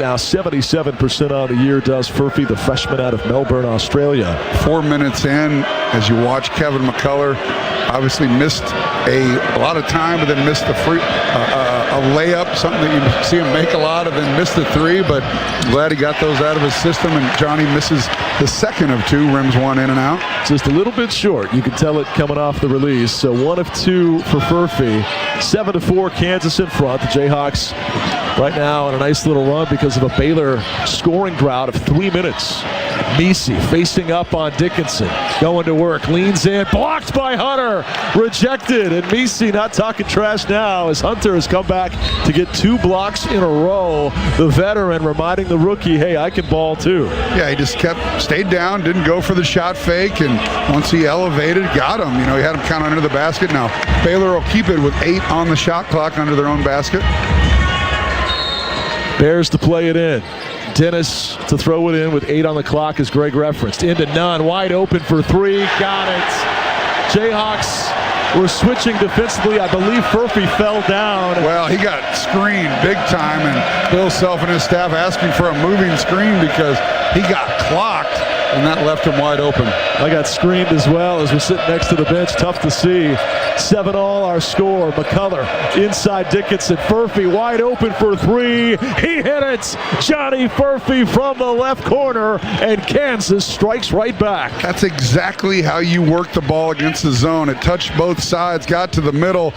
Now 77% on the year does Furphy, the freshman out of Melbourne, Australia. 4 minutes in, as you watch Kevin McCullough, obviously missed a lot of time, but then missed a layup, something that you see him make a lot, and then missed the three, but glad he got those out of his system, and Johnny misses the second of two, rims one in and out. Just a little bit short. You can tell it coming off the release. So 1 of 2 for Furphy. 7-4, Kansas in front. The Jayhawks right now on a nice little run because of a Baylor scoring drought of 3 minutes. Misi facing up on Dickinson, going to work, leans in, blocked by Hunter, rejected, and Misi not talking trash now as Hunter has come back to get 2 blocks in a row. The veteran reminding the rookie, hey, I can ball too. Yeah, he just stayed down, didn't go for the shot fake, and once he elevated, got him. You know, he had him count under the basket. Now, Baylor will keep it with 8 on the shot clock under their own basket. Bears to play it in. Dennis to throw it in with 8 on the clock, as Greg referenced. Into Nunn, wide open for 3, got it. Jayhawks were switching defensively. I believe Furphy fell down. Well, he got screened big time, and Bill Self and his staff asking for a moving screen because he got clocked, and that left him wide open. I got screened as well as we're sitting next to the bench. Tough to see. 7-all our score. McCullough inside Dickinson. Furphy wide open for 3. He hit it. Johnny Furphy from the left corner, and Kansas strikes right back. That's exactly how you work the ball against the zone. It touched both sides, got to the middle.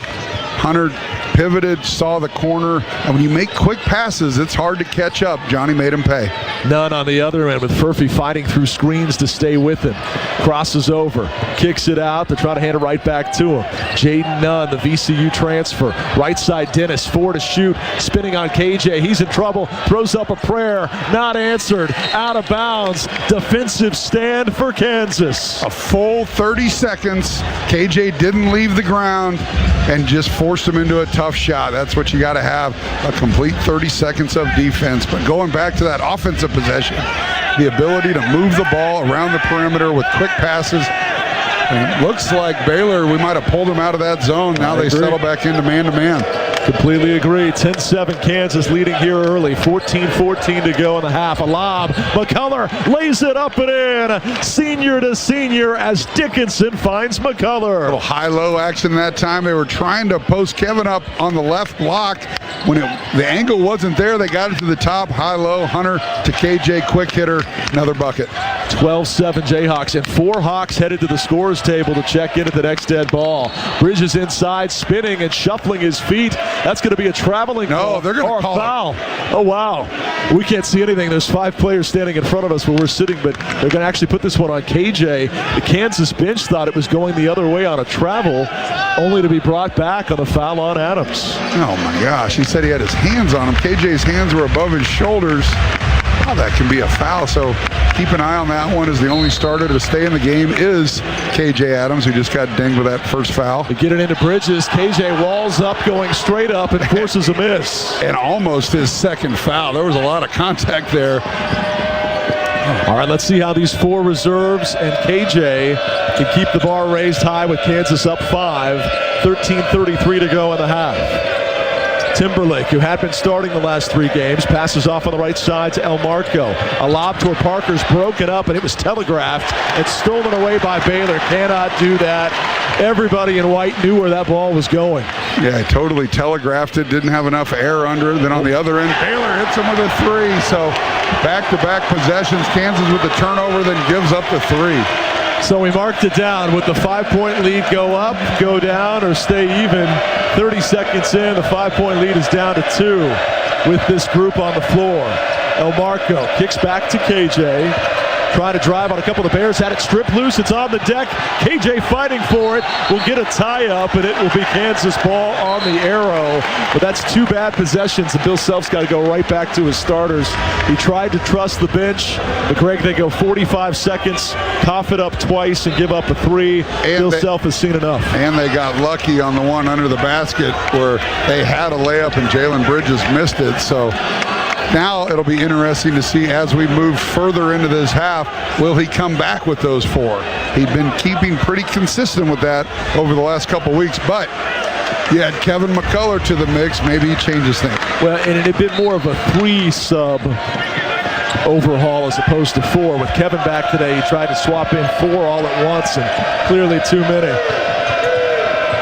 Hunter pivoted, saw the corner, and when you make quick passes, it's hard to catch up. Johnny made him pay. None on the other end with Furphy fighting through screens to stay with him. Crosses over, kicks it out to try to hand it right back to him. Jaden Nunn, the VCU transfer. Right side Dennis, 4 to shoot, spinning on KJ. He's in trouble, throws up a prayer, not answered, out of bounds. Defensive stand for Kansas. A full 30 seconds. KJ didn't leave the ground and just forced him into a tough shot. That's what you got to have, a complete 30 seconds of defense. But going back to that offensive possession, the ability to move the ball around the perimeter with quick passes. And it looks like Baylor, we might have pulled them out of that zone. Now they settle back into man-to-man. Completely agree. 10-7 Kansas leading here early. 14-14 to go in the half. A lob. McCullough lays it up and in. Senior to senior as Dickinson finds McCullough. A little high-low action that time. They were trying to post Kevin up on the left block. When the angle wasn't there, they got it to the top. High-low. Hunter to KJ. Quick hitter. Another bucket. 12-7 Jayhawks, and 4 Hawks headed to the scorer's table to check in at the next dead ball. Bridges inside, spinning and shuffling his feet. That's going to be a traveling call. No, they're going to call foul. Oh, wow. We can't see anything. There's 5 players standing in front of us where we're sitting, but they're going to actually put this one on KJ. The Kansas bench thought it was going the other way on a travel, only to be brought back on a foul on Adams. Oh, my gosh. He said he had his hands on him. KJ's hands were above his shoulders. Oh, that can be a foul, so keep an eye on that one, as the only starter to stay in the game is KJ Adams, who just got dinged with that first foul. They get it into Bridges. KJ walls up, going straight up, and forces a miss. And almost his second foul. There was a lot of contact there. All right, let's see how these 4 reserves and KJ can keep the bar raised high with Kansas up 5. 13:33 to go in the half. Timberlake, who had been starting the last 3 games, passes off on the right side to El Marco. A lob toward Parker's broken up, and it was telegraphed and stolen away by Baylor. Cannot do that. Everybody in white knew where that ball was going. Yeah, totally telegraphed it. Didn't have enough air under it. Then on the other end, Baylor hits him with a 3. So back-to-back possessions. Kansas with the turnover, then gives up the 3. So we marked it down. With the 5-point lead, go up, go down, or stay even. 30 seconds in, the 5-point lead is down to 2 with this group on the floor. El Marco kicks back to KJ. Trying to drive on a couple of the Bears. Had it stripped loose. It's on the deck. KJ fighting for it. Will get a tie-up, and it will be Kansas ball on the arrow. But that's 2 bad possessions, and Bill Self's got to go right back to his starters. He tried to trust the bench. But Greg, they go 45 seconds, cough it up twice, and give up a 3. Bill Self has seen enough. And they got lucky on the one under the basket where they had a layup, and Jalen Bridges missed it. So now it'll be interesting to see as we move further into this half, will he come back with those 4? He'd been keeping pretty consistent with that over the last couple weeks, but You add Kevin McCullough to the mix, maybe he changes things. Well, and it had been more of a 3-sub overhaul as opposed to 4. With Kevin back today, he tried to swap in 4 all at once, and clearly too many.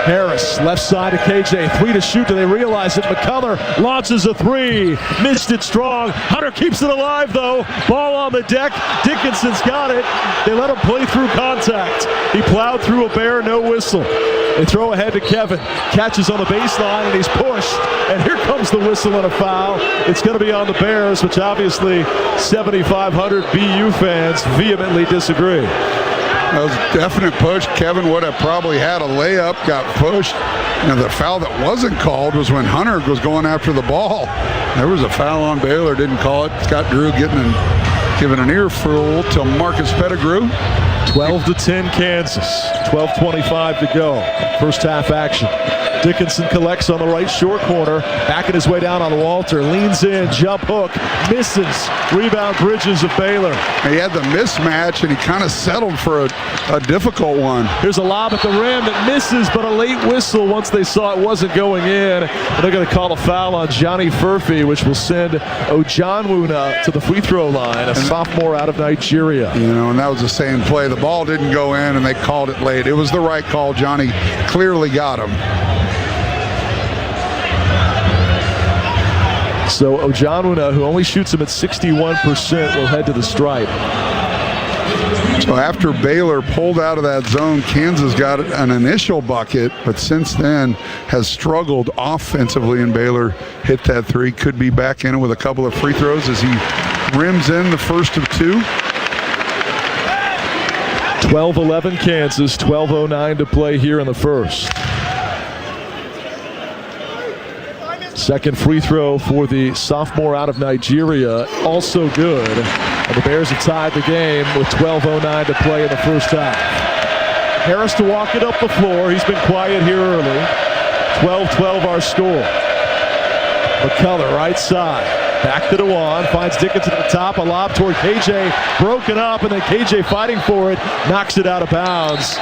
Harris, left side to KJ, 3 to shoot. Do they realize it? McCullough launches a 3, missed it strong. Hunter keeps it alive though. Ball on the deck. Dickinson's got it. They let him play through contact. He plowed through a bear, no whistle. They throw ahead to Kevin. Catches on the baseline and he's pushed. And here comes the whistle and a foul. It's going to be on the Bears, which obviously 7,500 BU fans vehemently disagree. That was a definite push. Kevin would have probably had a layup, got pushed. And the foul that wasn't called was when Hunter was going after the ball. There was a foul on Baylor, didn't call it. Scott Drew giving an earful to Marcus Pettigrew. 12-10 Kansas. 12:25 to go. First half action. Dickinson collects on the right short corner, backing his way down on Walter, leans in, jump hook, misses. Rebound Bridges of Baylor. He had the mismatch, and he kind of settled for a difficult one. Here's a lob at the rim that misses, but a late whistle once they saw it wasn't going in. And they're going to call a foul on Johnny Furphy, which will send Ojanwuna to the free throw line, a sophomore out of Nigeria. You know, and that was the same play. The ball didn't go in, and they called it late. It was the right call. Johnny clearly got him. So Ojanwuna, who only shoots him at 61%, will head to the stripe. So after Baylor pulled out of that zone, Kansas got an initial bucket, but since then has struggled offensively, and Baylor hit that 3. Could be back in it with a couple of free throws as he rims in the first of 2. 12-11 Kansas, 12:09 to play here in the first. Second free throw for the sophomore out of Nigeria, also good. And the Bears have tied the game with 12:09 to play in the first half. Harris to walk it up the floor. He's been quiet here early. 12-12 our score. McCullough, right side. Back to DeJuan, finds Dickinson at the top, a lob toward KJ, broken up, and then KJ fighting for it, knocks it out of bounds.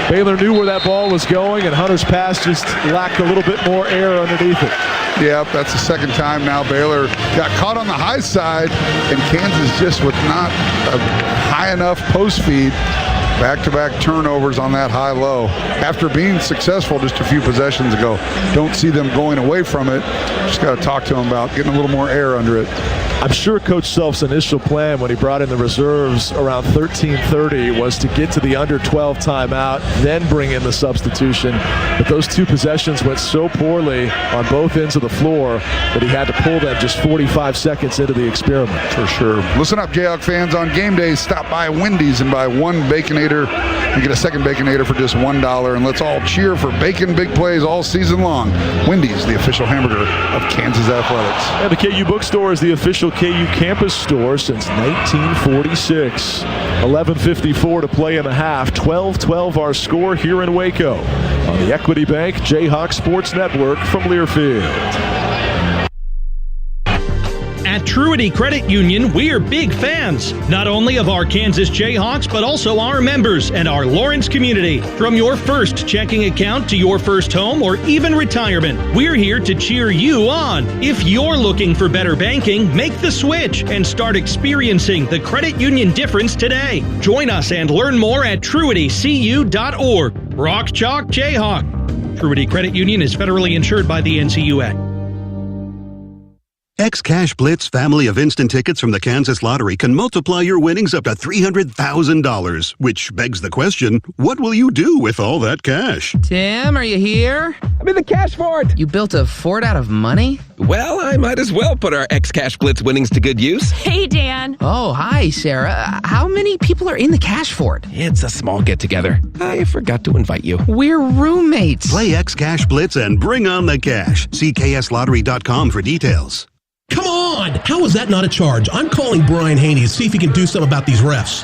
Baylor knew where that ball was going, and Hunter's pass just lacked a little bit more air underneath it. Yep, that's the second time now Baylor got caught on the high side, and Kansas just with not a high enough post feed. Back-to-back turnovers on that high-low. After being successful just a few possessions ago, don't see them going away from it. Just got to talk to them about getting a little more air under it. I'm sure Coach Self's initial plan when he brought in the reserves around 13:30 was to get to the under 12 timeout, then bring in the substitution. But those 2 possessions went so poorly on both ends of the floor that he had to pull them just 45 seconds into the experiment. For sure. Listen up, Jayhawk fans. On game day, stop by Wendy's and buy 1 Baconator. You get a second Baconator for just $1. And let's all cheer for bacon big plays all season long. Wendy's, the official hamburger of Kansas Athletics. And the KU Bookstore is the official KU campus store since 1946. 11:54 to play in the half. 12-12 our score here in Waco on the Equity Bank Jayhawk Sports Network from Learfield. At Truity Credit Union, we're big fans, not only of our Kansas Jayhawks, but also our members and our Lawrence community. From your first checking account to your first home or even retirement, we're here to cheer you on. If you're looking for better banking, make the switch and start experiencing the credit union difference today. Join us and learn more at truitycu.org. Rock Chalk Jayhawk. Truity Credit Union is federally insured by the NCAA. X-Cash Blitz family of instant tickets from the Kansas Lottery can multiply your winnings up to $300,000, which begs the question, what will you do with all that cash? Tim, are you here? I'm in the cash fort. You built a fort out of money? Well, I might as well put our X-Cash Blitz winnings to good use. Hey, Dan. Oh, hi, Sarah. How many people are in the cash fort? It's a small get-together. I forgot to invite you. We're roommates. Play X-Cash Blitz and bring on the cash. See kslottery.com for details. Come on! How is that not a charge? I'm calling Brian Haney to see if he can do something about these refs.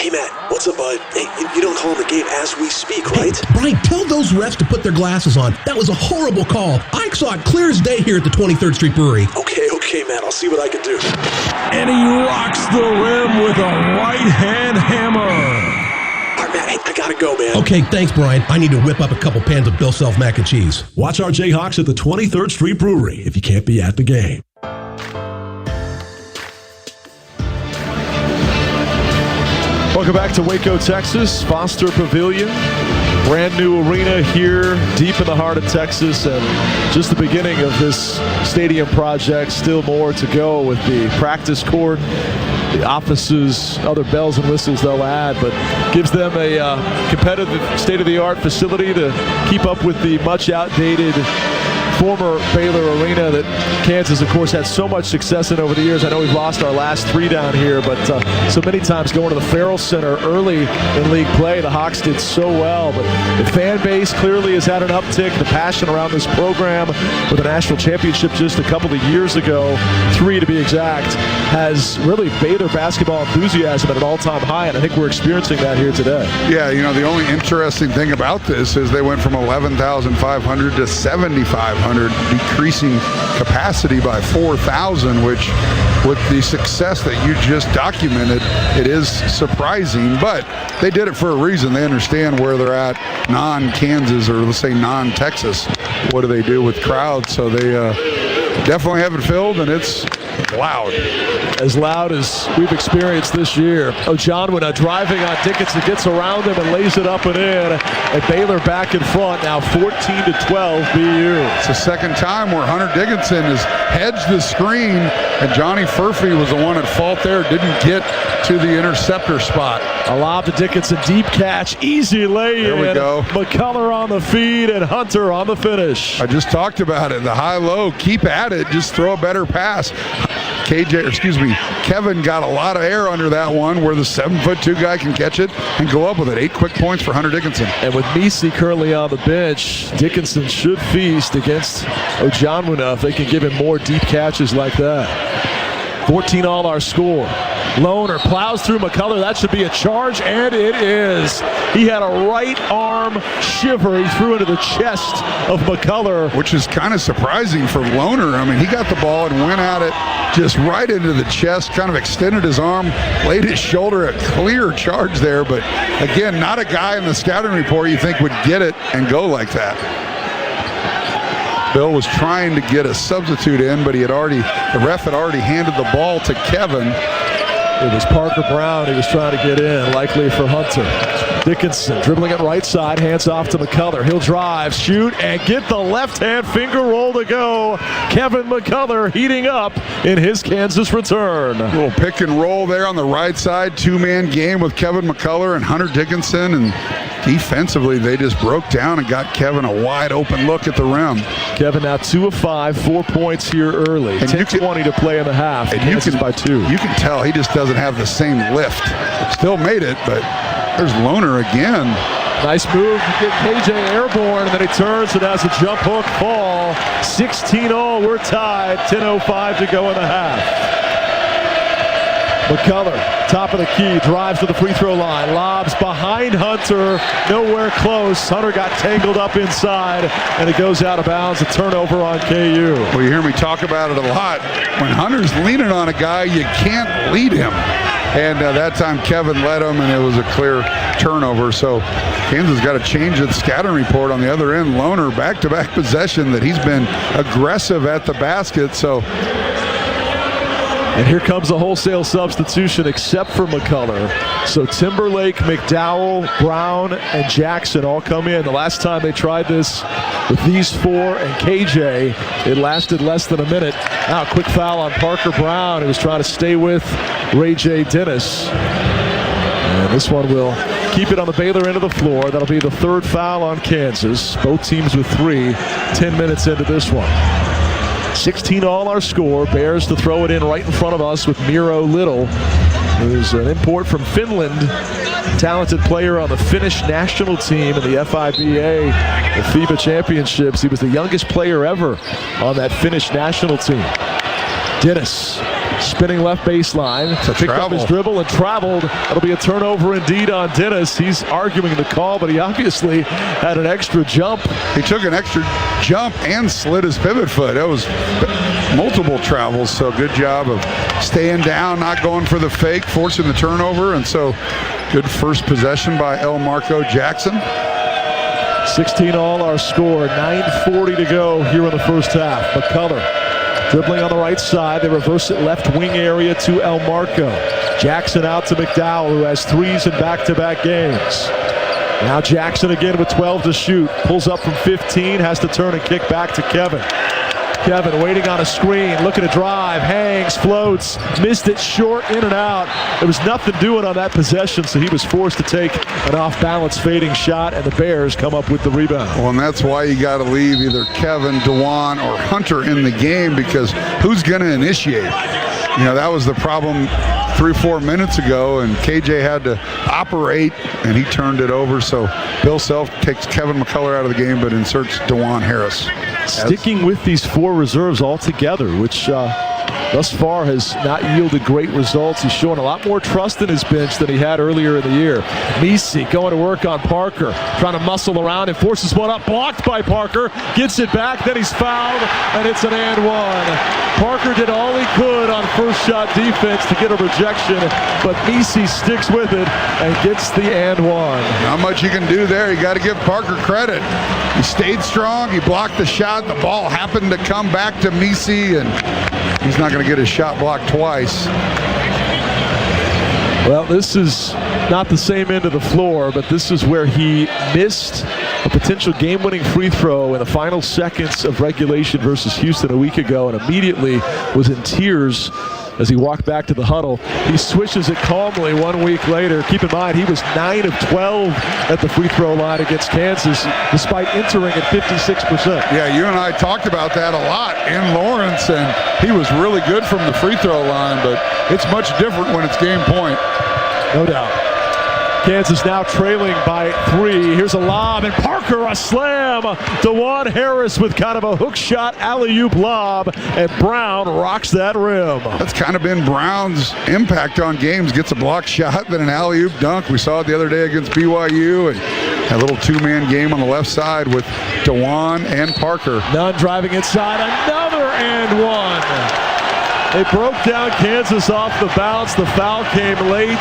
Hey, Matt. What's up, bud? Hey, you don't call the game as we speak, right? Hey, Brian, tell those refs to put their glasses on. That was a horrible call. I saw it clear as day here at the 23rd Street Brewery. Okay, Matt. I'll see what I can do. And he rocks the rim with a right-hand hammer. I Matt, hey, I gotta go, man. Okay, thanks, Brian. I need to whip up a couple pans of Bill Self mac and cheese. Watch our Jayhawks at the 23rd Street Brewery if you can't be at the game. Welcome back to Waco, Texas. Foster Pavilion. Brand new arena here deep in the heart of Texas, and just the beginning of this stadium project. Still more to go with the practice court, the offices, other bells and whistles they'll add, but gives them a competitive state-of-the-art facility to keep up with the much outdated former Baylor arena that Kansas, of course, had so much success in over the years. I know we've lost our last 3 down here, but so many times going to the Farrell Center early in league play, the Hawks did so well. But the fan base clearly has had an uptick. The passion around this program with a national championship just a couple of years ago, 3 to be exact, has really Baylor basketball enthusiasm at an all-time high, and I think we're experiencing that here today. Yeah, you know, the only interesting thing about this is they went from 11,500 to 7,500, decreasing capacity by 4,000, which with the success that you just documented, it is surprising, but they did it for a reason. They understand where they're at, non-Kansas, or let's say non-Texas. What do they do with crowds? So they definitely have it filled, and it's loud. As loud as we've experienced this year. Ojanwuna driving on Dickinson, gets around him and lays it up and in. And Baylor back in front now, 14-12 BU. It's the second time where Hunter Dickinson has hedged the screen, and Johnny Furphy was the one at fault there, didn't get to the interceptor spot. A lob to Dickinson, deep catch, easy lay-in. There we go. McCullough on the feed and Hunter on the finish. I just talked about it. The high-low, keep at it, just throw a better pass. Kevin got a lot of air under that one where the 7'2" guy can catch it and go up with it. 8 quick points for Hunter Dickinson. And with Misi currently on the bench, Dickinson should feast against Ojanwuna if they can give him more deep catches like that. 14 all our score. Lohner plows through McCullough. That should be a charge, and it is. He had a right arm shiver. He threw into the chest of McCullough. Which is kind of surprising for Lohner. I mean, he got the ball and went at it just right into the chest, kind of extended his arm, laid his shoulder, a clear charge there. But again, not a guy in the scouting report you think would get it and go like that. Bill was trying to get a substitute in, but the ref had already handed the ball to Kevin. It was Parker Brown he was trying to get in, likely for Hunter. Dickinson dribbling it right side, hands off to McCullough. He'll drive, shoot, and get the left-hand finger roll to go. Kevin McCullough heating up in his Kansas return. A little pick and roll there on the right side, 2-man game with Kevin McCullough and Hunter Dickinson, and defensively they just broke down and got Kevin a wide open look at the rim. Kevin now 2 of 5, 4 points here early. 10-20 to play in the half. And Kansas by 2. You can tell he just doesn't have the same lift. Still made it, but there's Lohner again. Nice move to get KJ airborne, and then he turns and has a jump hook fall. 16-all, we're tied. 10:05 to go in the half. McCullough, top of the key, drives to the free throw line, lobs behind Hunter, nowhere close. Hunter got tangled up inside, and it goes out of bounds. A turnover on KU. Well, you hear me talk about it a lot. When Hunter's leaning on a guy, you can't lead him. And that time Kevin led him, and it was a clear turnover. So Kansas got to change its scouting report on the other end. Lohner, back-to-back possession that he's been aggressive at the basket. So. And here comes a wholesale substitution except for McCullough. So Timberlake, McDowell, Brown, and Jackson all come in. The last time they tried this with these 4 and KJ, it lasted less than a minute. Now a quick foul on Parker Brown, who was trying to stay with Ray J. Dennis. And this one will keep it on the Baylor end of the floor. That'll be the 3rd foul on Kansas. Both teams with 3, 10 minutes into this one. 16 all our score. Bears to throw it in right in front of us with Miro Little, who's an import from Finland. Talented player on the Finnish national team in the FIBA, the FIBA championships. He was the youngest player ever on that Finnish national team. Dennis spinning left baseline. Picked up his dribble and traveled. It'll be a turnover indeed on Dennis. He's arguing the call, but he obviously had an extra jump. He took an extra jump and slid his pivot foot. That was multiple travels, so good job of staying down, not going for the fake, forcing the turnover, and so good first possession by El Marco Jackson. 16 all our score, 9:40 to go here in the first half. McCullough dribbling on the right side. They reverse it left wing area to El Marco. Jackson out to McDowell, who has threes in back-to-back games. Now Jackson again with 12 to shoot. Pulls up from 15, has to turn and kick back to Kevin. Kevin waiting on a screen, looking to drive, hangs, floats, missed it short, in and out. There was nothing doing on that possession, so he was forced to take an off-balance fading shot, and the Bears come up with the rebound. Well, and that's why you got to leave either Kevin, DeJuan, or Hunter in the game, because who's going to initiate? You know, that was the problem 3-4 minutes ago, and KJ had to operate, and he turned it over. So Bill Self takes Kevin McCullough out of the game, but inserts DeJuan Harris. Sticking with these 4 reserves altogether, which thus far has not yielded great results. He's showing a lot more trust in his bench than he had earlier in the year. Misi going to work on Parker, trying to muscle around and forces one up, blocked by Parker, gets it back, then he's fouled, and it's an and one. Parker did all he could on first shot defense to get a rejection, but Misi sticks with it and gets the and one. Not much you can do there. You got to give Parker credit. He stayed strong, he blocked the shot, the ball happened to come back to Misi, and he's not going to get his shot blocked twice. Well, this is not the same end of the floor, but this is where he missed a potential game-winning free throw in the final seconds of regulation versus Houston a week ago, and immediately was in tears as he walked back to the huddle. He swishes it calmly 1 week later. Keep in mind, he was 9 of 12 at the free throw line against Kansas, despite entering at 56%. Yeah, you and I talked about that a lot in Lawrence, and he was really good from the free throw line, but it's much different when it's game point. No doubt. Kansas now trailing by 3. Here's a lob, and Parker a slam. DeJuan Harris with kind of a hook shot, alley-oop lob, and Brown rocks that rim. That's kind of been Brown's impact on games. Gets a block shot, then an alley-oop dunk. We saw it the other day against BYU, and a little two-man game on the left side with DeJuan and Parker. Nunn driving inside, another and one. They broke down Kansas off the bounce. The foul came late.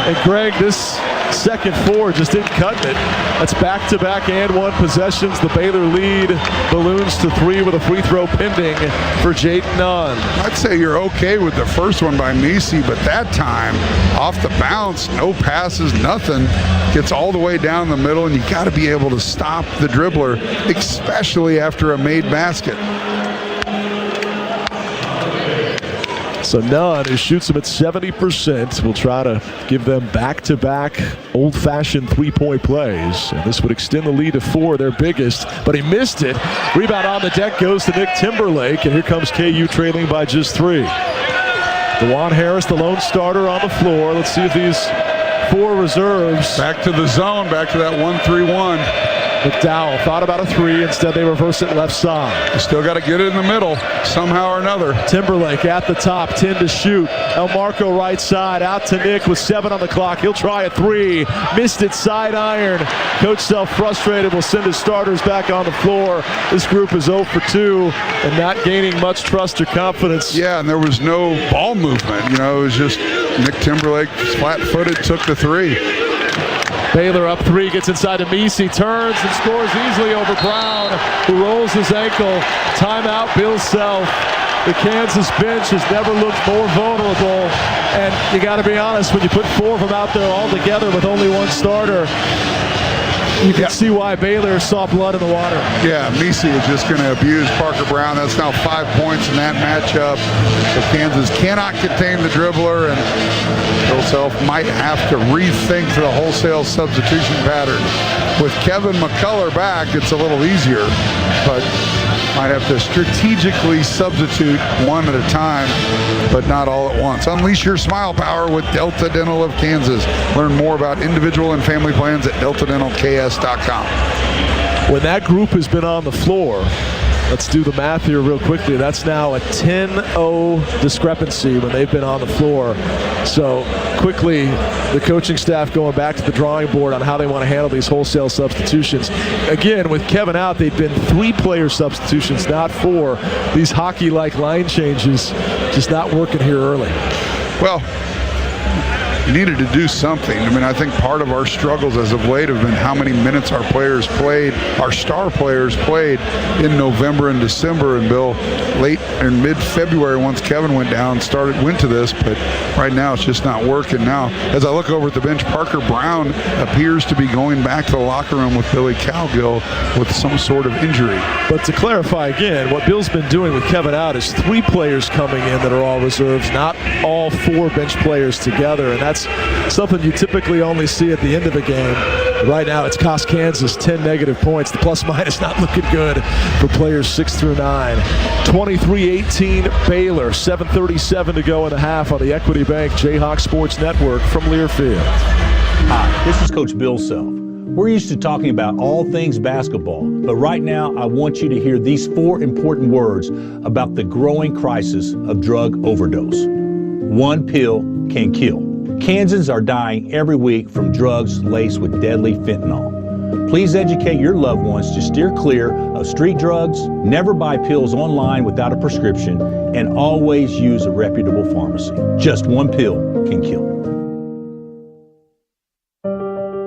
And Greg, this second 4 just didn't cut it. That's back-to-back and one possessions. The Baylor lead balloons to 3 with a free throw pending for Jaden Nunn. I'd say you're okay with the first one by Misi, but that time, off the bounce, no passes, nothing. Gets all the way down the middle, and you got to be able to stop the dribbler, especially after a made basket. So Nunn, who shoots them at 70%, will try to give them back-to-back old-fashioned three-point plays. And this would extend the lead to 4, their biggest, but he missed it. Rebound on the deck goes to Nick Timberlake, and here comes KU trailing by just 3. DeJuan Harris, the lone starter on the floor. Let's see if these 4 reserves. Back to the zone, back to that 1-3-1. McDowell thought about a 3. Instead, they reverse it left side. You still got to get it in the middle somehow or another. Timberlake at the top, 10 to shoot. El Marco right side, out to Nick with 7 on the clock. He'll try a 3. Missed it, side iron. Coach Self frustrated, will send his starters back on the floor. This group is 0 for 2 and not gaining much trust or confidence. Yeah, and there was no ball movement. You know, it was just Nick Timberlake, flat-footed, took the 3. Baylor up 3, gets inside to Misi, turns and scores easily over Brown, who rolls his ankle. Timeout, Bill Self. The Kansas bench has never looked more vulnerable, and you got to be honest, when you put 4 of them out there all together with only 1 starter, you can see why Baylor saw blood in the water. Yeah, Misi is just going to abuse Parker Brown. That's now 5 points in that matchup. So Kansas cannot contain the dribbler, and Bill Self might have to rethink the wholesale substitution pattern. With Kevin McCullough back, it's a little easier, but might have to strategically substitute one at a time, but not all at once. Unleash your smile power with Delta Dental of Kansas. Learn more about individual and family plans at deltadentalks.com. When that group has been on the floor, Let's do the math here real quickly. That's now a 10-0 discrepancy when they've been on the floor. So quickly, the coaching staff going back to the drawing board on how they want to handle these wholesale substitutions. Again, with Kevin out, they've been 3-player substitutions, not 4. These hockey-like line changes just not working here early. Well, you needed to do something. I mean, I think part of our struggles as of late have been how many minutes our players played, our star players played in November and December. And Bill, late in mid-February, once Kevin went down, went to this, but right now it's just not working. Now, as I look over at the bench, Parker Brown appears to be going back to the locker room with Billy Cowgill with some sort of injury. But to clarify again, what Bill's been doing with Kevin out is 3 players coming in that are all reserves, not all 4 bench players together. And that's something you typically only see at the end of a game. Right now, it's cost Kansas 10 negative points. The plus-minus not looking good for players 6 through 9. 23-18 Baylor, 7:37 to go in the half on the Equity Bank Jayhawks Sports Network from Learfield. Hi, this is Coach Bill Self. We're used to talking about all things basketball, but right now I want you to hear these 4 important words about the growing crisis of drug overdose. 1 pill can kill. Kansans are dying every week from drugs laced with deadly fentanyl. Please educate your loved ones to steer clear of street drugs, never buy pills online without a prescription, and always use a reputable pharmacy. Just 1 pill can kill.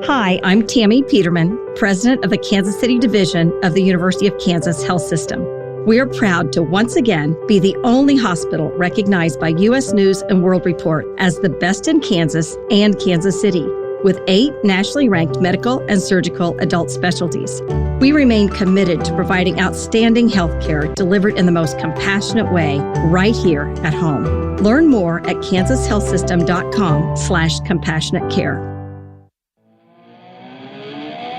Hi, I'm Tammy Peterman, president of the Kansas City Division of the University of Kansas Health System. We are proud to once again be the only hospital recognized by U.S. News and World Report as the best in Kansas and Kansas City, with 8 nationally ranked medical and surgical adult specialties. We remain committed to providing outstanding health care delivered in the most compassionate way right here at home. Learn more at kansashealthsystem.com/compassionate care.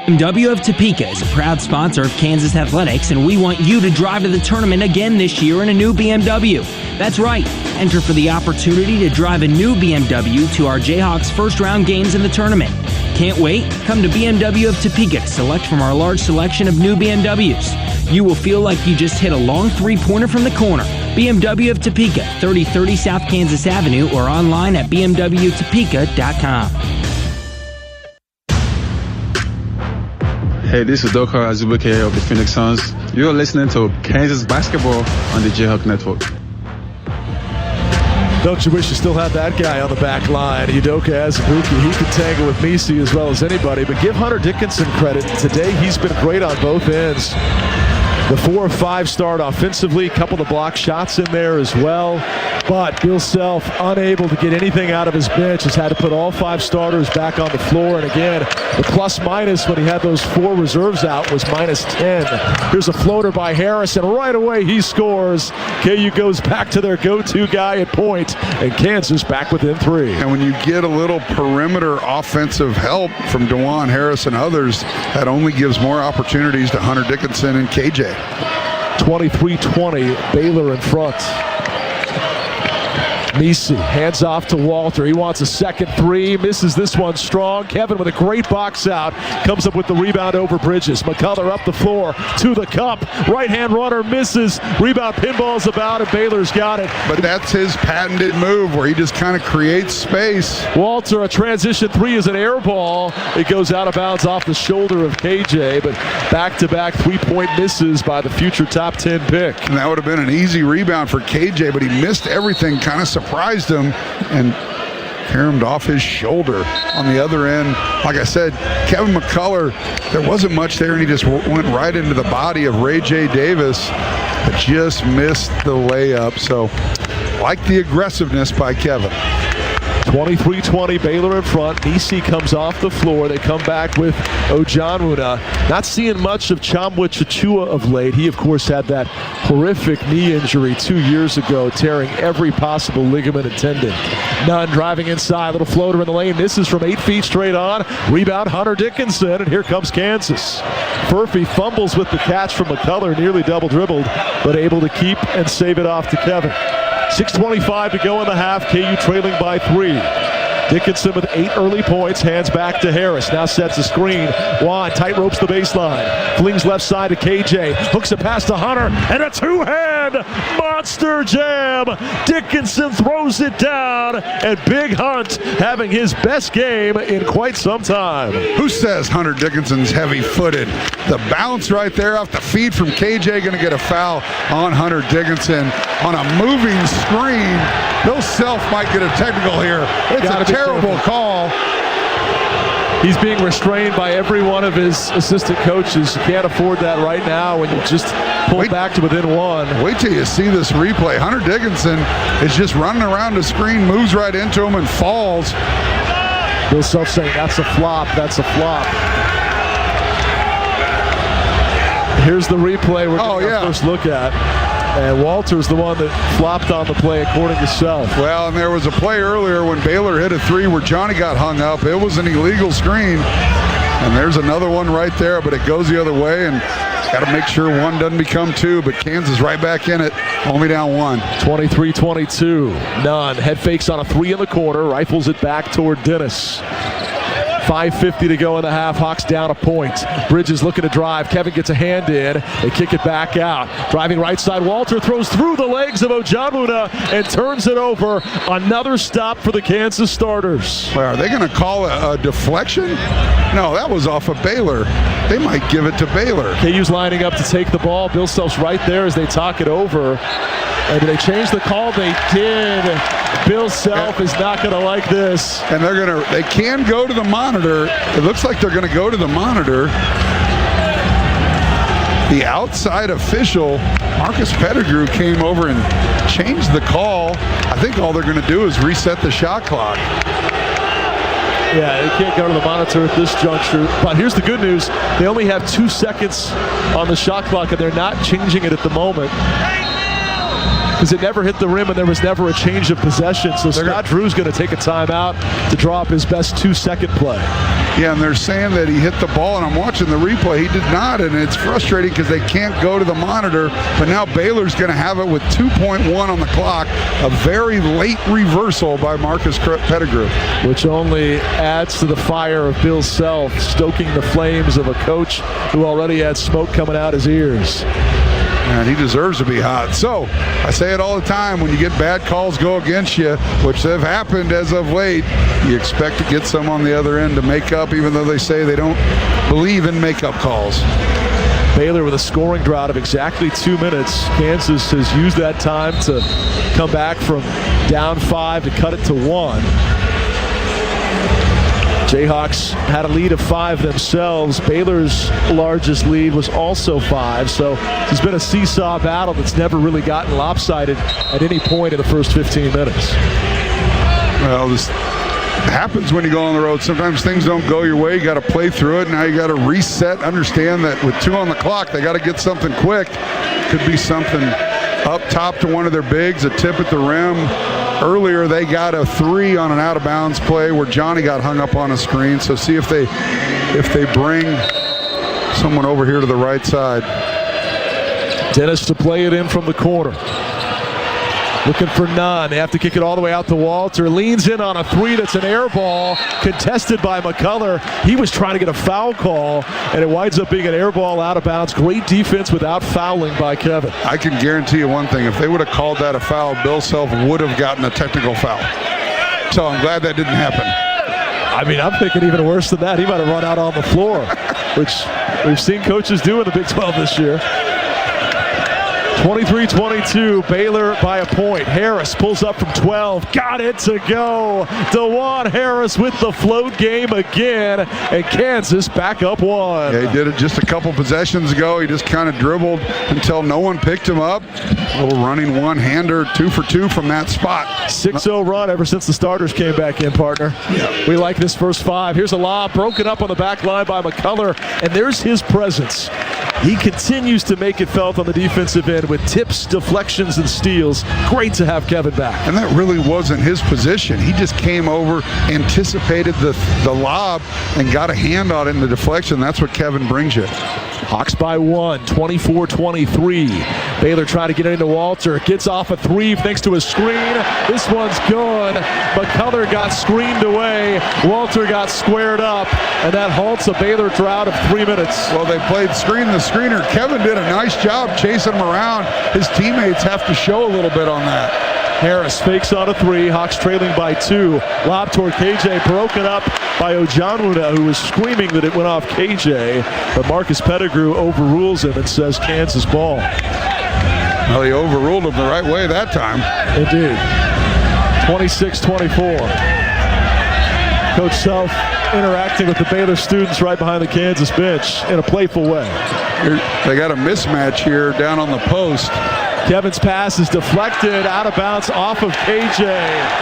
BMW of Topeka is a proud sponsor of Kansas Athletics, and we want you to drive to the tournament again this year in a new BMW. That's right. Enter for the opportunity to drive a new BMW to our Jayhawks first-round games in the tournament. Can't wait? Come to BMW of Topeka to select from our large selection of new BMWs. You will feel like you just hit a long 3-pointer from the corner. BMW of Topeka, 3030 South Kansas Avenue, or online at bmwtopeka.com. Hey, this is Doko Azubike of the Phoenix Suns. You're listening to Kansas Basketball on the Jayhawk Network. Don't you wish you still had that guy on the back line? Udoka Azubuike, he could tangle with Misi as well as anybody, but give Hunter Dickinson credit. Today, he's been great on both ends. The 4 or 5 start offensively, a couple of block shots in there as well. But Bill Self, unable to get anything out of his bench, has had to put all 5 starters back on the floor. And again, the plus-minus when he had those 4 reserves out was -10. Here's a floater by Harris, and right away he scores. KU goes back to their go-to guy at point, and Kansas back within 3. And when you get a little perimeter offensive help from DeJuan Harris and others, that only gives more opportunities to Hunter Dickinson and KJ. 23-20, Baylor in front. Misi hands off to Walter. He wants a second 3, misses this one strong. Kevin with a great box out, comes up with the rebound over Bridges. McCullough up the floor to the cup. Right-hand runner misses. Rebound pinballs about, and Baylor's got it. But that's his patented move where he just kind of creates space. Walter, a transition 3 is an air ball. It goes out of bounds off the shoulder of KJ, but back-to-back 3-point misses by the future top 10 pick. And that would have been an easy rebound for KJ, but he missed everything, kind of surprised him and caromed off his shoulder. On the other end, like I said, Kevin McCullough, there wasn't much there, and he just went right into the body of Ray J. Davis, but just missed the layup. So, like the aggressiveness by Kevin. 23-20, Baylor in front. Misi comes off the floor. They come back with Ojanwuna. Not seeing much of Chambwa Chichua of late. He, of course, had that horrific knee injury 2 years ago, tearing every possible ligament and tendon. Nunn driving inside, little floater in the lane. Misses from 8 feet straight on. Rebound, Hunter Dickinson, and here comes Kansas. Furphy fumbles with the catch from McCullough, nearly double dribbled, but able to keep and save it off to Kevin. 6:25 to go in the half, KU trailing by 3. Dickinson with 8 early points, hands back to Harris. Now sets a screen. Juan tight ropes the baseline. Flings left side to KJ. Hooks it past to Hunter. And a two-hand monster jam. Dickinson throws it down. And Big Hunt having his best game in quite some time. Who says Hunter Dickinson's heavy-footed? The bounce right there off the feed from KJ, going to get a foul on Hunter Dickinson on a moving screen. Bill Self might get a technical here. It's a terrible call. He's being restrained by every one of his assistant coaches. You can't afford that right now when you just pull back to within 1. Wait till you see this replay. Hunter Dickinson is just running around the screen, moves right into him, and falls. Bill Self saying, that's a flop, that's a flop. Here's the replay we're going to first look at. And Walter's the one that flopped on the play, according to Self. Well, and there was a play earlier when Baylor hit a 3 where Johnny got hung up. It was an illegal screen. And there's another one right there, but it goes the other way. And got to make sure 1 doesn't become 2. But Kansas right back in it, only down 1. 23-22. Nunn head fakes on a 3 in the corner, rifles it back toward Dennis. 5:50 to go in the half. Hawks down a point. Bridges looking to drive. Kevin gets a hand in. They kick it back out. Driving right side. Walter throws through the legs of Ojamuna and turns it over. Another stop for the Kansas starters. Well, are they going to call a deflection? No, that was off of Baylor. They might give it to Baylor. KU's lining up to take the ball. Bill Self's right there as they talk it over. And did they change the call? They did. Bill Self is not going to like this. And they can go to the monitor. It looks like they're going to go to the monitor. The outside official, Marcus Pettigrew, came over and changed the call. I think all they're going to do is reset the shot clock. Yeah, they can't go to the monitor at this juncture. But here's the good news. They only have 2 seconds on the shot clock, and they're not changing it at the moment. Because it never hit the rim and there was never a change of possession. So Scott Drew's going to take a timeout to draw up his best 2-second play. Yeah, and they're saying that he hit the ball, and I'm watching the replay. He did not, and it's frustrating because they can't go to the monitor. But now Baylor's going to have it with 2.1 on the clock. A very late reversal by Marcus Pettigrew. Which only adds to the fire of Bill Self, stoking the flames of a coach who already had smoke coming out his ears. And he deserves to be hot. So, I say it all the time, when you get bad calls go against you, which have happened as of late, you expect to get some on the other end to make up, even though they say they don't believe in make-up calls. Baylor with a scoring drought of exactly 2 minutes. Kansas has used that time to come back from down 5 to cut it to 1. Jayhawks had a lead of 5 themselves. Baylor's largest lead was also 5. So it's been a seesaw battle that's never really gotten lopsided at any point in the first 15 minutes. Well, this happens when you go on the road. Sometimes things don't go your way. You got to play through it. Now you got to reset. Understand that with 2 on the clock, they got to get something quick. Could be something up top to one of their bigs, a tip at the rim. Earlier, they got a 3 on an out-of-bounds play where Johnny got hung up on a screen. So see if they bring someone over here to the right side. Dennis to play it in from the corner. Looking for Nunn. They have to kick it all the way out to Walter. Leans in on a 3 that's an air ball. Contested by McCullough. He was trying to get a foul call, and it winds up being an air ball out of bounds. Great defense without fouling by Kevin. I can guarantee you one thing. If they would have called that a foul, Bill Self would have gotten a technical foul. So I'm glad that didn't happen. I mean, I'm thinking even worse than that. He might have run out on the floor, which we've seen coaches do in the Big 12 this year. 23-22, Baylor by a point. Harris pulls up from 12, got it to go. DeJuan Harris with the float game again, and Kansas back up 1. Yeah, he did it just a couple possessions ago. He just kind of dribbled until no one picked him up. A little running one-hander, 2 for 2 from that spot. 6-0 run ever since the starters came back in, partner. Yeah. We like this first 5. Here's a lob broken up on the back line by McCullough, and there's his presence. He continues to make it felt on the defensive end with tips, deflections, and steals. Great to have Kevin back. And that really wasn't his position. He just came over, anticipated the lob, and got a hand on it in the deflection. That's what Kevin brings you. Hawks by 1, 24-23. Baylor trying to get into Walter. Gets off a three thanks to a screen. This one's good. McCullough got screened away. Walter got squared up. And that halts a Baylor drought of 3 minutes. Well, they played screen the screener. Kevin did a nice job chasing him around. His teammates have to show a little bit on that. Harris fakes on a three. Hawks trailing by 2. Lob toward KJ. Broken up by Ojanwuna, who was screaming that it went off KJ. But Marcus Pettigrew overrules him and says Kansas ball. Well, he overruled him the right way that time. Indeed. 26-24. Coach Self interacting with the Baylor students right behind the Kansas bench in a playful way. They got a mismatch here down on the post. Kevin's pass is deflected out of bounds off of KJ.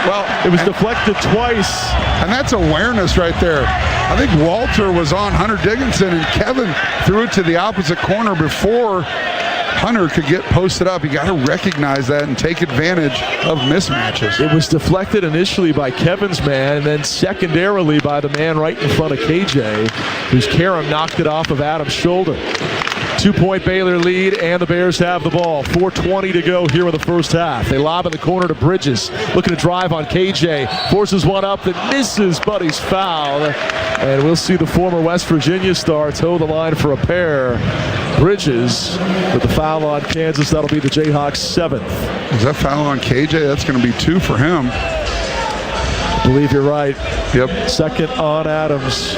Well, it was deflected twice. And that's awareness right there. I think Walter was on Hunter Dickinson, and Kevin threw it to the opposite corner before Hunter could get posted up. You got to recognize that and take advantage of mismatches. It was deflected initially by Kevin's man, and then secondarily by the man right in front of KJ, whose Karam knocked it off of Adam's shoulder. 2-point Baylor lead, and the Bears have the ball. 4:20 to go here in the first half. They lob in the corner to Bridges, looking to drive on KJ. Forces one up that misses, but he's fouled. And we'll see the former West Virginia star toe the line for a pair. Bridges with the foul on Kansas. That'll be the Jayhawks' 7th. Is that foul on KJ? That's going to be 2 for him. I believe you're right. Yep. 2nd on Adams.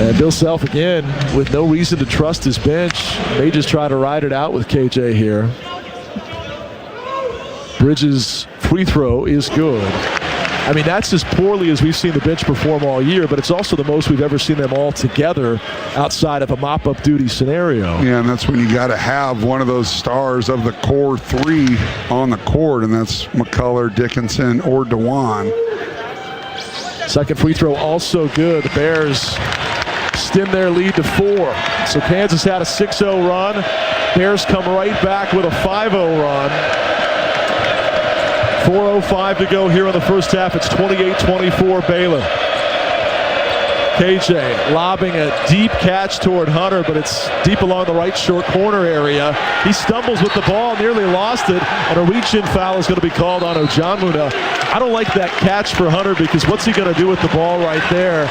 And Bill Self again with no reason to trust his bench. May just try to ride it out with KJ here. Bridges' free throw is good. I mean, that's as poorly as we've seen the bench perform all year, but it's also the most we've ever seen them all together outside of a mop-up duty scenario. Yeah, and that's when you got to have one of those stars of the core 3 on the court, and that's McCullough, Dickinson, or DeJuan. 2nd free throw also good. The Bears extend their lead to 4. So Kansas had a 6-0 run. Bears come right back with a 5-0 run. 4:05 to go here in the first half. It's 28-24 Baylor. KJ lobbing a deep catch toward Hunter, but it's deep along the right short corner area. He stumbles with the ball, nearly lost it, and a reach-in foul is going to be called on Ojanwuna. I don't like that catch for Hunter because what's he going to do with the ball right there?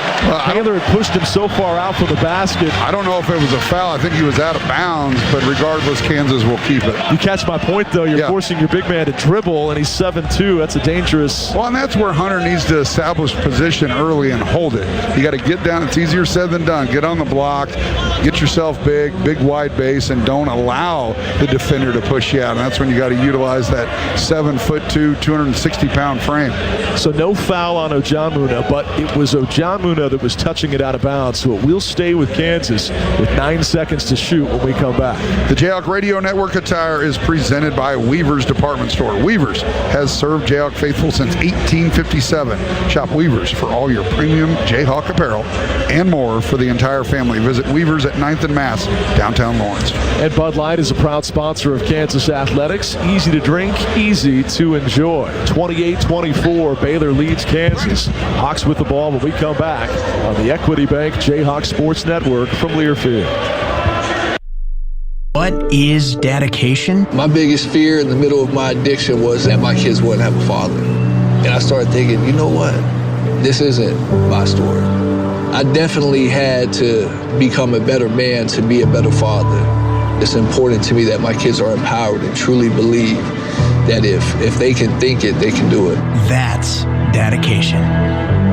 Baylor had pushed him so far out from the basket. I don't know if it was a foul. I think he was out of bounds, but regardless, Kansas will keep it. You catch my point, though. You're forcing your big man to dribble, and he's 7'2". That's a dangerous... Well, and that's where Hunter needs to establish position early and hold it. You got to get down. It's easier said than done. Get on the block, get yourself big wide base, and don't allow the defender to push you out. And that's when you got to utilize that 7'2", 260-pound frame. So no foul on Ojanwuna, but it was Ojanwuna that was touching it out of bounds. So it will stay with Kansas with 9 seconds to shoot when we come back. The Jayhawk Radio Network attire is presented by Weaver's Department Store. Weaver's has served Jayhawk faithful since 1857. Shop Weaver's for all your premium Jayhawk apparel and more for the entire family. Visit Weaver's at 9th and Mass, downtown Lawrence. And Bud Light is a proud sponsor of Kansas Athletics. Easy to drink, easy to enjoy. 28-24, Baylor leads Kansas. Hawks with the ball when we come back on the Equity Bank Jayhawk Sports Network from Learfield. What is dedication? My biggest fear in the middle of my addiction was that my kids wouldn't have a father. And I started thinking, you know what? This isn't my story. I definitely had to become a better man to be a better father. It's important to me that my kids are empowered and truly believe that if they can think it, they can do it. That's dedication.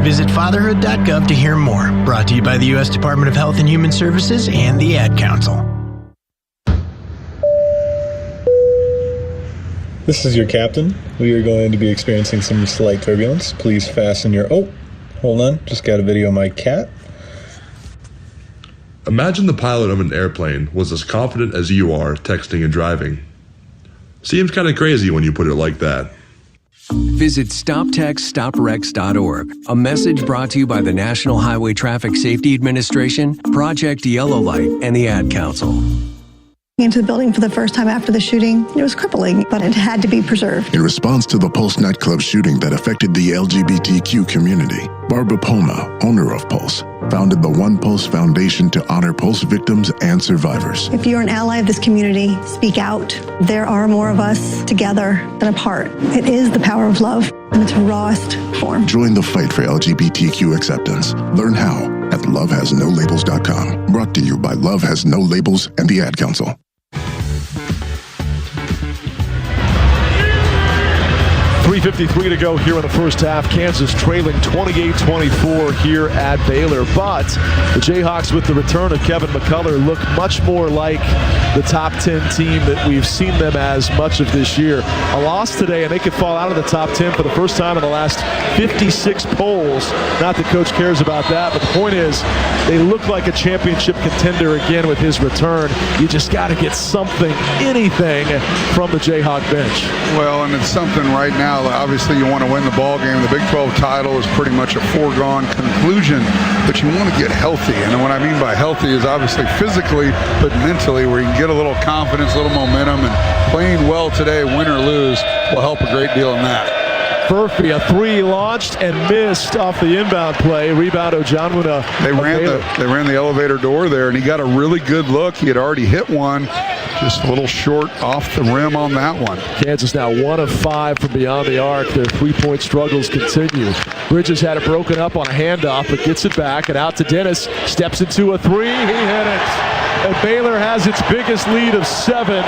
Visit fatherhood.gov to hear more. Brought to you by the U.S. Department of Health and Human Services and the Ad Council. This is your captain. We are going to be experiencing some slight turbulence. Please fasten your... Oh, hold on. Just got a video of my cat. Imagine the pilot of an airplane was as confident as you are texting and driving. Seems kind of crazy when you put it like that. Visit StopTextStopWrecks.org. A message brought to you by the National Highway Traffic Safety Administration, Project Yellow Light, and the Ad Council. Into the building for the first time after the shooting. It was crippling, but it had to be preserved. In response to the Pulse nightclub shooting that affected the LGBTQ community, Barbara Poma, owner of Pulse, founded the One Pulse Foundation to honor Pulse victims and survivors. If you're an ally of this community, speak out. There are more of us together than apart. It is the power of love in its rawest form. Join the fight for LGBTQ acceptance. Learn how at lovehasnolabels.com. Brought to you by Love Has No Labels and the Ad Council. 3:53 to go here in the first half. Kansas trailing 28-24 here at Baylor. But the Jayhawks, with the return of Kevin McCullough, look much more like the top 10 team that we've seen them as much of this year. A loss today, and they could fall out of the top 10 for the first time in the last 56 polls. Not that Coach cares about that, but the point is they look like a championship contender again with his return. You just got to get something, anything, from the Jayhawk bench. Well, and it's something right now. Obviously, you want to win the ball game. The Big 12 title is pretty much a foregone conclusion, but you want to get healthy. And what I mean by healthy is obviously physically, but mentally, where you can get a little confidence, a little momentum, and playing well today, win or lose, will help a great deal in that. Furphy, a three launched and missed off the inbound play. Rebound Ojanwuna. They ran the elevator door there, and he got a really good look. He had already hit one, just a little short off the rim on that one. Kansas now 1 of 5 from beyond the arc. Their three-point struggles continue. Bridges had it broken up on a handoff, but gets it back and out to Dennis. Steps into a three. He hit it. And Baylor has its biggest lead of 7.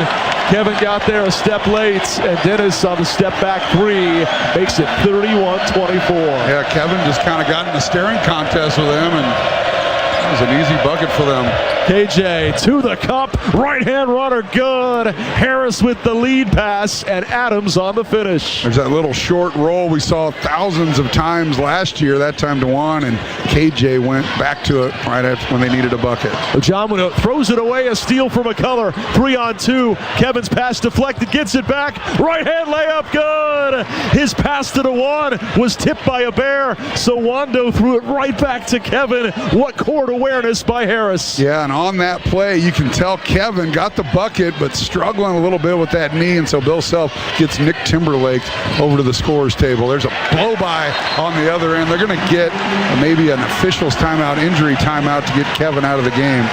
Kevin got there a step late, and Dennis on the step back three makes it 31-24. Yeah, Kevin just kind of got in the staring contest with him, and that was an easy bucket for them. KJ to the cup, right-hand runner good. Harris with the lead pass, and Adams on the finish. There's that little short roll we saw thousands of times last year, that time to Juan, and KJ went back to it right after when they needed a bucket. Ojanwuna throws it away, a steal for McCullough. 3-on-2. Kevin's pass deflected, gets it back. Right-hand layup good. His pass to the one was tipped by a bear, so Wando threw it right back to Kevin. What court awareness by Harris. Yeah, and on that play, you can tell Kevin got the bucket, but struggling a little bit with that knee, and so Bill Self gets Nick Timberlake over to the scorer's table. There's a blow-by on the other end. They're going to get maybe an official's timeout, injury timeout, to get Kevin out of the game.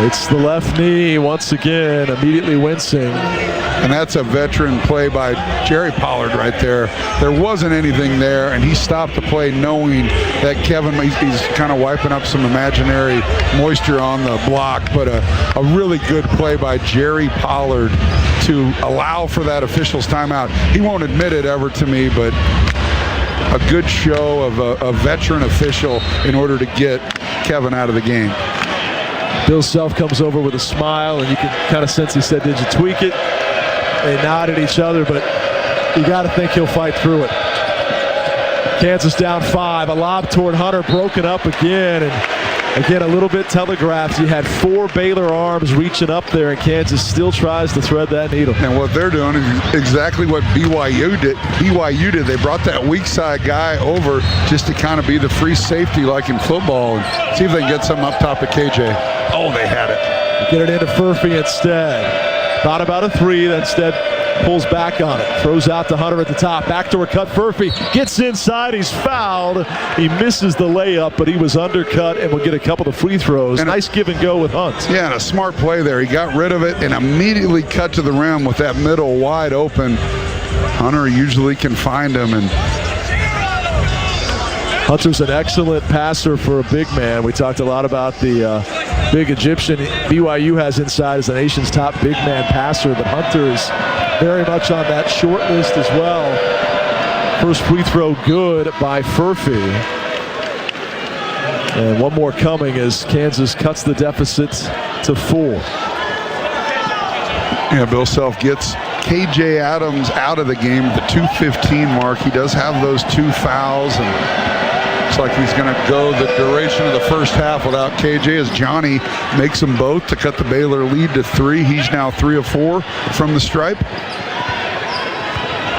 It's the left knee once again, immediately wincing. And that's a veteran play by Jerry Pollard right there. There wasn't anything there, and he stopped the play knowing that Kevin, he's kind of wiping up some imaginary moisture on the block, but a really good play by Jerry Pollard to allow for that official's timeout. He won't admit it ever to me, but a good show of a veteran official in order to get Kevin out of the game. Bill Self comes over with a smile, and you can kind of sense he said, "Did you tweak it?" They nod at each other, but you got to think he'll fight through it. Kansas down 5. A lob toward Hunter, broken up again, and again a little bit telegraphed. You had 4 Baylor arms reaching up there, and Kansas still tries to thread that needle. And what they're doing is exactly what BYU did. They brought that weak side guy over just to kind of be the free safety like in football, and see if they can get something up top of KJ. Oh, they had it. Get it into Furphy instead. Thought about a 3, that instead pulls back on it. Throws out to Hunter at the top. Backdoor cut, Furphy gets inside. He's fouled. He misses the layup, but he was undercut and will get a couple of free throws. And nice give and go with Hunt. Yeah, and a smart play there. He got rid of it and immediately cut to the rim with that middle wide open. Hunter usually can find him, and Hunter's an excellent passer for a big man. We talked a lot about the big Egyptian BYU has inside as the nation's top big man passer, but Hunter is very much on that short list as well. First free throw good by Furphy. And one more coming as Kansas cuts the deficit to 4. Yeah, Bill Self gets KJ Adams out of the game at the 2:15 mark. He does have those 2 fouls, and looks like he's going to go the duration of the first half without KJ as Johnny makes them both to cut the Baylor lead to 3. He's now 3 of 4 from the stripe.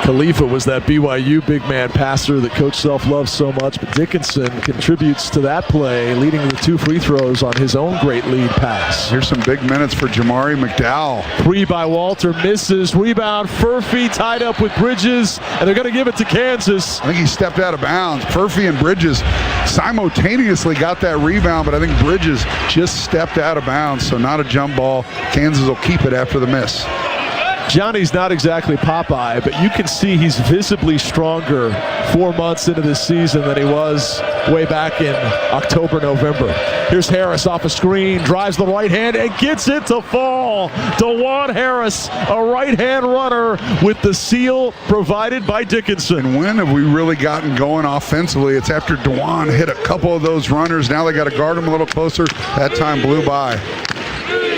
Khalifa was that BYU big man passer that Coach Self loves so much, but Dickinson contributes to that play, leading the 2 free throws on his own great lead pass. Here's some big minutes for Jamari McDowell. 3 by Walter, misses. Rebound, Furphy tied up with Bridges, and they're going to give it to Kansas. I think he stepped out of bounds. Furphy and Bridges simultaneously got that rebound, but I think Bridges just stepped out of bounds, so not a jump ball. Kansas will keep it after the miss. Johnny's not exactly Popeye, but you can see he's visibly stronger 4 months into this season than he was way back in October, November. Here's Harris off a screen, drives the right hand and gets it to fall. DeJuan Harris, a right-hand runner with the seal provided by Dickinson. And when have we really gotten going offensively? It's after DeJuan hit a couple of those runners. Now they got to guard him a little closer. That time blew by.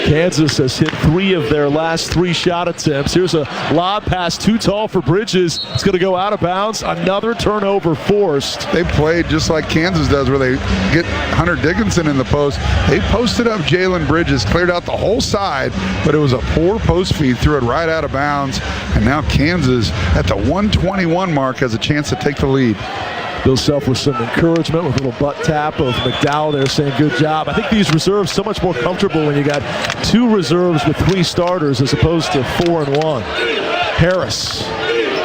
Kansas has hit 3 of their last 3 shot attempts. Here's a lob pass too tall for Bridges. It's going to go out of bounds. Another turnover forced. They played just like Kansas does, where they get Hunter Dickinson in the post. They posted up Jalen Bridges, cleared out the whole side, but it was a poor post feed, threw it right out of bounds. And now Kansas, at the 121 mark, has a chance to take the lead. Bill Self with some encouragement with a little butt tap of McDowell there saying good job. I think these reserves so much more comfortable when you got 2 reserves with 3 starters as opposed to 4 and 1. Harris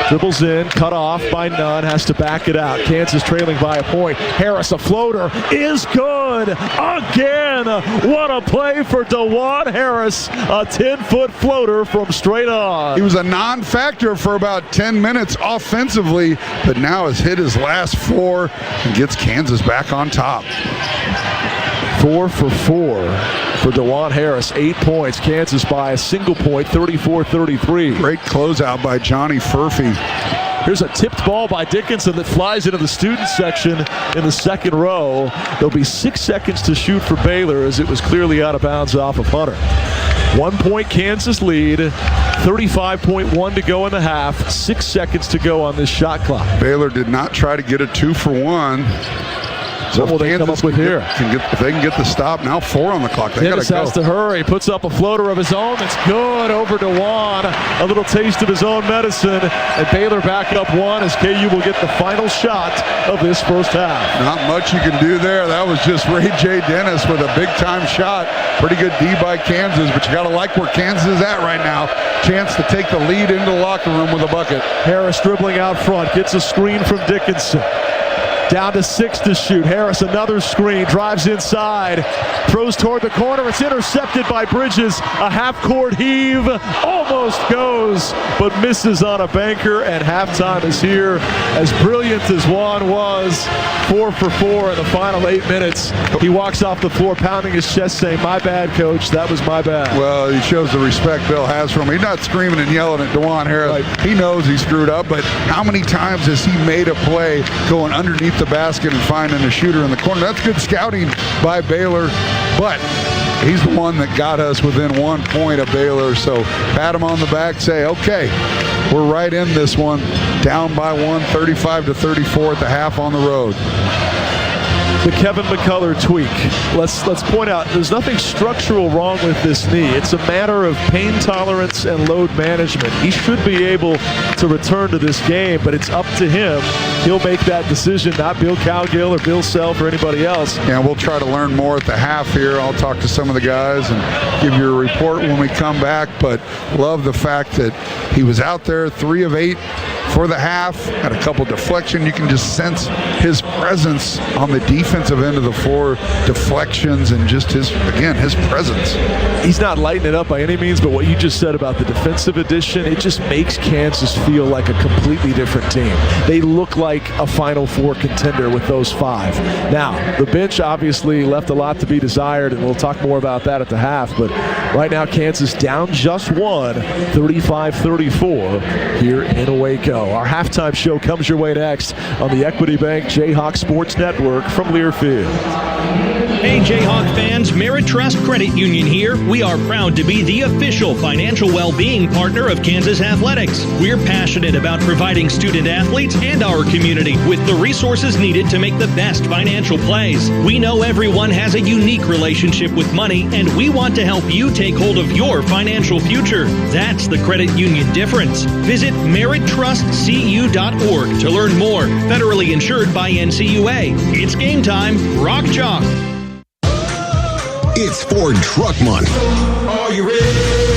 dribbles in, cut off by Nunn, has to back it out. Kansas trailing by a point. Harris, a floater, is good again. What a play for DeJuan Harris. A 10-foot floater from straight on. He was a non-factor for about 10 minutes offensively, but now has hit his last 4 and gets Kansas back on top. 4 for 4. For DeJuan Harris, 8 points. Kansas by a single point, 34-33. Great closeout by Johnny Furphy. Here's a tipped ball by Dickinson that flies into the student section in the second row. There'll be 6 seconds to shoot for Baylor as it was clearly out of bounds off of Hunter. 1 point Kansas lead, 35.1 to go in the half, 6 seconds to go on this shot clock. Baylor did not try to get a 2-for-1. So what will they come up with here? If they can get the stop, now 4 on the clock. They got to go. Has to hurry. Puts up a floater of his own. That's good over DeJuan. A little taste of his own medicine. And Baylor back up 1 as KU will get the final shot of this first half. Not much you can do there. That was just Ray J. Dennis with a big-time shot. Pretty good D by Kansas, but you got to like where Kansas is at right now. Chance to take the lead into the locker room with a bucket. Harris dribbling out front. Gets a screen from Dickinson. Down to 6 to shoot. Harris, another screen, drives inside, throws toward the corner. It's intercepted by Bridges. A half-court heave, almost goes, but misses on a banker, and halftime is here. As brilliant as Juan was, 4 for 4 in the final 8 minutes. He walks off the floor pounding his chest saying, "My bad, coach, that was my bad." Well, he shows the respect Bill has for him. He's not screaming and yelling at DeJuan Harris. Right. He knows he screwed up, but how many times has he made a play going underneath the basket and finding a shooter in the corner? That's good scouting by Baylor, but he's the one that got us within 1 point of Baylor. So pat him on the back, say, okay, we're right in this one. Down by 1, 35-34 at the half on the road. The Kevin McCullough tweak. Let's point out there's nothing structural wrong with this knee. It's a matter of pain tolerance and load management. He should be able to return to this game, but it's up to him. He'll make that decision, not Bill Cowgill or Bill Self or anybody else. Yeah, we'll try to learn more at the half here. I'll talk to some of the guys and give you a report when we come back, but love the fact that he was out there 3 of 8 for the half, had a couple deflection. You can just sense his presence on the defensive end of the floor, deflections, and just his presence. He's not lighting it up by any means, but what you just said about the defensive addition, it just makes Kansas feel like a completely different team. They look like a Final Four contender with those 5. Now, the bench obviously left a lot to be desired, and we'll talk more about that at the half, but right now Kansas down just 1, 35-34 here in Waco. Our halftime show comes your way next on the Equity Bank Jayhawks Sports Network from Learfield. Hey Jayhawk fans, Merit Trust Credit Union here. We are proud to be the official financial well-being partner of Kansas Athletics. We're passionate about providing student athletes and our community with the resources needed to make the best financial plays. We know everyone has a unique relationship with money, and we want to help you take hold of your financial future. That's the credit union difference. Visit merittrust.com cu.org to learn more. Federally insured by NCUA. It's game time. Rock Chalk. It's Ford Truck Month. Are you ready?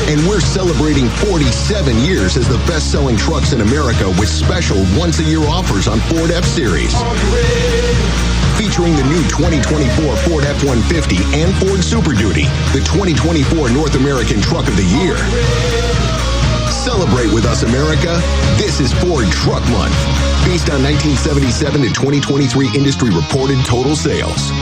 And we're celebrating 47 years as the best-selling trucks in America with special once-a-year offers on Ford F-Series. Are you ready? Featuring the new 2024 Ford F-150 and Ford Super Duty, the 2024 North American Truck of the Year. Celebrate with us, America. This is Ford Truck Month, based on 1977 to 2023 industry reported total sales.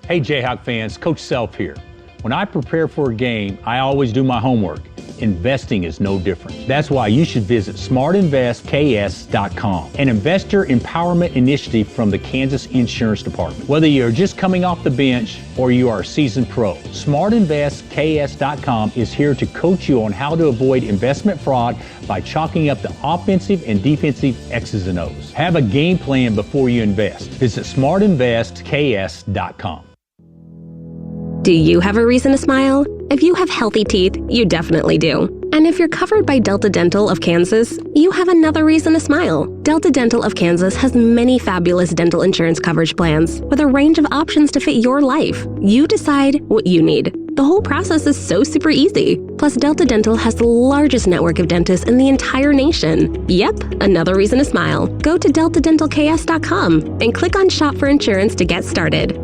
Hey Jayhawk fans, Coach Self here. When I prepare for a game, I always do my homework. Investing is no different. That's why you should visit smartinvestks.com, an investor empowerment initiative from the Kansas Insurance Department. Whether you're just coming off the bench or you are a seasoned pro, smartinvestks.com is here to coach you on how to avoid investment fraud by chalking up the offensive and defensive X's and O's. Have a game plan before you invest. Visit smartinvestks.com. Do you have a reason to smile? If you have healthy teeth, you definitely do. And if you're covered by Delta Dental of Kansas, you have another reason to smile. Delta Dental of Kansas has many fabulous dental insurance coverage plans with a range of options to fit your life. You decide what you need. The whole process is so super easy. Plus, Delta Dental has the largest network of dentists in the entire nation. Yep, another reason to smile. Go to deltadentalks.com and click on Shop for Insurance to get started.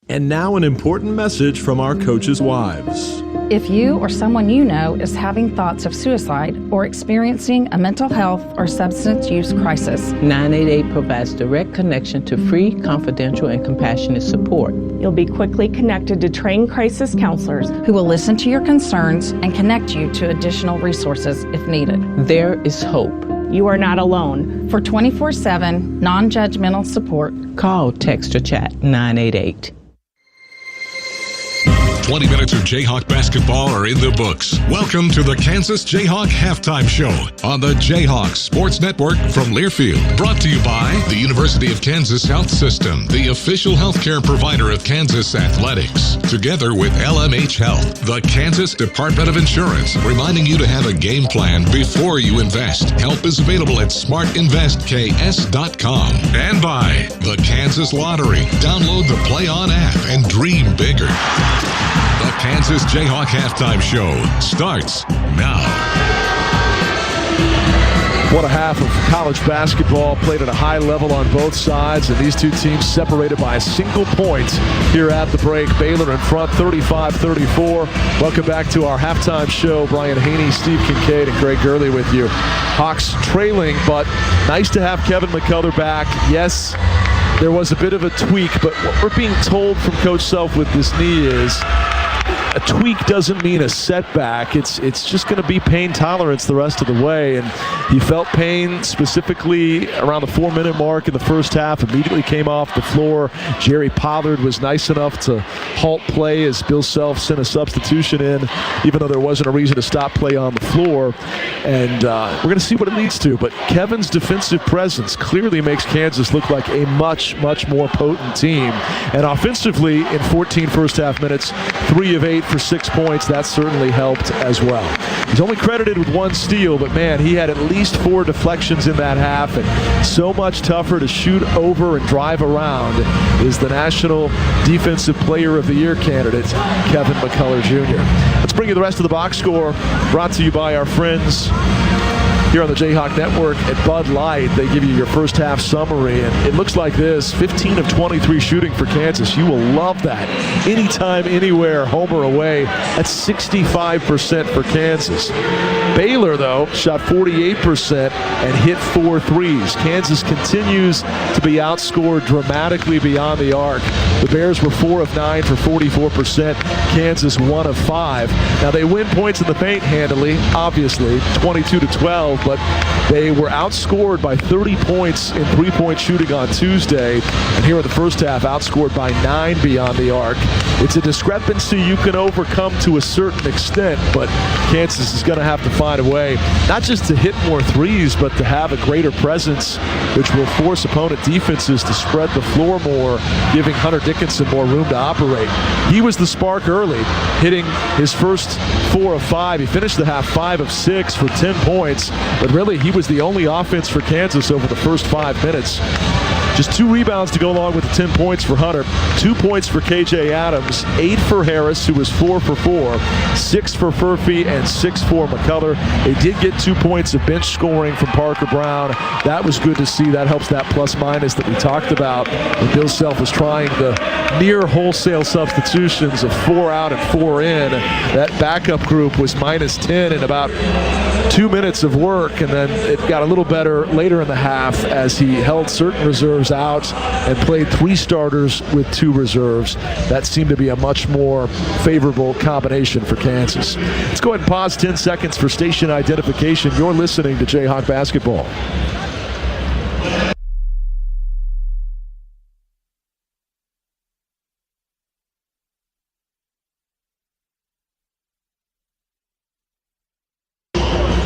And now an important message from our coaches' wives. If you or someone you know is having thoughts of suicide or experiencing a mental health or substance use crisis, 988 provides direct connection to free, confidential, and compassionate support. You'll be quickly connected to trained crisis counselors who will listen to your concerns and connect you to additional resources if needed. There is hope. You are not alone. For 24/7 non-judgmental support, call, text, or chat 988. 20 minutes of Jayhawk basketball are in the books. Welcome to the Kansas Jayhawk Halftime Show on the Jayhawks Sports Network from Learfield. Brought to you by the University of Kansas Health System, the official healthcare provider of Kansas Athletics. Together with LMH Health, the Kansas Department of Insurance, reminding you to have a game plan before you invest. Help is available at smartinvestks.com. And by the Kansas Lottery. Download the Play On app and dream bigger. The Kansas Jayhawk Halftime Show starts now. What a half of college basketball played at a high level on both sides, and these two teams separated by a single point here at the break. Baylor in front, 35-34. Welcome back to our halftime show. Brian Haney, Steve Kincaid, and Greg Gurley with you. Hawks trailing, but nice to have Kevin McCullough back. Yes, there was a bit of a tweak, but what we're being told from Coach Self with this knee is a tweak doesn't mean a setback. It's just going to be pain tolerance the rest of the way. And he felt pain specifically around the 4-minute mark in the first half, immediately came off the floor. Jerry Pollard was nice enough to halt play as Bill Self sent a substitution in, even though there wasn't a reason to stop play on the floor. And we're going to see what it leads to. But Kevin's defensive presence clearly makes Kansas look like a much, much more potent team. And offensively, in 14 first-half minutes, 3 of 8 for 6 points. That certainly helped as well. He's only credited with 1 steal, but man, he had at least 4 deflections in that half, and so much tougher to shoot over and drive around is the National Defensive Player of the Year candidate, Kevin McCullough Jr. Let's bring you the rest of the box score, brought to you by our friends here on the Jayhawk Network at Bud Light. They give you your first half summary, and it looks like this: 15 of 23 shooting for Kansas. You will love that. Anytime, anywhere, home or away. That's 65% for Kansas. Baylor, though, shot 48% and hit 4 threes. Kansas continues to be outscored dramatically beyond the arc. The Bears were 4 of 9 for 44%. Kansas 1 of 5. Now, they win points in the paint handily, obviously, 22-12, but they were outscored by 30 points in three-point shooting on Tuesday. And here in the first half, outscored by 9 beyond the arc. It's a discrepancy you can overcome to a certain extent, but Kansas is going to have to find a way, not just to hit more threes, but to have a greater presence, which will force opponent defenses to spread the floor more, giving Hunter Dickinson more room to operate. He was the spark early, hitting his first 4 of 5. He finished the half 5 of 6 for 10 points. But really, he was the only offense for Kansas over the first 5 minutes. Just 2 rebounds to go along with the 10 points for Hunter. 2 points for KJ Adams, 8 for Harris, who was 4 for 4, 6 for Furphy, and 6 for McCullough. They did get 2 points of bench scoring from Parker Brown. That was good to see. That helps that plus-minus that we talked about when Bill Self was trying the near wholesale substitutions of 4 out and 4 in. That backup group was minus 10 in about 2 minutes of work, and then it got a little better later in the half as he held certain reserves out and played 3 starters with 2 reserves. That seemed to be a much more favorable combination for Kansas. Let's go ahead and pause 10 seconds for station identification. You're listening to Jayhawk Basketball.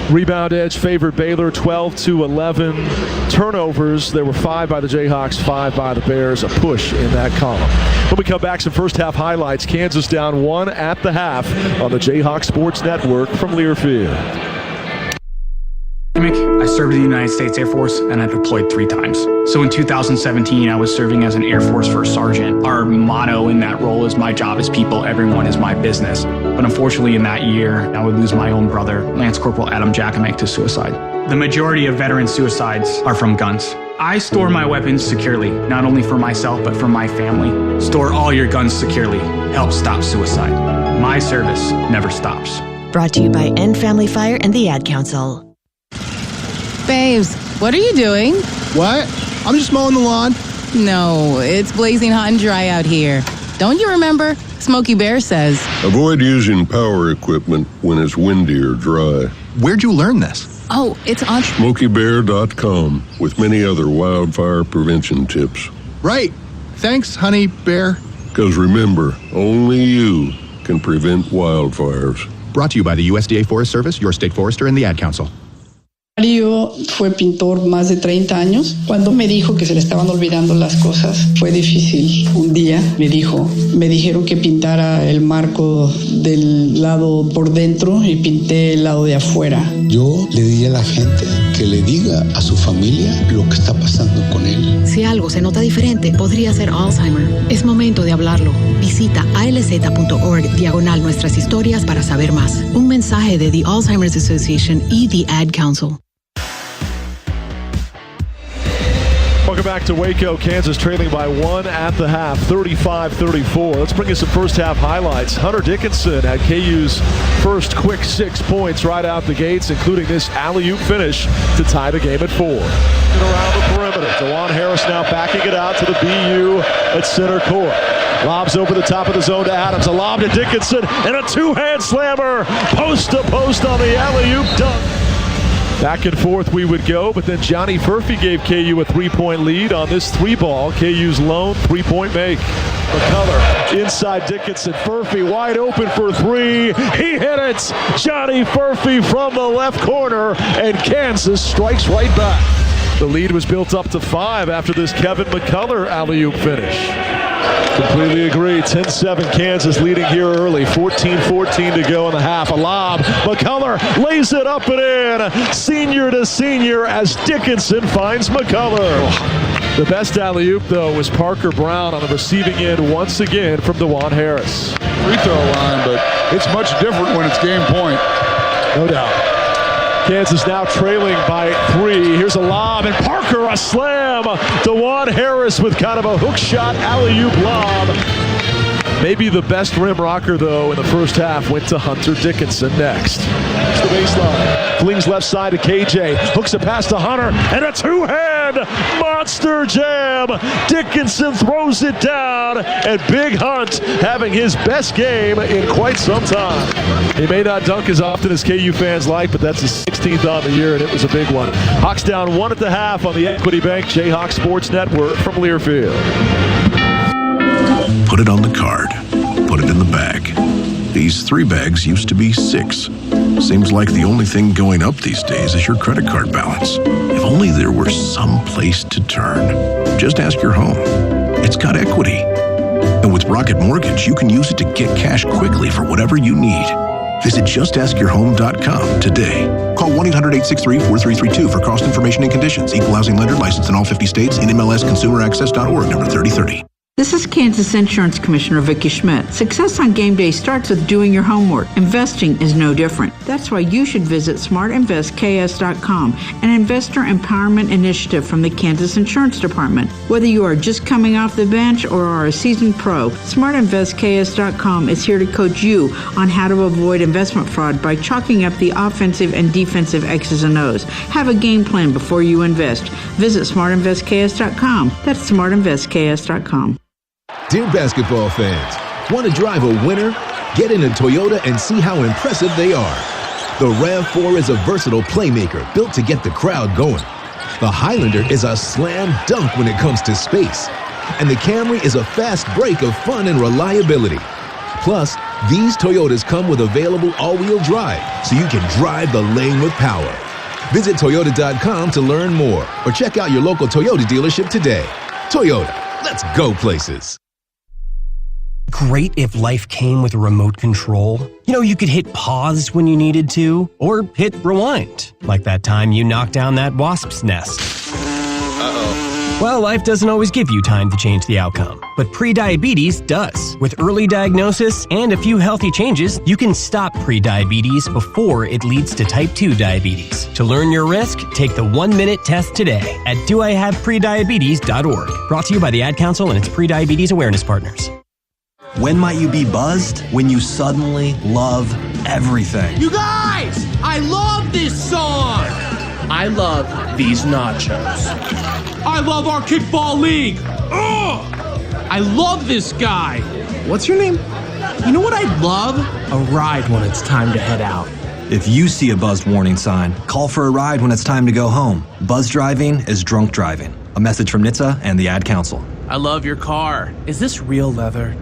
Rebound edge favored Baylor 12-11. Turnovers, there were 5 by the Jayhawks, 5 by the Bears. A push in that column. When we come back, some first half highlights. Kansas down 1 at the half on the Jayhawk Sports Network from Learfield. I served in the United States Air Force and I deployed 3 times. So in 2017, I was serving as an Air Force First Sergeant. Our motto in that role is "My job is people, everyone is my business." But unfortunately in that year, I would lose my own brother, Lance Corporal Adam Jackamick, to suicide. The majority of veteran suicides are from guns. I store my weapons securely, not only for myself, but for my family. Store all your guns securely. Help stop suicide. My service never stops. Brought to you by End Family Fire and the Ad Council. Babes, what are you doing? What? I'm just mowing the lawn. No, it's blazing hot and dry out here. Don't you remember? Smokey Bear says. Avoid using power equipment when it's windy or dry. Where'd you learn this? Oh, it's on SmokeyBear.com with many other wildfire prevention tips. Right. Thanks, Honey Bear. Because remember, only you can prevent wildfires. Brought to you by the USDA Forest Service, your state forester, and the Ad Council. Mario fue pintor más de 30 años. Cuando me dijo que se le estaban olvidando las cosas, fue difícil. Un día me dijeron que pintara el marco del lado por dentro y pinté el lado de afuera. Yo le diría a la gente que le diga a su familia lo que está pasando con él. Si algo se nota diferente, podría ser Alzheimer. Es momento de hablarlo. Visita alz.org/nuestras historias para saber más. Un mensaje de The Alzheimer's Association y The Ad Council. Welcome back to Waco. Kansas trailing by 1 at the half, 35-34. Let's bring you some first half highlights. Hunter Dickinson had KU's first quick 6 points right out the gates, including this alley-oop finish to tie the game at 4. Around the perimeter, DeJuan Harris now backing it out to the BU at center court. Lobs over the top of the zone to Adams. A lob to Dickinson and a 2-hand slammer. Post to post on the alley-oop dunk. Back and forth we would go, but then Johnny Furphy gave KU a 3-point lead on this 3-ball. KU's lone 3-point make. McCullough inside Dickinson. Furphy wide open for 3. He hit it. Johnny Furphy from the left corner, and Kansas strikes right back. The lead was built up to 5 after this Kevin McCullough alley-oop finish. Completely agree. 10-7 Kansas leading here early. 14-14 to go in the half. A lob. McCullough lays it up and in. Senior to senior as Dickinson finds McCullough. The best alley-oop, though, was Parker Brown on the receiving end once again from DeJuan Harris. Free throw line, but it's much different when it's game point. No doubt. Kansas now trailing by 3. Here's a lob, and Parker a slam. DeJuan Harris with kind of a hook shot alley-oop lob. Maybe the best rim rocker, though, in the first half went to Hunter Dickinson next. It's the baseline. Flings left side to KJ. Hooks a pass to Hunter, and a 2-hand monster jam. Dickinson throws it down, and Big Hunt having his best game in quite some time. He may not dunk as often as KU fans like, but that's his 16th on the year, and it was a big one. Hawks down 1 at the half on the Equity Bank Jayhawk Sports Network from Learfield. Put it on the card. Put it in the bag. These 3 bags used to be 6. Seems like the only thing going up these days is your credit card balance. If only there were some place to turn. Just ask your home. It's got equity. And with Rocket Mortgage, you can use it to get cash quickly for whatever you need. Visit justaskyurhome.com today. Call 1-800-863-4332 for cost information and conditions. Equal housing lender licensed in all 50 states. NMLSconsumeraccess.org, number 3030. This is Kansas Insurance Commissioner Vicki Schmidt. Success on game day starts with doing your homework. Investing is no different. That's why you should visit smartinvestks.com, an investor empowerment initiative from the Kansas Insurance Department. Whether you are just coming off the bench or are a seasoned pro, smartinvestks.com is here to coach you on how to avoid investment fraud by chalking up the offensive and defensive X's and O's. Have a game plan before you invest. Visit smartinvestks.com. That's smartinvestks.com. Dear basketball fans, want to drive a winner? Get in a Toyota and see how impressive they are. The RAV4 is a versatile playmaker built to get the crowd going. The Highlander is a slam dunk when it comes to space. And the Camry is a fast break of fun and reliability. Plus, these Toyotas come with available all-wheel drive, so you can drive the lane with power. Visit Toyota.com to learn more, or check out your local Toyota dealership today. Toyota, let's go places. Great if life came with a remote control. You know, you could hit pause when you needed to, or hit rewind, like that time you knocked down that wasp's nest. Well, life doesn't always give you time to change the outcome, but prediabetes does. With early diagnosis and a few healthy changes, you can stop prediabetes before it leads to type 2 diabetes. To learn your risk, take the 1-minute test today at doihaveprediabetes.org. Brought to you by the Ad Council and its prediabetes awareness partners. When might you be buzzed? When you suddenly love everything. You guys! I love this song! I love these nachos. I love our kickball league! Ugh! I love this guy! What's your name? You know what I'd love? A ride when it's time to head out. If you see a buzzed warning sign, call for a ride when it's time to go home. Buzz driving is drunk driving. A message from NHTSA and the Ad Council. I love your car. Is this real leather?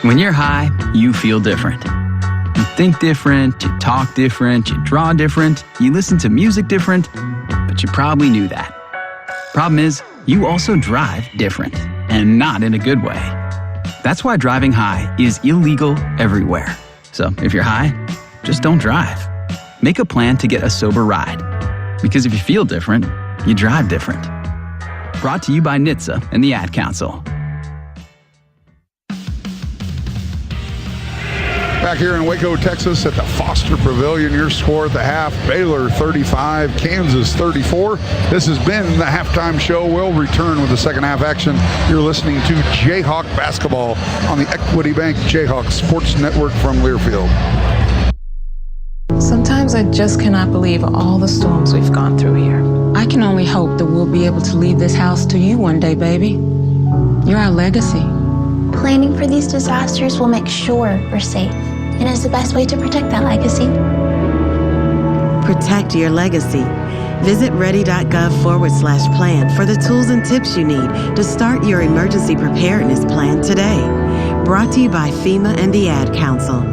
When you're high, you feel different. You think different, you talk different, you draw different, you listen to music different, but you probably knew that. Problem is, you also drive different, and not in a good way. That's why driving high is illegal everywhere. So if you're high, just don't drive. Make a plan to get a sober ride. Because if you feel different, you drive different. Brought to you by NHTSA and the Ad Council. Back here in Waco, Texas at the Foster Pavilion, your score at the half, Baylor 35, Kansas 34. This has been the halftime show. We'll return with the second half action. You're listening to Jayhawk basketball on the Equity Bank Jayhawk Sports Network from Learfield. Sometimes I just cannot believe all the storms we've gone through here. I can only hope that we'll be able to leave this house to you one day, baby. You're our legacy. Planning for these disasters will make sure we're safe, and is the best way to protect that legacy. Protect your legacy. Visit ready.gov/plan for the tools and tips you need to start your emergency preparedness plan today. Brought to you by FEMA and the Ad Council.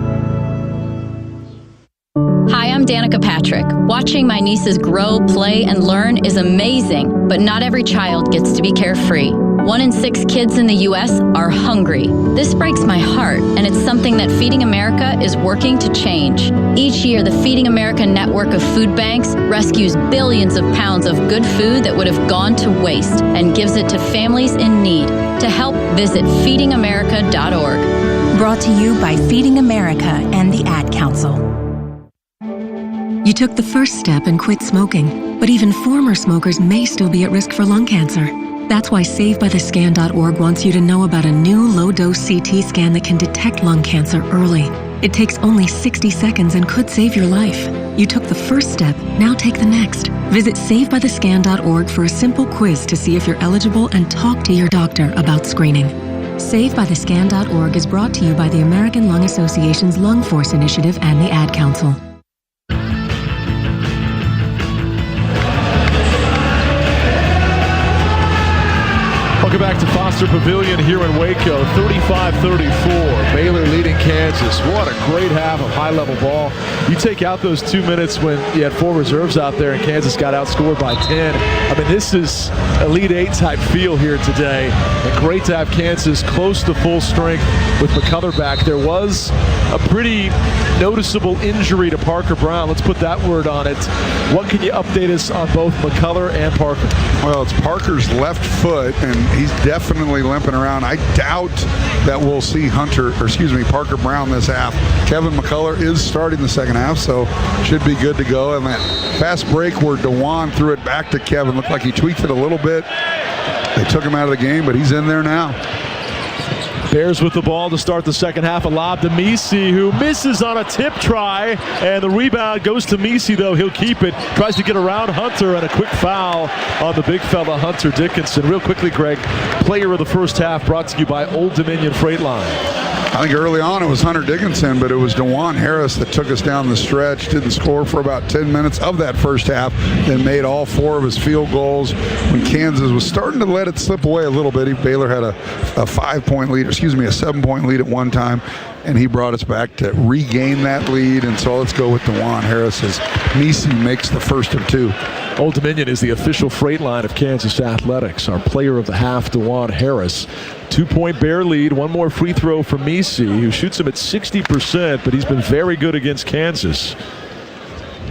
Hi, I'm Danica Patrick. Watching my nieces grow, play, and learn is amazing, but not every child gets to be carefree. 1 in 6 kids in the U.S. are hungry. This breaks my heart, and it's something that Feeding America is working to change. Each year, the Feeding America network of food banks rescues billions of pounds of good food that would have gone to waste and gives it to families in need. To help, visit feedingamerica.org. Brought to you by Feeding America and the Ad Council. You took the first step and quit smoking, but even former smokers may still be at risk for lung cancer. That's why SaveByTheScan.org wants you to know about a new low-dose CT scan that can detect lung cancer early. It takes only 60 seconds and could save your life. You took the first step, now take the next. Visit SaveByTheScan.org for a simple quiz to see if you're eligible and talk to your doctor about screening. SaveByTheScan.org is brought to you by the American Lung Association's Lung Force Initiative and the Ad Council. Welcome back to Foster Pavilion here in Waco, 35-34. Baylor leading Kansas. What a great half of high-level ball. You take out those 2 minutes when you had 4 reserves out there and Kansas got outscored by 10. I mean, this is Elite Eight type feel here today. And great to have Kansas close to full strength with McCullough back. There was a pretty noticeable injury to Parker Brown. Let's put that word on it. What can you update us on both McCullough and Parker? Well, it's Parker's left foot, and he's definitely limping around. I doubt that we'll see Parker Brown this half. Kevin McCullough is starting the second half, so should be good to go. And that fast break where DeJuan threw it back to Kevin, looked like he tweaked it a little bit. They took him out of the game, but he's in there now. Bears with the ball to start the second half. A lob to Misi, who misses on a tip try, and the rebound goes to Misi, though he'll keep it. Tries to get around Hunter, and a quick foul on the big fella, Hunter Dickinson. Real quickly, Greg, player of the first half brought to you by Old Dominion Freight Line. I think early on it was Hunter Dickinson, but it was DeJuan Harris that took us down the stretch. Didn't score for about 10 minutes of that first half, then made all 4 of his field goals when Kansas was starting to let it slip away a little bit. Baylor had a 7-point lead at one time, and he brought us back to regain that lead. And so let's go with DeJuan Harris as Misi makes the first of 2. Old Dominion is the official freight line of Kansas Athletics. Our player of the half, DeJuan Harris. 2-point Bear lead. One more free throw for Misi, who shoots him at 60%, but he's been very good against Kansas.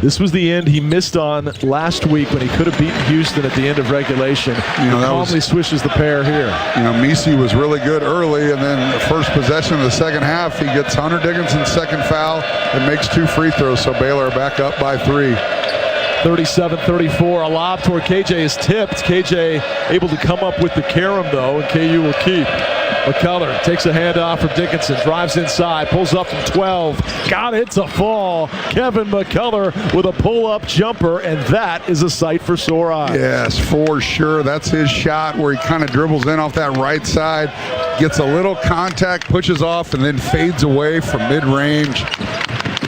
This was the end he missed on last week when he could have beaten Houston at the end of regulation. He calmly swishes the pair here. Misi was really good early, and then the first possession of the second half, he gets Hunter Dickinson's second foul and makes 2 free throws, so Baylor back up by 3. 37-34, a lob toward KJ is tipped. KJ able to come up with the carom, though, and KU will keep. McCullough takes a handoff from Dickinson, drives inside, pulls up from 12. Got it to fall. Kevin McCullough with a pull-up jumper, and that is a sight for sore eyes. Yes, for sure. That's his shot where he kind of dribbles in off that right side, gets a little contact, pushes off, and then fades away from mid-range.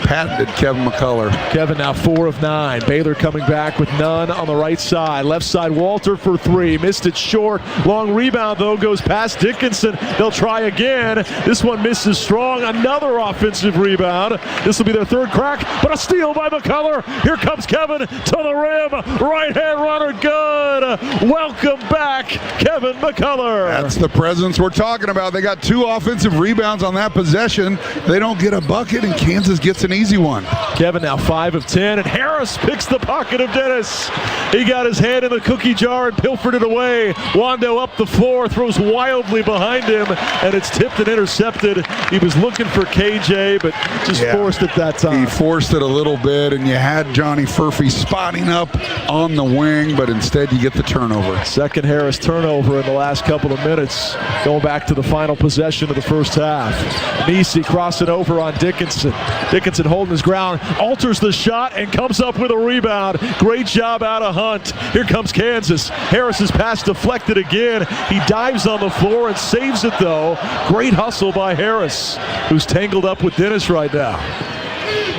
Patented Kevin McCullough. Kevin now 4 of 9. Baylor coming back with none on the right side. Left side, Walter for 3. Missed it short. Long rebound, though, goes past Dickinson. They'll try again. This one misses strong. Another offensive rebound. This will be their third crack, but a steal by McCullough. Here comes Kevin to the rim. Right-hand runner, good. Welcome back, Kevin McCullough. That's the presence we're talking about. They got 2 offensive rebounds on that possession. They don't get a bucket, and Kansas gets an easy one. Kevin now 5 of 10, and Harris picks the pocket of Dennis. He got his hand in the cookie jar and pilfered it away. Wando up the floor, throws wildly behind him, and it's tipped and intercepted. He was looking for KJ, but just forced it that time. He forced it a little bit, and you had Johnny Furphy spotting up on the wing, but instead you get the turnover. Second Harris turnover in the last couple of minutes, going back to the final possession of the first half. Misi crossing over on Dickinson. Dickinson holding his ground, alters the shot, and comes up with a rebound. Great job out of Hunt. Here comes Kansas. Harris's pass deflected again. He dives on the floor and saves it, though. Great hustle by Harris, who's tangled up with Dennis right now.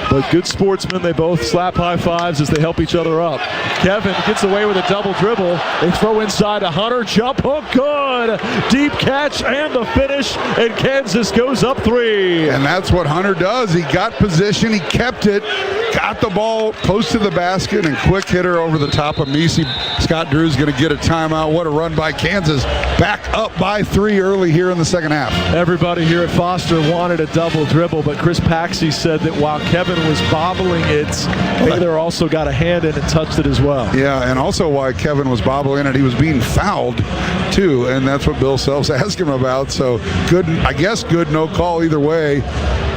But good sportsmen, they both slap high fives as they help each other up. Kevin gets away with a double dribble. They throw inside to Hunter. Jump hook, good. Deep catch and the finish, and Kansas goes up 3. And that's what Hunter does. He got position, he kept it, got the ball close to the basket, and quick hitter over the top of Misi. Scott Drew's going to get a timeout. What a run by Kansas. Back up by 3 early here in the second half. Everybody here at Foster wanted a double dribble, but Chris Paxi said that while Kevin was bobbling it, Baylor also got a hand in and touched it as well. Yeah, and also why Kevin was bobbling it, he was being fouled too, and that's what Bill Selfs asked him about. So good, I guess good no call either way,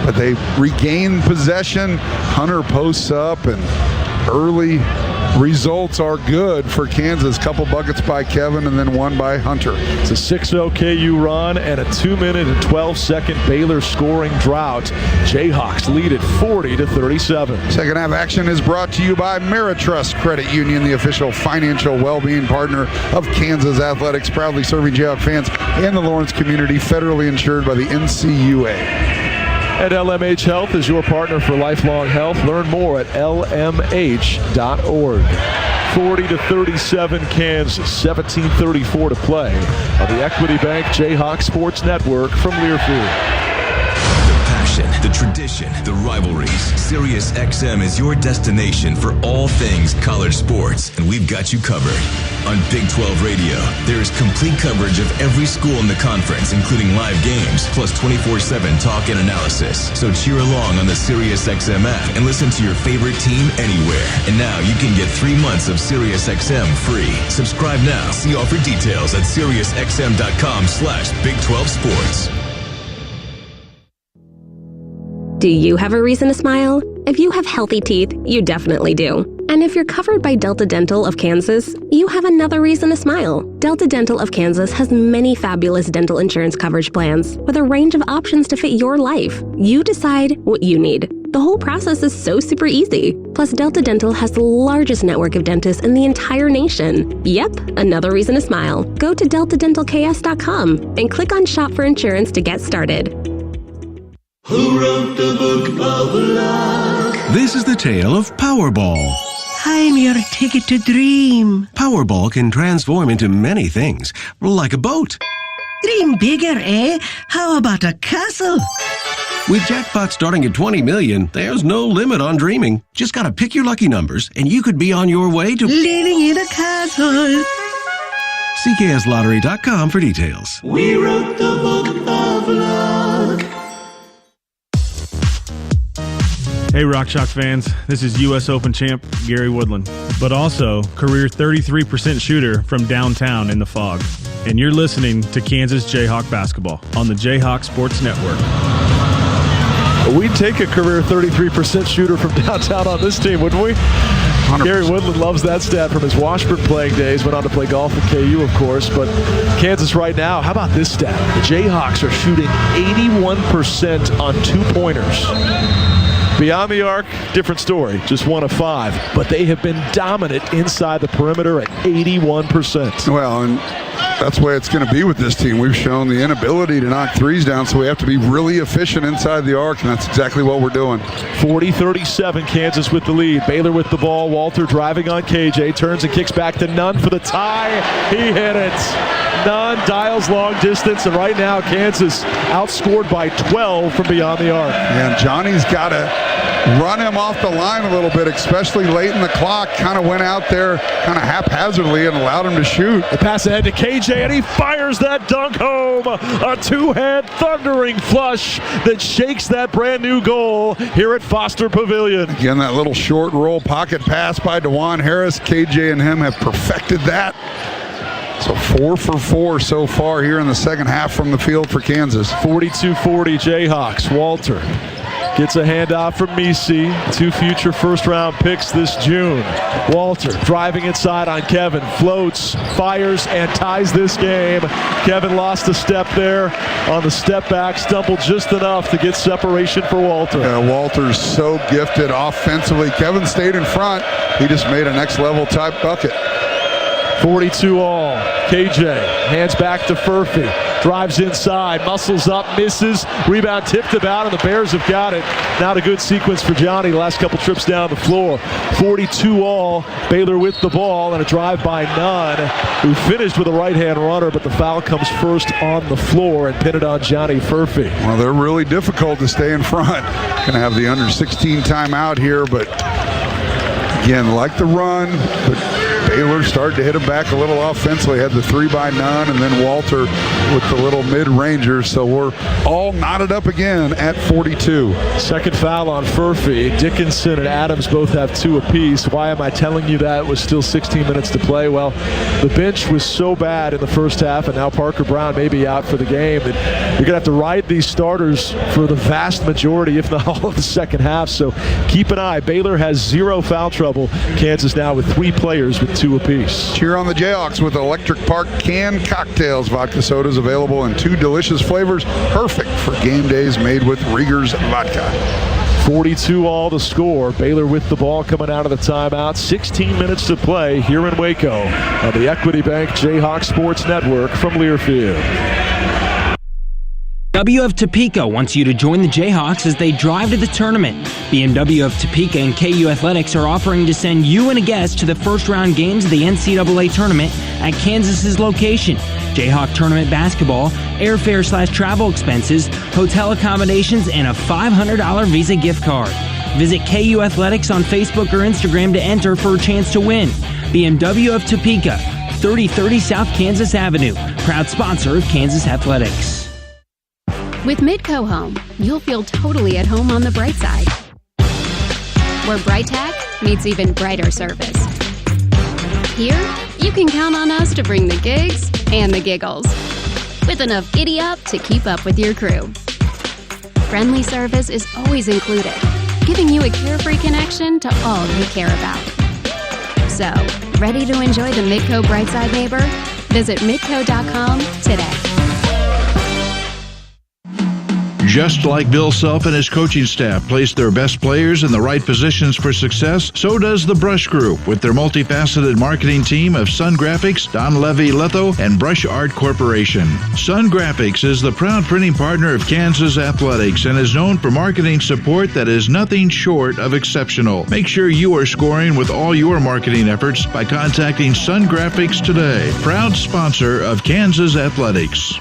but they regain possession. Hunter posts up, and early results are good for Kansas. Couple buckets by Kevin and then one by Hunter. It's a 6-0 KU run and a 2-minute and 12-second Baylor scoring drought. Jayhawks lead at 40-37. Second half action is brought to you by Meritrust Credit Union, the official financial well-being partner of Kansas Athletics, proudly serving Jayhawk fans and the Lawrence community, federally insured by the NCAA. And LMH Health is your partner for lifelong health. Learn more at lmh.org. 40-37 Kansas. 17:34 to play on the Equity Bank Jayhawks Sports Network from Learfield. The tradition, the rivalries. SiriusXM is your destination for all things college sports, and we've got you covered. On Big 12 Radio, there is complete coverage of every school in the conference, including live games, plus 24/7 talk and analysis. So cheer along on the SiriusXM app and listen to your favorite team anywhere. And now you can get 3 months of SiriusXM free. Subscribe now. See offer details at SiriusXM.com/Big 12 Sports. Do you have a reason to smile? If you have healthy teeth, you definitely do. And if you're covered by Delta Dental of Kansas, you have another reason to smile. Delta Dental of Kansas has many fabulous dental insurance coverage plans with a range of options to fit your life. You decide what you need. The whole process is so super easy. Plus, Delta Dental has the largest network of dentists in the entire nation. Yep, another reason to smile. Go to deltadentalks.com and click on Shop for Insurance to get started. Who wrote the book of luck? This is the tale of Powerball. I'm your ticket to dream. Powerball can transform into many things, like a boat. Dream bigger, eh? How about a castle? With jackpots starting at $20 million, there's no limit on dreaming. Just gotta pick your lucky numbers, and you could be on your way to living in a castle. CKSLottery.com for details. We wrote the book of luck. Hey Rock Chalk fans, this is U.S. Open champ Gary Woodland, but also career 33% shooter from downtown in the Fog. And you're listening to Kansas Jayhawk basketball on the Jayhawk Sports Network. We'd take a career 33% shooter from downtown on this team, wouldn't we? 100%. Gary Woodland loves that stat from his Washburn playing days. Went on to play golf at KU, of course. But Kansas right now, how about this stat? The Jayhawks are shooting 81% on two-pointers. Beyond the arc, different story. Just 1 of 5. But they have been dominant inside the perimeter at 81%. Well, and that's the way it's going to be with this team. We've shown the inability to knock threes down, so we have to be really efficient inside the arc, and that's exactly what we're doing. 40-37, Kansas with the lead. Baylor with the ball. Walter driving on KJ. Turns and kicks back to Nunn for the tie. He hit it. Nunn dials long distance, and right now Kansas outscored by 12 from beyond the arc. And Johnny's got to run him off the line a little bit, especially late in the clock. Kind of went out there kind of haphazardly and allowed him to shoot. The pass ahead to KJ, and he fires that dunk home. A two-hand thundering flush that shakes that brand new goal here at Foster Pavilion. Again, that little short roll pocket pass by DeJuan Harris. KJ and him have perfected that. So 4 for 4 so far here in the second half from the field for Kansas. 42-40 Jayhawks. Walter gets a handoff from Misi. 2 future first-round picks this June. Walter driving inside on Kevin. Floats, fires, and ties this game. Kevin lost a step there on the step back. Stumbled just enough to get separation for Walter. Yeah, Walter's so gifted offensively. Kevin stayed in front. He just made a next-level type bucket. 42 all. KJ hands back to Furphy. Drives inside, muscles up, misses. Rebound tipped about, and the Bears have got it. Not a good sequence for Johnny. Last couple trips down the floor. 42 all. Baylor with the ball, and a drive by Nunn, who finished with a right-hand runner, but the foul comes first on the floor and pinned it on Johnny Furphy. Well, they're really difficult to stay in front. Going to have the under 16 timeout here, but again, like the run, but Baylor started to hit him back a little offensively. Had the 3 by Nunn, and then Walter with the little mid-ranger. So we're all knotted up again at 42. Second foul on Furphy. Dickinson and Adams both have 2 apiece. Why am I telling you that? It was still 16 minutes to play. Well, the bench was so bad in the first half, and now Parker Brown may be out for the game, that you're going to have to ride these starters for the vast majority, if not all of the second half. So keep an eye. Baylor has 0 foul trouble. Kansas now with 3 players with 2 apiece. Cheer on the Jayhawks with Electric Park canned cocktails. Vodka sodas available in 2 delicious flavors. Perfect for game days made with Rieger's vodka. 42 all to score. Baylor with the ball coming out of the timeout. 16 minutes to play here in Waco on the Equity Bank Jayhawk Sports Network from Learfield. BMW of Topeka wants you to join the Jayhawks as they drive to the tournament. BMW of Topeka and KU Athletics are offering to send you and a guest to the first-round games of the NCAA tournament at Kansas's location. Jayhawk tournament basketball, airfare/travel expenses, hotel accommodations, and a $500 Visa gift card. Visit KU Athletics on Facebook or Instagram to enter for a chance to win. BMW of Topeka, 3030 South Kansas Avenue, proud sponsor of Kansas Athletics. With Midco Home, you'll feel totally at home on the bright side, where BrightTech meets even brighter service. Here, you can count on us to bring the gigs and the giggles, with enough giddy-up to keep up with your crew. Friendly service is always included, giving you a carefree connection to all you care about. So, ready to enjoy the Midco Brightside neighbor? Visit midco.com today. Just like Bill Self and his coaching staff place their best players in the right positions for success, so does the Brush Group with their multifaceted marketing team of Sun Graphics, Don Levy Litho, and Brush Art Corporation. Sun Graphics is the proud printing partner of Kansas Athletics and is known for marketing support that is nothing short of exceptional. Make sure you are scoring with all your marketing efforts by contacting Sun Graphics today, proud sponsor of Kansas Athletics.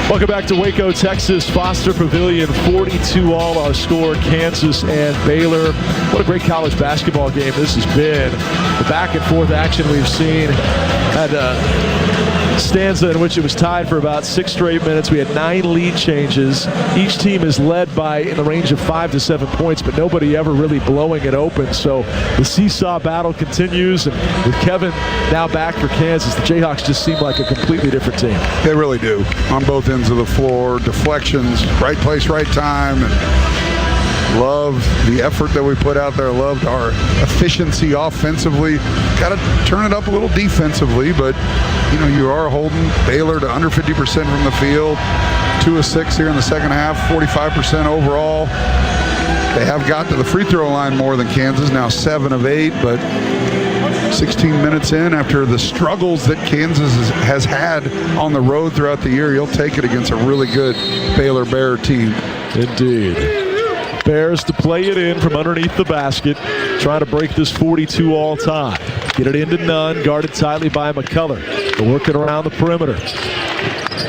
Welcome back to Waco, Texas. Foster Pavilion, 42-all our score, Kansas and Baylor. What a great college basketball game this has been. The back-and-forth action we've seen had a stanza in which it was tied for about 6 straight minutes. We had 9 lead changes. Each team is led by in the range of 5 to 7 points, but nobody ever really blowing it open. So the seesaw battle continues, and with Kevin now back for Kansas, the Jayhawks just seem like a completely different team. They really do, on both ends of the floor, deflections, right place, right time, and love the effort that we put out there. Loved our efficiency offensively. Got to turn it up a little defensively, but you are holding Baylor to under 50% from the field. 2 of 6 here in the second half, 45% overall. They have got to the free throw line more than Kansas, now 7 of 8, but 16 minutes in, after the struggles that Kansas has had on the road throughout the year, you'll take it against a really good Baylor Bear team. Indeed. Bears to play it in from underneath the basket, trying to break this 42-all tie. Get it into Nunn, guarded tightly by McCullough. They're working around the perimeter.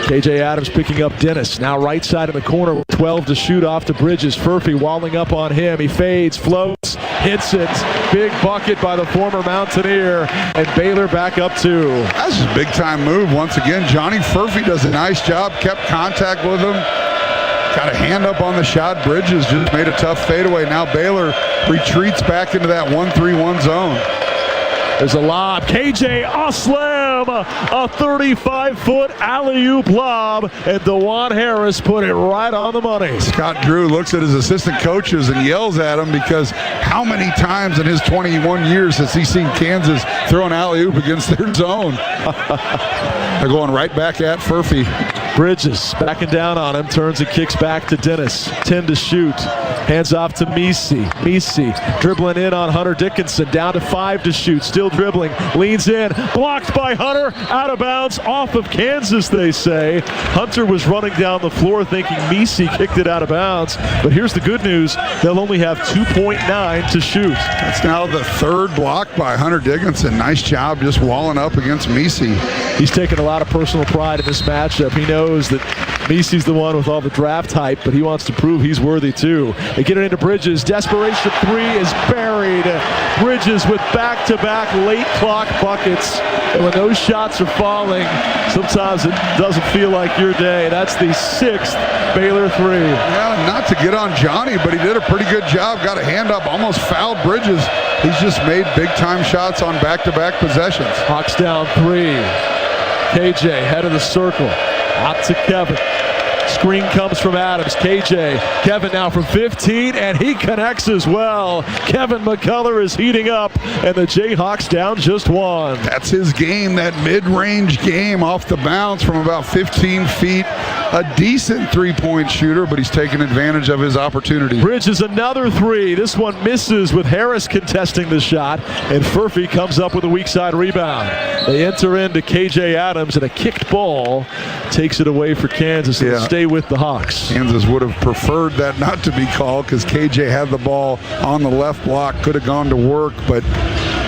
KJ Adams picking up Dennis. Now right side in the corner with 12 to shoot off to Bridges. Furphy walling up on him. He fades, floats, hits it. Big bucket by the former Mountaineer. And Baylor back up 2. That's a big-time move once again. Johnny Furphy does a nice job. Kept contact with him. Got a hand up on the shot. Bridges just made a tough fadeaway. Now Baylor retreats back into that 1-3-1 zone. There's a lob. KJ, a slam. A 35-foot alley-oop lob. And DeJuan Harris put it right on the money. Scott Drew looks at his assistant coaches and yells at him because how many times in his 21 years has he seen Kansas throw an alley-oop against their zone? They're going right back at Furphy. Bridges backing down on him, turns and kicks back to Dennis. 10 to shoot. Hands off to Misi. Misi dribbling in on Hunter Dickinson. Down to 5 to shoot. Still dribbling. Leans in. Blocked by Hunter. Out of bounds. Off of Kansas, they say. Hunter was running down the floor thinking Misi kicked it out of bounds. But here's the good news. They'll only have 2.9 to shoot. That's now the 3rd block by Hunter Dickinson. Nice job just walling up against Misi. He's taken a lot of personal pride in this matchup. He knows that Misi's the one with all the draft hype, but he wants to prove he's worthy too. They get it into Bridges. Desperation 3 is buried. Bridges with back-to-back late clock buckets. And when those shots are falling, sometimes it doesn't feel like your day. That's the 6th Baylor 3. Yeah, not to get on Johnny, but he did a pretty good job. Got a hand up, almost fouled Bridges. He's just made big-time shots on back-to-back possessions. Hawks down 3. KJ, head of the circle. Out to Kevin. Screen comes from Adams. Kevin now from 15, and he connects as well. Kevin McCullough is heating up, and the Jayhawks down just one. That's his game, that mid-range game off the bounce from about 15 feet. A decent three-point shooter, but he's taking advantage of his opportunity. Bridges another three. This one misses with Harris contesting the shot, and Furphy comes up with a weak side rebound. They enter into KJ Adams, and a kicked ball takes it away for Kansas and stay with the Hawks. Kansas would have preferred that not to be called because KJ had the ball on the left block, could have gone to work, but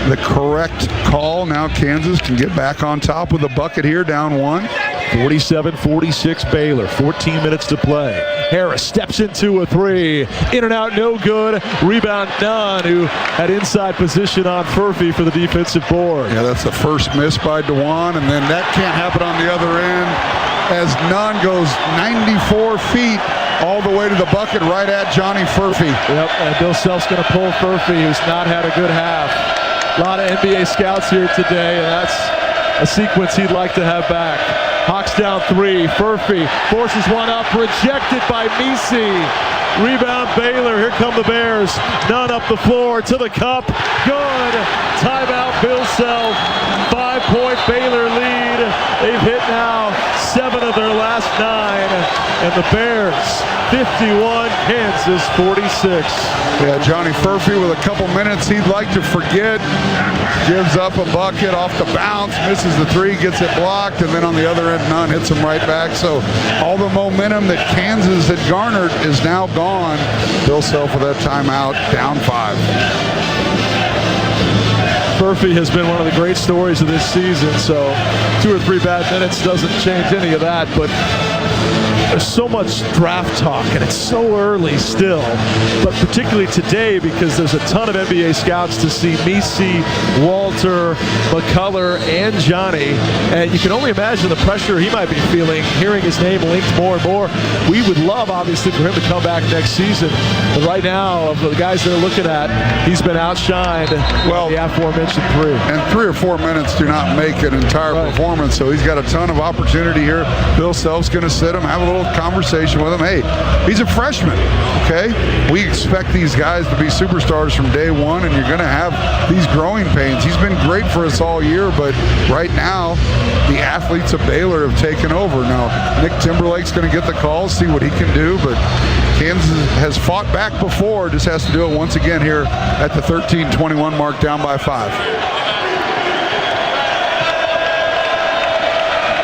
the correct call. Now Kansas can get back on top with a bucket here, down one. 47-46 Baylor, 14 minutes to play. Harris steps into a three. In and out, no good. Rebound Nunn, who had inside position on Furphy for the defensive board. Yeah, that's the first miss by Dewan, and then that can't happen on the other end as Nunn goes 94 feet all the way to the bucket right at Johnny Furphy. Yep, and Bill Self's going to pull Furphy, who's not had a good half. A lot of NBA scouts here today, and that's a sequence he'd like to have back. Hawks down three. Furphy forces one up, rejected by Misi. Rebound Baylor. Here come the Bears. Nunn up the floor to the cup. Good. Timeout Bill Self. 5-point Baylor lead. They've hit now 7 of their last 9. And the Bears 51, Kansas 46. Yeah, Johnny Furphy with a couple minutes he'd like to forget. Gives up a bucket off the bounce, misses the three, gets it blocked, and then on the other end, Nunn hits him right back. So all the momentum that Kansas had garnered is now gone. Bill Self with that timeout, down 5. Furphy has been one of the great stories of this season, so 2 or 3 bad minutes doesn't change any of that, but there's so much draft talk, and it's so early still, but particularly today because there's a ton of NBA scouts to see Misi, Walter, McCullough, and Johnny, and you can only imagine the pressure he might be feeling hearing his name linked more and more. We would love, obviously, for him to come back next season, but right now, of the guys they're looking at, he's been outshined in the aforementioned 3. And 3 or 4 minutes do not make an entire performance, so he's got a ton of opportunity here. Bill Self's going to sit him, have a little conversation with him. Hey, he's a freshman, okay? We expect these guys to be superstars from day one, and you're going to have these growing pains. He's been great for us all year, but right now, the athletes of Baylor have taken over. Now, Nick Timberlake's going to get the calls, see what he can do, but Kansas has fought back before, just has to do it once again here at the 13-21 mark, down by 5.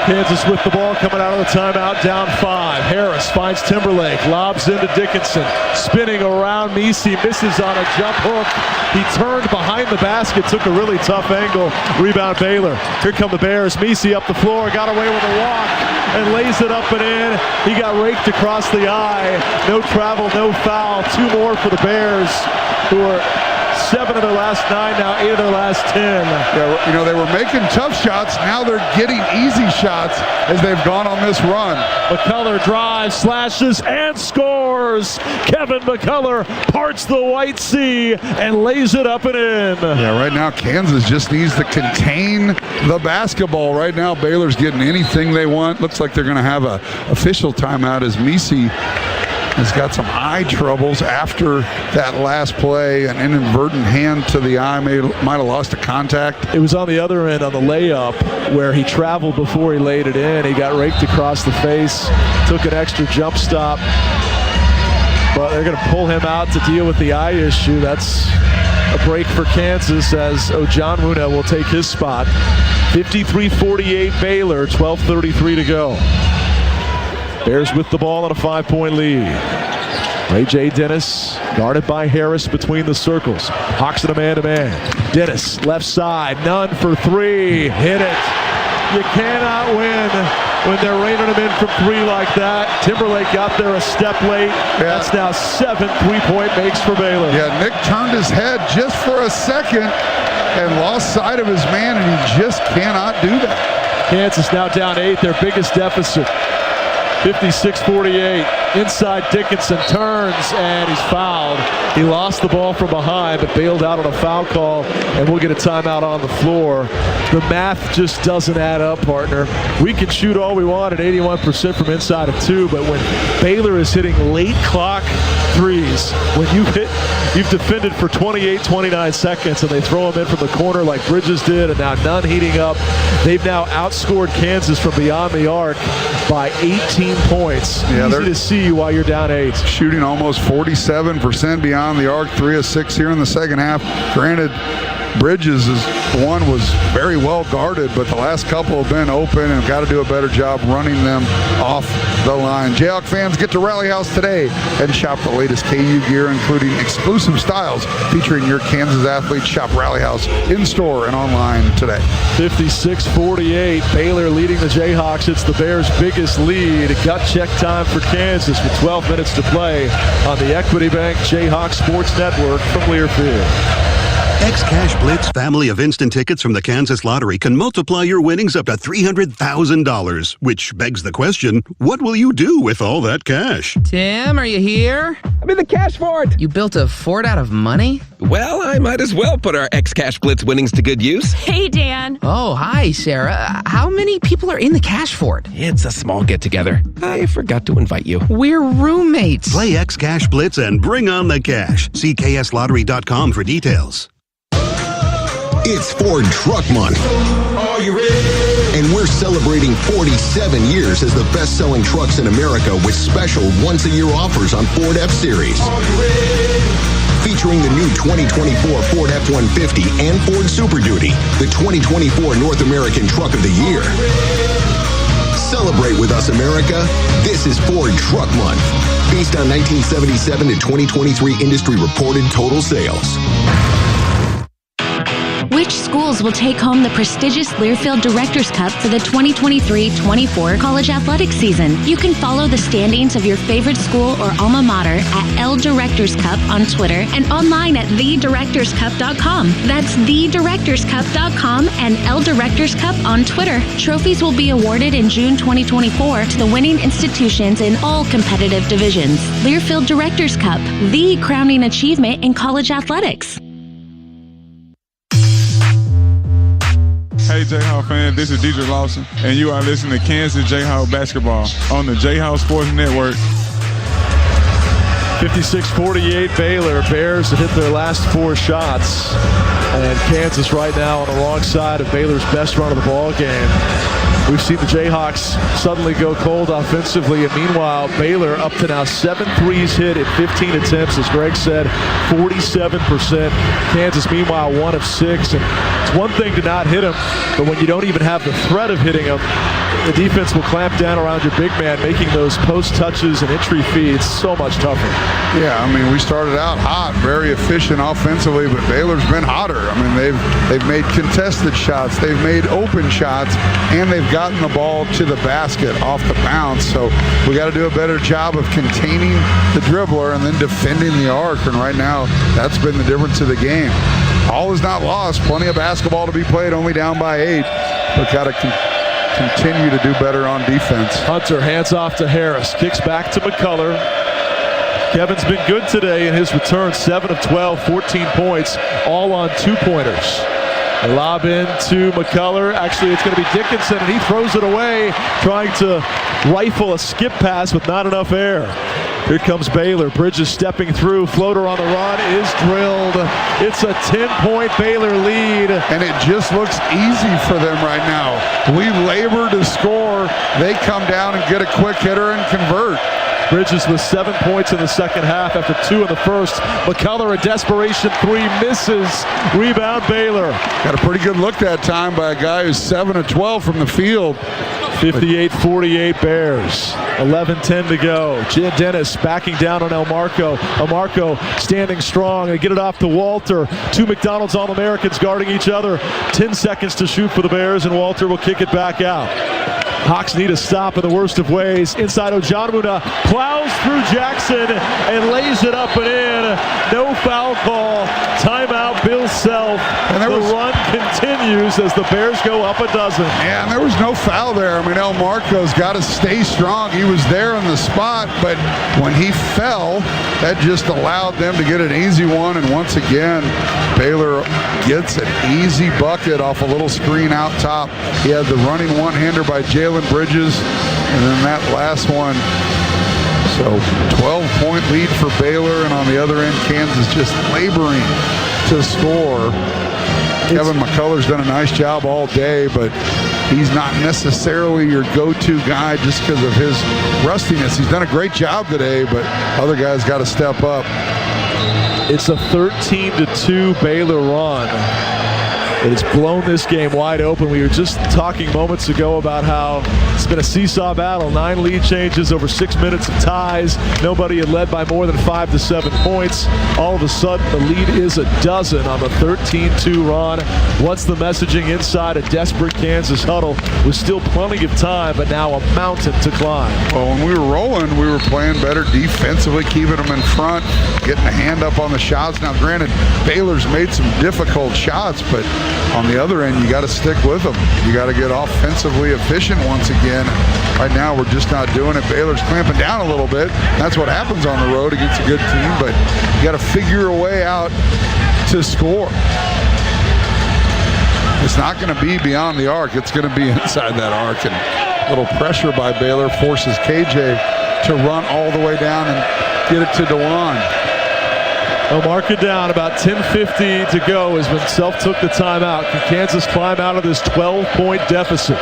Kansas with the ball coming out of the timeout, down 5. Harris finds Timberlake, lobs into Dickinson, spinning around Misi, misses on a jump hook. He turned behind the basket, took a really tough angle. Rebound Baylor. Here come the Bears. Misi up the floor, got away with a walk, and lays it up and in. He got raked across the eye. No travel, no foul. 2 more for the Bears, who are 7 of their last 9, now 8 of their last 10. Yeah, you know, they were making tough shots. Now they're getting easy shots as they've gone on this run. McCullough drives, slashes, and scores. Kevin McCullough parts the White Sea and lays it up and in. Yeah, right now Kansas just needs to contain the basketball. Right now Baylor's getting anything they want. Looks like they're going to have a official timeout as Misi has got some eye troubles after that last play. An inadvertent hand to the eye, might have lost a contact. It was on the other end on the layup where he traveled before he laid it in. He got raked across the face, took an extra jump stop. But they're going to pull him out to deal with the eye issue. That's a break for Kansas as Ojanwuna will take his spot. 53-48 Baylor, 12:33 to go. Bears with the ball on a 5-point lead. Ray J. Dennis guarded by Harris between the circles. Hawks in a man-to-man. Dennis left side, Nunn for 3. Hit it. You cannot win when they're raining them in from 3 like that. Timberlake got there a step late. Yeah. That's now 7 3-point makes for Baylor. Yeah, Nick turned his head just for a second and lost sight of his man, and he just cannot do that. Kansas now down 8, their biggest deficit. 56-48. Inside, Dickinson turns, and he's fouled. He lost the ball from behind, but bailed out on a foul call, and we'll get a timeout on the floor. The math just doesn't add up, partner. We can shoot all we want at 81% from inside of 2, but when Baylor is hitting late clock threes, when you've defended for 28, 29 seconds, and they throw them in from the corner like Bridges did, and now none heating up. They've now outscored Kansas from beyond the arc by 18 points. Yeah, easy to see while you're down 8. Shooting almost 47% beyond the arc, 3 of 6 here in the second half. Granted, Bridges' one was very well guarded, but the last couple have been open and got to do a better job running them off the line. Jayhawk fans, get to Rally House today and shop the latest KU gear, including exclusive styles featuring your Kansas athletes. Shop Rally House in-store and online today. 56-48, Baylor leading the Jayhawks. It's the Bears' biggest lead. Gut check time for Kansas with 12 minutes to play on the Equity Bank Jayhawk Sports Network from Learfield. X-Cash Blitz family of instant tickets from the Kansas Lottery can multiply your winnings up to $300,000, which begs the question, what will you do with all that cash? Tim, are you here? I'm in the cash fort. You built a fort out of money? Well, I might as well put our X-Cash Blitz winnings to good use. Hey, Dan. Oh, hi, Sarah. How many people are in the cash fort? It's a small get-together. I forgot to invite you. We're roommates. Play X-Cash Blitz and bring on the cash. See kslottery.com for details. It's Ford Truck Month. Are you ready? And we're celebrating 47 years as the best-selling trucks in America with special once-a-year offers on Ford F-Series. Are you ready? Featuring the new 2024 Ford F-150 and Ford Super Duty, the 2024 North American Truck of the Year. Celebrate with us, America. This is Ford Truck Month, based on 1977 to 2023 industry-reported total sales. Which schools will take home the prestigious Learfield Directors Cup for the 2023-24 college athletics season? You can follow the standings of your favorite school or alma mater at L Directors Cup on Twitter and online at thedirectorscup.com. That's thedirectorscup.com and L Directors Cup on Twitter. Trophies will be awarded in June 2024 to the winning institutions in all competitive divisions. Learfield Directors Cup, the crowning achievement in college athletics. Hey Jayhawk fan, this is Deidre Lawson, and you are listening to Kansas Jayhawk basketball on the Jayhawk Sports Network. 56-48 Baylor. Bears have hit their last 4 shots, and Kansas right now on the wrong side of Baylor's best run of the ball game. We've seen the Jayhawks suddenly go cold offensively, and meanwhile, Baylor up to now 7 threes hit at 15 attempts, as Greg said, 47%. Kansas, meanwhile, 1 of 6. And it's one thing to not hit them, but when you don't even have the threat of hitting them, the defense will clamp down around your big man, making those post touches and entry feeds so much tougher. Yeah, I mean, we started out hot, very efficient offensively, but Baylor's been hotter. I mean, they've made contested shots, they've made open shots, and they've gotten the ball to the basket off the bounce. So we got to do a better job of containing the dribbler and then defending the arc. And right now, that's been the difference of the game. All is not lost. Plenty of basketball to be played, only down by 8, but got to continue to do better on defense. Hunter hands off to Harris, kicks back to McCullough. Kevin's been good today in his return, 7 of 12, 14 points, all on 2-pointers. They lob in to McCullough. Actually, it's going to be Dickinson, and he throws it away, trying to rifle a skip pass with not enough air. Here comes Baylor. Bridges stepping through. Floater on the run is drilled. It's a 10-point Baylor lead. And it just looks easy for them right now. We labor to score. They come down and get a quick hitter and convert. Bridges with 7 points in the second half after 2 in the first. McCullough, a desperation 3, misses. Rebound Baylor. Got a pretty good look that time by a guy who's 7 of 12 from the field. 58-48 Bears. 11-10 to go. Jed Dennis backing down on Elmarco. Elmarco standing strong. They get it off to Walter. 2 McDonald's All-Americans guarding each other. 10 seconds to shoot for the Bears, and Walter will kick it back out. Hawks need a stop in the worst of ways. Inside Ojanmuna plows through Jackson and lays it up and in. No foul call. Timeout, Bill Self. And the run continues. continues as the Bears go up a dozen. Yeah, and there was no foul there. I mean, El Marco's got to stay strong. He was there on the spot, but when he fell, that just allowed them to get an easy one. And once again, Baylor gets an easy bucket off a little screen out top. He had the running one-hander by Jalen Bridges, and then that last one. So 12-point lead for Baylor, and on the other end, Kansas just laboring to score. Kevin McCullough's done a nice job all day, but he's not necessarily your go-to guy just because of his rustiness. He's done a great job today, but other guys got to step up. It's a 13-2 Baylor run. It has blown this game wide open. We were just talking moments ago about how it's been a seesaw battle. 9 lead changes over 6 minutes of ties. Nobody had led by more than 5 to 7 points. All of a sudden, the lead is a dozen on the 13-2 run. What's the messaging inside a desperate Kansas huddle with still plenty of time, but now a mountain to climb? Well, when we were rolling, we were playing better defensively, keeping them in front, getting a hand up on the shots. Now, granted, Baylor's made some difficult shots, but on the other end, you got to stick with them. You got to get offensively efficient once again. Right now, we're just not doing it. Baylor's clamping down a little bit. That's what happens on the road against a good team, but you got to figure a way out to score. It's not going to be beyond the arc. It's going to be inside that arc. And a little pressure by Baylor forces KJ to run all the way down and get it to DeJuan. They'll mark it down. About 10:50 to go is when Self took the timeout. Can Kansas climb out of this 12-point deficit?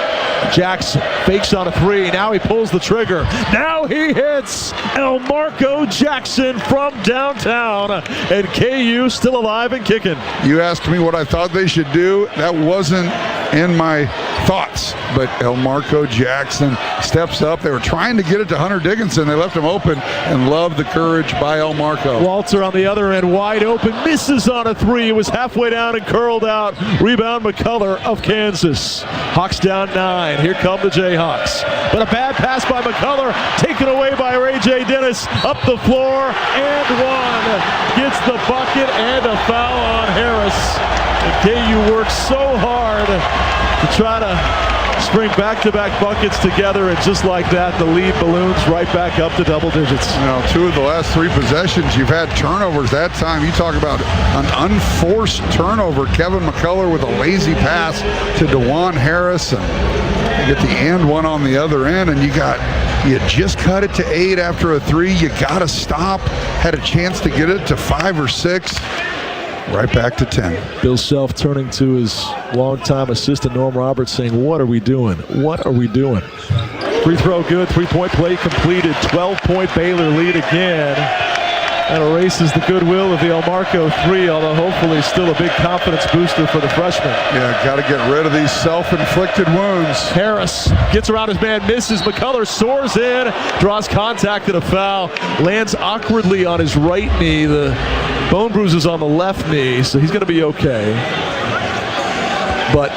Jackson fakes on a 3. Now he pulls the trigger. Now he hits El Marco Jackson from downtown. And KU still alive and kicking. You asked me what I thought they should do. That wasn't in my thoughts. But El Marco Jackson steps up. They were trying to get it to Hunter Dickinson. They left him open and loved the courage by El Marco. Walter on the other end, wide open, misses on a 3. It was halfway down and curled out. Rebound McCullough of Kansas. Hawks down 9. Here come the Jayhawks. But a bad pass by McCullough, taken away by Ray J. Dennis. Up the floor, and one. Gets the bucket and a foul on Harris. And KU works so hard to try to string back-to-back buckets together, and just like that, the lead balloons right back up to double digits. You know, 2 of the last 3 possessions, you've had turnovers that time. You talk about an unforced turnover. Kevin McCullough with a lazy pass to DeJuan Harris, and you get the and one on the other end, and you just cut it to 8 after a 3. You got to stop. Had a chance to get it to 5 or 6. Right back to 10. Bill Self turning to his longtime assistant Norm Roberts saying, what are we doing? What are we doing? Free throw good, 3-point play completed, 12-point Baylor lead again. That erases the goodwill of the El Marco 3, although hopefully still a big confidence booster for the freshman. Yeah, got to get rid of these self-inflicted wounds. Harris gets around his man, misses. McCullough soars in, draws contact and a foul. Lands awkwardly on his right knee. The bone bruises on the left knee, so he's going to be okay. But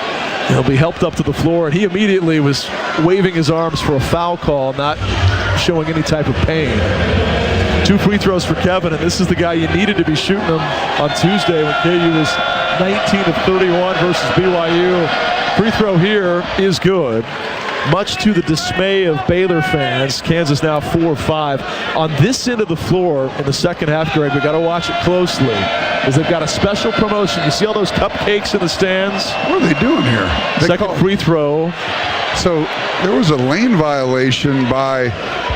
he'll be helped up to the floor, and he immediately was waving his arms for a foul call, not showing any type of pain. 2 free throws for Kevin, and this is the guy you needed to be shooting them on Tuesday when KU was 19 of 31 versus BYU. Free throw here is good, much to the dismay of Baylor fans. Kansas now 4 of 5. On this end of the floor in the second half, Greg, we got to watch it closely, because they've got a special promotion. You see all those cupcakes in the stands? What are they doing here? Second free throw. So there was a lane violation by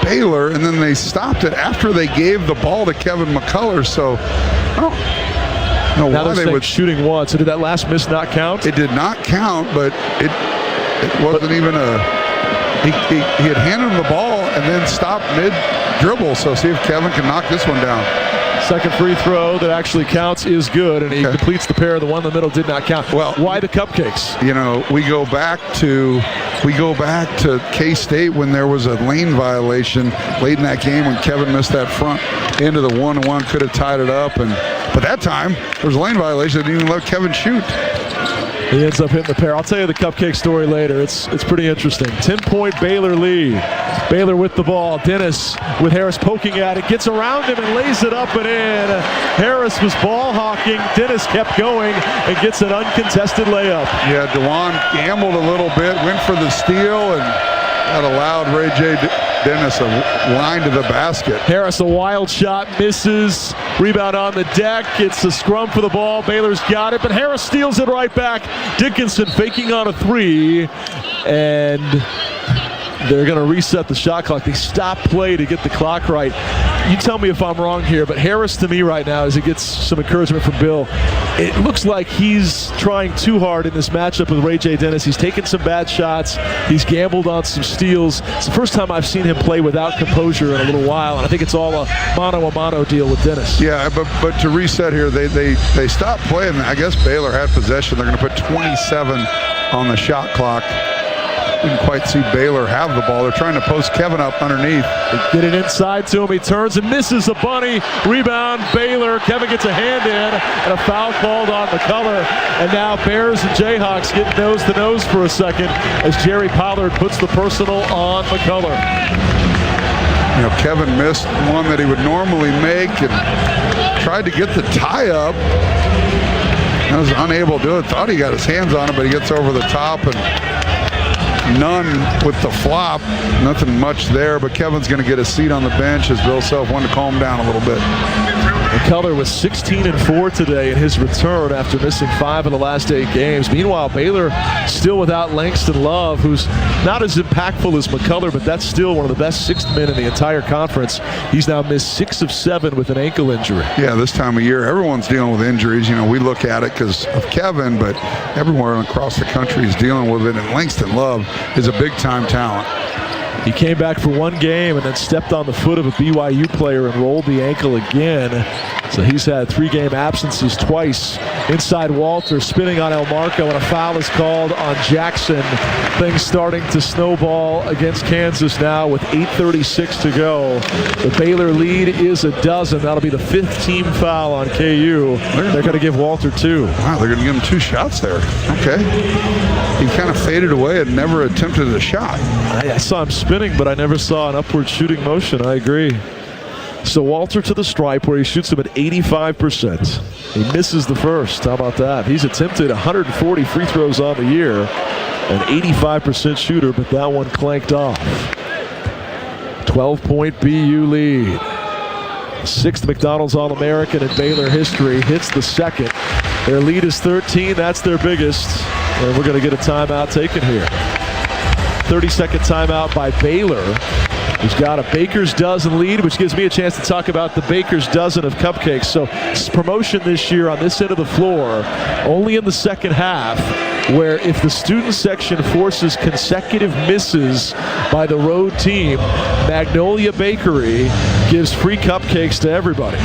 Baylor, and then they stopped it after they gave the ball to Kevin McCullough. So I don't know why they would shooting one. So did that last miss not count? It did not count, but it wasn't even a. He had handed him the ball and then stopped mid dribble. So see if Kevin can knock this one down. Second free throw that actually counts is good, and he completes the pair. The one in the middle did not count. Well, why the cupcakes? You know, we go back to K-State when there was a lane violation late in that game when Kevin missed that front end of the 1-1, could have tied it up, but that time there was a lane violation that didn't even let Kevin shoot. He ends up hitting the pair. I'll tell you the cupcake story later. It's pretty interesting. 10-point Baylor lead. Baylor with the ball. Dennis with Harris poking at it. Gets around him and lays it up and in. Harris was ball hawking. Dennis kept going and gets an uncontested layup. Yeah, DeJuan gambled a little bit, went for the steal, and that allowed Ray J. Dennis a line to the basket. Harris, a wild shot, misses. Rebound on the deck. It's a scrum for the ball. Baylor's got it, but Harris steals it right back. Dickinson faking on a three, and they're going to reset the shot clock. They stop play to get the clock right. You tell me if I'm wrong here, but Harris to me right now, as he gets some encouragement from Bill, it looks like he's trying too hard in this matchup with Ray J. Dennis. He's taken some bad shots. He's gambled on some steals. It's the first time I've seen him play without composure in a little while, and I think it's all a mano deal with Dennis. Yeah, but to reset here, they stopped playing. I guess Baylor had possession. They're going to put 27 on the shot clock. Didn't quite see Baylor have the ball. They're trying to post Kevin up underneath. They get it inside to him. He turns and misses a bunny. Rebound, Baylor. Kevin gets a hand in, and a foul called on McCullough. And now Bears and Jayhawks get nose-to-nose for a second as Jerry Pollard puts the personal on McCullough. You know, Kevin missed one that he would normally make and tried to get the tie up. He was unable to do it. Thought he got his hands on it, but he gets over the top and none with the flop. Nothing much there, but Kevin's going to get a seat on the bench as Bill Self wanted to calm down a little bit. McCullough was 16-4 today in his return after missing 5 of the last 8 games. Meanwhile, Baylor still without Langston Love, who's not as impactful as McCullough, but that's still one of the best sixth men in the entire conference. He's now missed 6 of 7 with an ankle injury. Yeah, this time of year, everyone's dealing with injuries. You know, we look at it because of Kevin, but everywhere across the country is dealing with it, and Langston Love is a big-time talent. He came back for 1 game and then stepped on the foot of a BYU player and rolled the ankle again. So he's had 3-game absences twice. Inside Walter, spinning on Elmarco, and a foul is called on Jackson. Things starting to snowball against Kansas now with 8:36 to go. The Baylor lead is a dozen. That'll be the 5th team foul on KU. They're going to give Walter 2. Wow, they're going to give him 2 shots there. Okay. He kind of faded away and never attempted a shot. I saw him spinning, but I never saw an upward shooting motion. I agree. So Walter to the stripe where he shoots him at 85%. He misses the first. How about that? He's attempted 140 free throws on the year. An 85% shooter, but that one clanked off. 12-point BU lead. 6th McDonald's All-American in Baylor history. Hits the 2nd. Their lead is 13. That's their biggest. And we're going to get a timeout taken here. 30-second timeout by Baylor, who's got a baker's dozen lead, which gives me a chance to talk about the baker's dozen of cupcakes. So promotion this year on this end of the floor, only in the second half, where if the student section forces consecutive misses by the road team, Magnolia Bakery gives free cupcakes to everybody.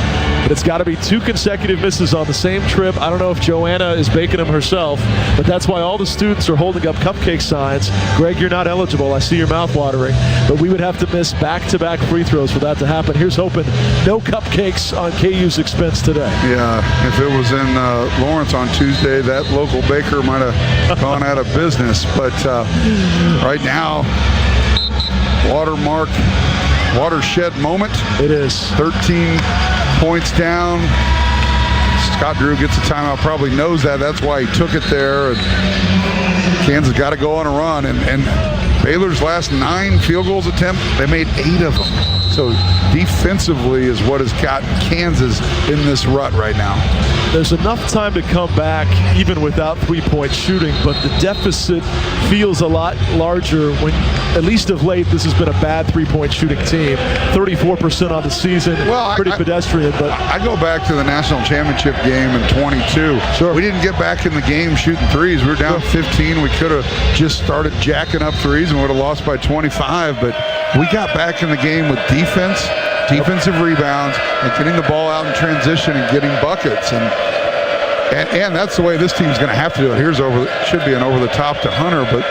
But it's got to be 2 consecutive misses on the same trip. I don't know if Joanna is baking them herself, but that's why all the students are holding up cupcake signs. Greg, you're not eligible. I see your mouth watering. But we would have to miss back-to-back free throws for that to happen. Here's hoping no cupcakes on KU's expense today. Yeah, if it was in Lawrence on Tuesday, that local baker might have gone out of business. But right now, watershed moment. It is. 13 points down. Scott Drew gets a timeout, probably knows that. That's why he took it there. And Kansas got to go on a run. And Baylor's last 9 field goals attempt, they made 8 of them. So defensively is what has gotten Kansas in this rut right now. There's enough time to come back even without three-point shooting, but the deficit feels a lot larger when, at least of late, this has been a bad three-point shooting team. 34% on the season, pretty pedestrian. But I go back to the national championship game in 22. Sure. We didn't get back in the game shooting threes. We were down 15. We could have just started jacking up threes and would have lost by 25, but we got back in the game with defense, defensive rebounds, and getting the ball out in transition and getting buckets. And that's the way this team's going to have to do it. Should be an over the top to Hunter, but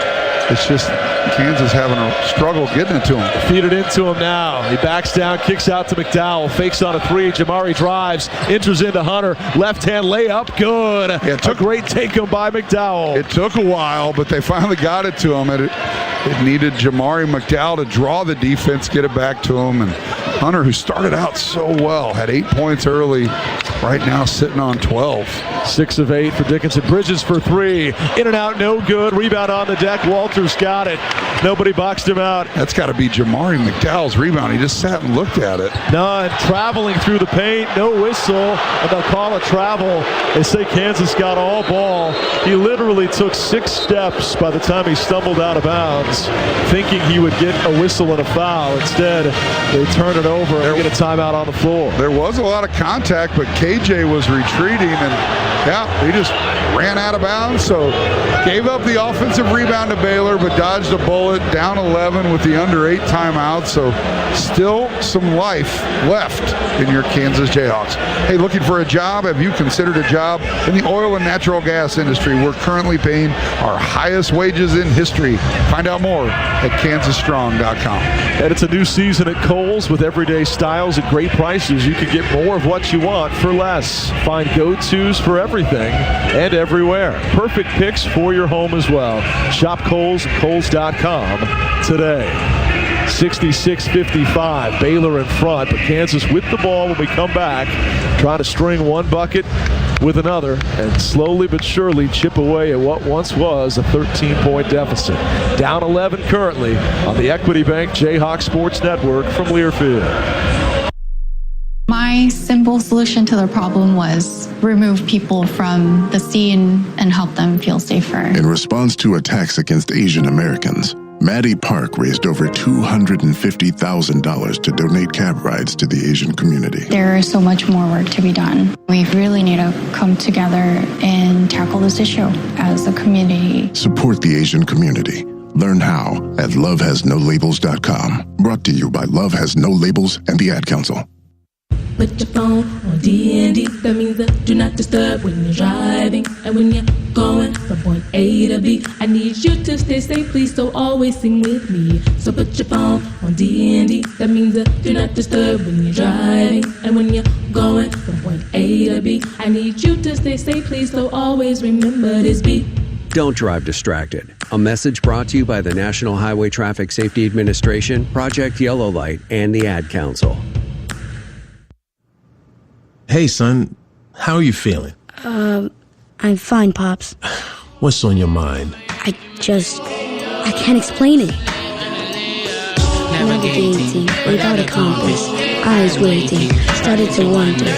it's just Kansas having a struggle getting it to him. Feed it into him now. He backs down, kicks out to McDowell, fakes on a three. Jamari drives, enters into Hunter. Left-hand layup, good. Yeah, a great take-home by McDowell. It took a while, but they finally got it to him. It needed Jamari McDowell to draw the defense, get it back to him. And Hunter, who started out so well, had 8 points early, right now sitting on 12. 6 of 8 for Dickinson. Bridges for three. In and out, no good. Rebound on the deck. Walters got it. Nobody boxed him out. That's got to be Jamari McDowell's rebound. He just sat and looked at it. None. Traveling through the paint. No whistle. And they'll call it travel. They say Kansas got all ball. He literally took 6 steps by the time he stumbled out of bounds, thinking he would get a whistle and a foul. Instead, they turn it over and get a timeout on the floor. There was a lot of contact, but KJ was retreating, and he just ran out of bounds. So gave up the offensive rebound to Baylor, but dodged a bullet, down 11 with the under 8 timeout. So still some life left in your Kansas Jayhawks. Hey, looking for a job? Have you considered a job in the oil and natural gas industry? We're currently paying our highest wages in history. Find out more at kansasstrong.com. And it's a new season at Kohl's with everyday styles at great prices. You can get more of what you want for less. Find go-tos for everything and everywhere. Perfect picks for your home as well. Shop Kohl's and Kohl's.com today. 66-55, Baylor in front, but Kansas with the ball when we come back, trying to string one bucket with another and slowly but surely chip away at what once was a 13-point deficit. Down 11 currently on the Equity Bank Jayhawk Sports Network from Learfield. My simple solution to the problem was remove people from the scene and help them feel safer. In response to attacks against Asian Americans, Maddie Park raised over $250,000 to donate cab rides to the Asian community. There is so much more work to be done. We really need to come together and tackle this issue as a community. Support the Asian community. Learn how at lovehasnolabels.com. Brought to you by Love Has No Labels and the Ad Council. Put your phone on D&D. That means that do not disturb when you're driving. And when you're going from point A to B, I need you to stay safe, please, so always sing with me. So put your phone on D&D. That means that do not disturb when you're driving. And when you're going from point A to B, I need you to stay safe, please, so always remember this beat. Don't drive distracted. A message brought to you by the National Highway Traffic Safety Administration, Project Yellow Light, and the Ad Council. Hey, son, how are you feeling? I'm fine, Pops. What's on your mind? I can't explain it. Navigating without a compass, eyes waiting, started to wonder.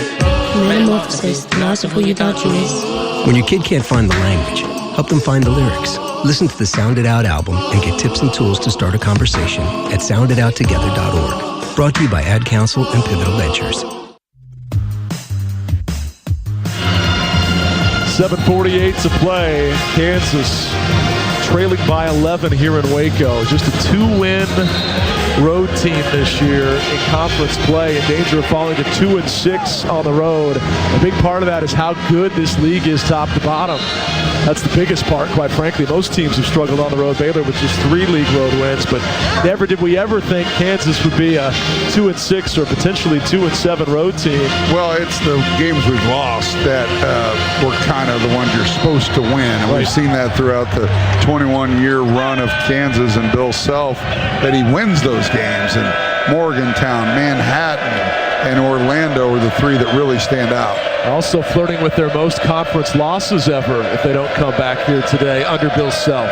Metamorphosis, loss of who you thought you was. When your kid can't find the language, help them find the lyrics. Listen to the Sound It Out album and get tips and tools to start a conversation at sounditouttogether.org. Brought to you by Ad Council and Pivotal Ventures. 7:48 to play. Kansas trailing by 11 here in Waco. Just a 2-win road team this year in conference play, in danger of falling to 2-6 on the road. A big part of that is how good this league is top to bottom. That's the biggest part, quite frankly. Most teams have struggled on the road. Baylor with just 3 league road wins, but never did we ever think Kansas would be a 2-6 or potentially 2-7 road team. Well, it's the games we've lost that were kind of the ones you're supposed to win. And we've seen that throughout the 21-year run of Kansas and Bill Self, that he wins those games. And Morgantown, Manhattan, and Orlando are the 3 that really stand out. Also flirting with their most conference losses ever if they don't come back here today under Bill Self.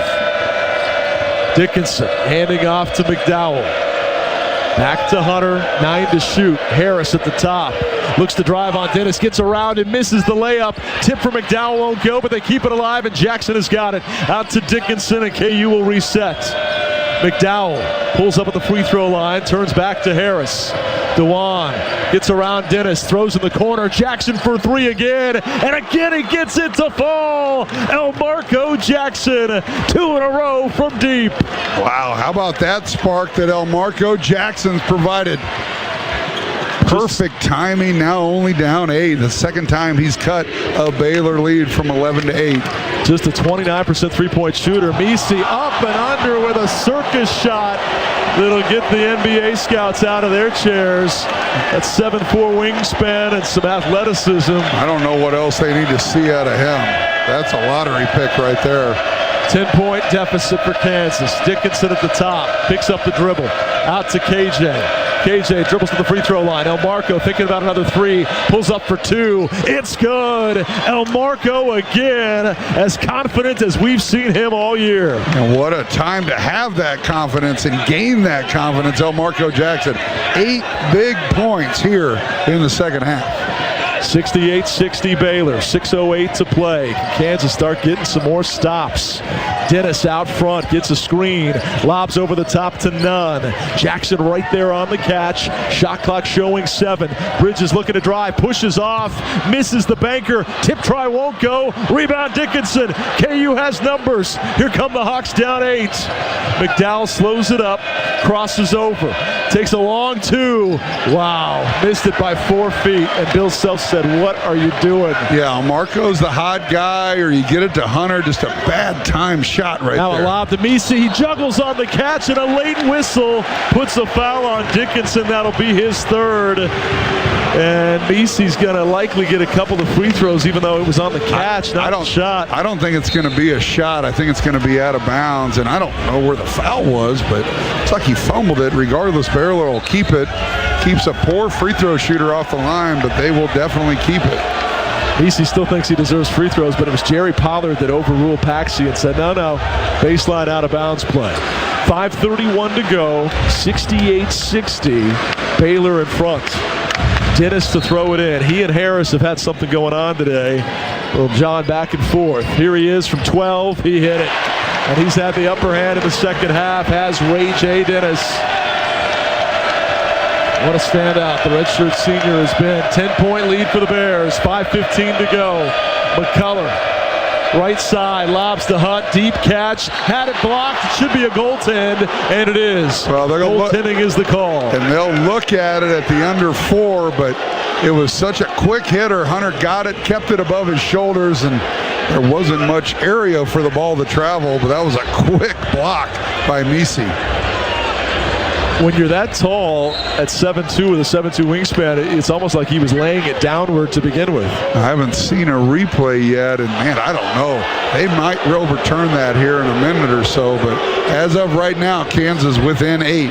Dickinson handing off to McDowell. Back to Hunter, 9 to shoot. Harris at the top. Looks to drive on Dennis, gets around and misses the layup. Tip for McDowell won't go, but they keep it alive, and Jackson has got it. Out to Dickinson, and KU will reset. McDowell pulls up at the free throw line, turns back to Harris. Dewan gets around Dennis, throws in the corner. Jackson for 3 again, and again he gets it to fall. Elmarco Jackson, 2 in a row from deep. Wow, how about that spark that Elmarco Jackson's provided? Perfect timing, now only down 8. The second time he's cut a Baylor lead from 11 to 8. Just a 29% three-point shooter. Misi up and under with a circus shot that'll get the NBA scouts out of their chairs. That's 7'4" wingspan and some athleticism. I don't know what else they need to see out of him. That's a lottery pick right there. 10-point deficit for Kansas. Dickinson at the top. Picks up the dribble. Out to KJ. KJ dribbles to the free throw line. Elmarko thinking about another 3. Pulls up for 2. It's good. Elmarko again, as confident as we've seen him all year. And what a time to have that confidence and gain that confidence, Elmarko Jackson. 8 big points here in the second half. 68-60 Baylor, 6:08 to play. Kansas start getting some more stops. Dennis out front, gets a screen, lobs over the top to Nunn. Jackson right there on the catch. Shot clock showing 7. Bridges looking to drive, pushes off, misses the banker. Tip try won't go. Rebound Dickinson. KU has numbers. Here come the Hawks down 8. McDowell slows it up, crosses over, takes a long 2. Wow, missed it by 4 feet. And Bill Self said, "What are you doing?" Yeah, Marco's the hot guy, or you get it to Hunter. Just a bad time shot right now there. Now a lob to Misi. He juggles on the catch, and a late whistle puts a foul on Dickinson. That'll be his 3rd. And Misi's going to likely get a couple of free throws, even though it was on the catch, not the shot. I don't think it's going to be a shot. I think it's going to be out of bounds, and I don't know where the foul was, but it's like he fumbled it. Regardless, Baylor will keep it. Keeps a poor free throw shooter off the line, but they will definitely keep it. Misi still thinks he deserves free throws, but it was Jerry Pollard that overruled Paxi and said, no, baseline out of bounds play. 5:31 to go, 68-60, Baylor in front. Dennis to throw it in. He and Harris have had something going on today. Well, John back and forth. Here he is from 12. He hit it. And he's had the upper hand in the second half, has Ray J. Dennis. What a standout the redshirt senior has been. 10-point lead for the Bears. 5:15 to go. McCullough, right side, lobs to Hunt. Deep catch. Had it blocked. It should be a goaltend, and it is. Well, goaltending is the call. And they'll look at it at the under 4, but it was such a quick hitter. Hunter got it, kept it above his shoulders, and there wasn't much area for the ball to travel, but that was a quick block by Misi. When you're that tall at 7'2" with a 7'2" wingspan, it's almost like he was laying it downward to begin with. I haven't seen a replay yet, and man, I don't know. They might overturn that here in a minute or so, but as of right now, Kansas within 8.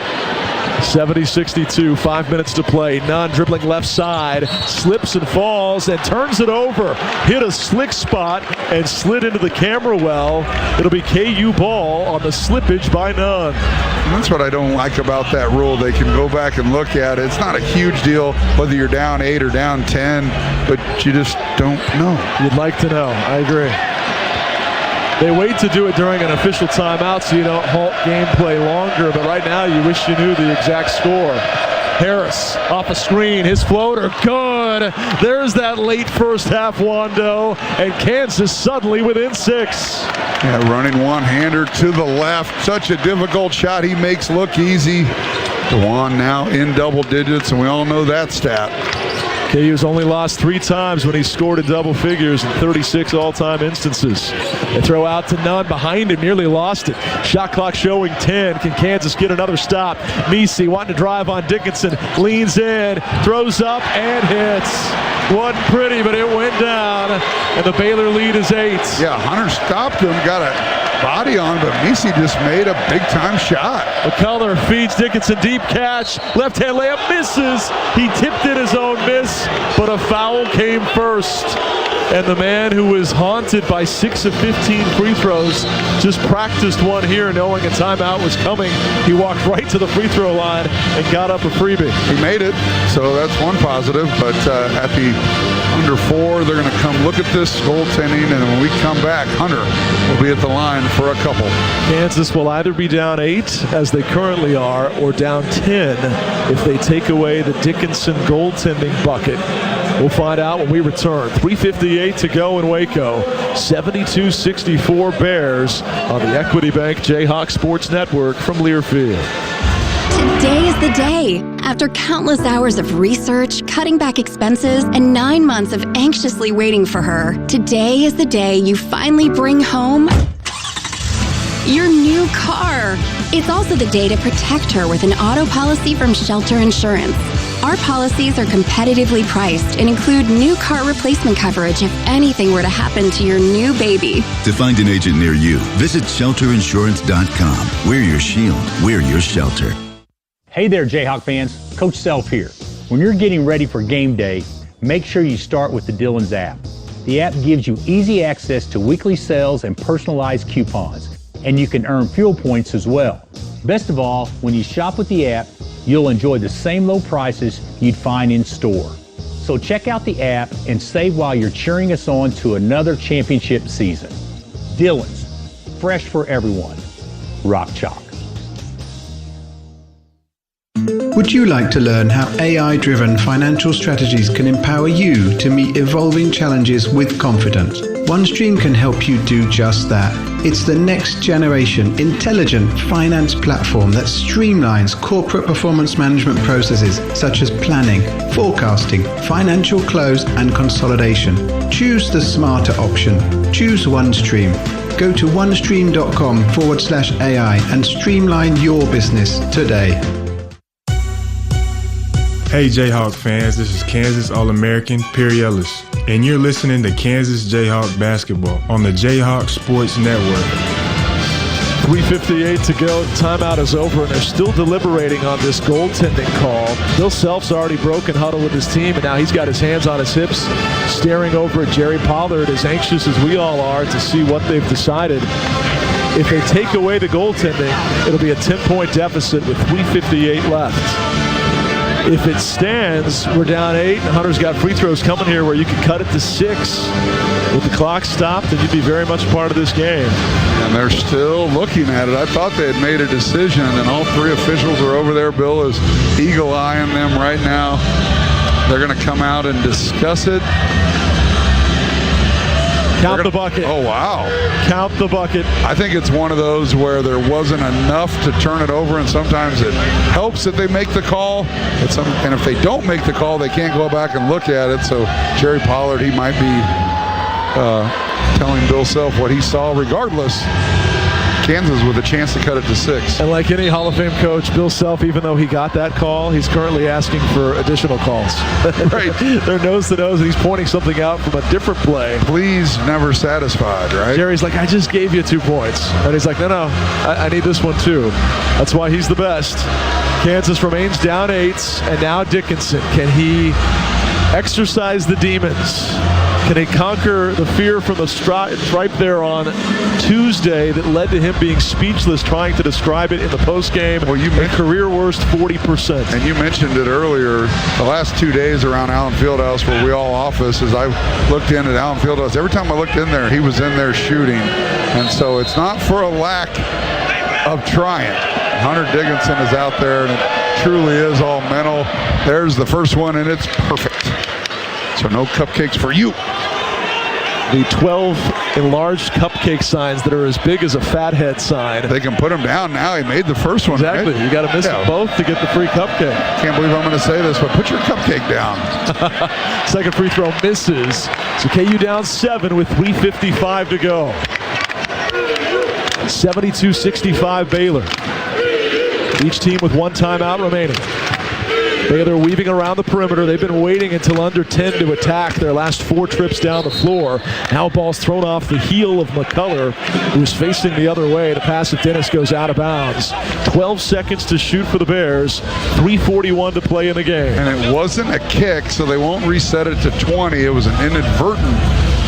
70-62, 5 minutes to play. Nunn dribbling left side, slips and falls and turns it over. Hit a slick spot and slid into the camera well. It'll be KU ball on the slippage by Nunn. And that's what I don't like about that rule. They can go back and look at it. It's not a huge deal whether you're down 8 or down 10, but you just don't know. You'd like to know. I agree. They wait to do it during an official timeout so you don't halt gameplay longer, but right now you wish you knew the exact score. Harris off a screen, his floater, good. There's that late first half Wando, and Kansas suddenly within 6. Yeah, running one-hander to the left. Such a difficult shot he makes look easy. DeJuan now in double digits, and we all know that stat. KU's only lost 3 times when he scored in double figures in 36 all-time instances. They throw out to Nunn behind him, nearly lost it. Shot clock showing 10. Can Kansas get another stop? Misi wanting to drive on Dickinson, leans in, throws up, and hits. Wasn't pretty, but it went down, and the Baylor lead is 8. Yeah, Hunter stopped him, got a body on, but Misi just made a big-time shot. McCullough feeds Dickinson, deep catch, left-hand layup, misses. He tipped in his own miss, but a foul came first. And the man who was haunted by 6 of 15 free throws just practiced one here knowing a timeout was coming. He walked right to the free throw line and got up a freebie. He made it, so that's one positive, but at the under 4, they're going to come look at this goaltending, and when we come back, Hunter will be at the line for a couple. Kansas will either be down 8, as they currently are, or down 10 if they take away the Dickinson goaltending bucket. We'll find out when we return. 3:58 to go in Waco. 72-64 Bears on the Equity Bank Jayhawks Sports Network from Learfield. Today is the day. After countless hours of research, cutting back expenses, and 9 months of anxiously waiting for her, today is the day you finally bring home your new car. It's also the day to protect her with an auto policy from Shelter Insurance. Our policies are competitively priced and include new car replacement coverage if anything were to happen to your new baby. To find an agent near you, visit shelterinsurance.com. We're your shield. We're your shelter. Hey there, Jayhawk fans. Coach Self here. When you're getting ready for game day, make sure you start with the Dillon's app. The app gives you easy access to weekly sales and personalized coupons, and you can earn fuel points as well. Best of all, when you shop with the app, you'll enjoy the same low prices you'd find in store. So check out the app and save while you're cheering us on to another championship season. Dillon's, fresh for everyone. Rock Chalk. Would you like to learn how AI-driven financial strategies can empower you to meet evolving challenges with confidence? OneStream can help you do just that. It's the next generation intelligent finance platform that streamlines corporate performance management processes such as planning, forecasting, financial close, and consolidation. Choose the smarter option. Choose OneStream. Go to onestream.com/AI and streamline your business today. Hey Jayhawk fans, this is Kansas All-American Perry Ellis, and you're listening to Kansas Jayhawk Basketball on the Jayhawk Sports Network. 3:58 to go. Timeout is over, and they're still deliberating on this goaltending call. Bill Self's already broken huddle with his team, and now he's got his hands on his hips, staring over at Jerry Pollard, as anxious as we all are to see what they've decided. If they take away the goaltending, it'll be a 10-point deficit with 3:58 left. If it stands, we're down 8, and Hunter's got free throws coming here where you can cut it to 6. With the clock stopped, and you'd be very much part of this game. And they're still looking at it. I thought they had made a decision, and all three officials are over there. Bill is eagle-eyeing them right now. They're going to come out and discuss it. Count the bucket. Oh, wow. Count the bucket. I think it's one of those where there wasn't enough to turn it over, and sometimes it helps that they make the call. And if they don't make the call, they can't go back and look at it. So Jerry Pollard, he might be telling Bill Self what he saw regardless. Kansas with a chance to cut it to 6. And like any Hall of Fame coach, Bill Self, even though he got that call, he's currently asking for additional calls. Right. They're nose to nose, and he's pointing something out from a different play. Please, never satisfied, right? Jerry's like, I just gave you 2 points. And he's like, no, I need this one too. That's why he's the best. Kansas remains down 8, and now Dickinson. Can he exercise the demons? Can he conquer the fear from the stripe there on Tuesday that led to him being speechless trying to describe it in the postgame? Well, you mentioned career worst 40%. And you mentioned it earlier, the last 2 days around Allen Fieldhouse where we all office, as I looked in at Allen Fieldhouse, every time I looked in there, he was in there shooting. And so it's not for a lack of trying. Hunter Dickinson is out there, and it truly is all mental. There's the first one, and it's perfect. So no cupcakes for you. The 12 enlarged cupcake signs that are as big as a fathead sign. They can put them down now. He made the first one. Exactly. Right? You got to miss them both to get the free cupcake. Can't believe I'm going to say this, but put your cupcake down. Second free throw misses. So KU down 7 with 3:55 to go. 72-65 Baylor. Each team with 1 timeout remaining. Baylor weaving around the perimeter. They've been waiting until under 10 to attack their last 4 trips down the floor. Now ball's thrown off the heel of McCullough, who's facing the other way. The pass at Dennis goes out of bounds. 12 seconds to shoot for the Bears. 3:41 to play in the game. And it wasn't a kick, so they won't reset it to 20. It was an inadvertent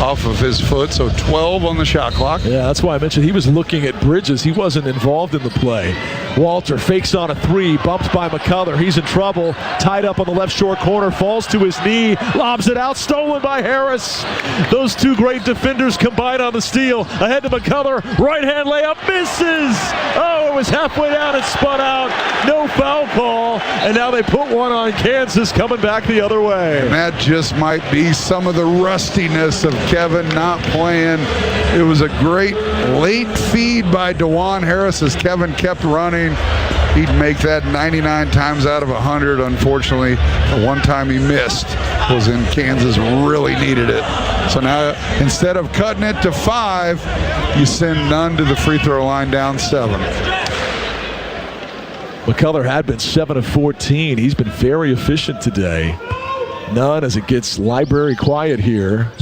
off of his foot, so 12 on the shot clock. Yeah, that's why I mentioned he was looking at Bridges. He wasn't involved in the play. Walter fakes on a 3, bumped by McCullough. He's in trouble, tied up on the left short corner, falls to his knee, lobs it out, stolen by Harris. Those 2 great defenders combine on the steal. Ahead to McCullough, right-hand layup, misses! Oh, it was halfway down and spun out. No foul call, and now they put one on Kansas coming back the other way. And that just might be some of the rustiness of Kevin not playing. It was a great late feed by DeJuan Harris as Kevin kept running. he'd make that 99 times out of 100. Unfortunately, the one time he missed was in Kansas really needed it. So now, instead of cutting it to 5, you send Nunn to the free throw line down 7. McCullough had been 7 of 14. He's been very efficient today. Nunn, as it gets library quiet here,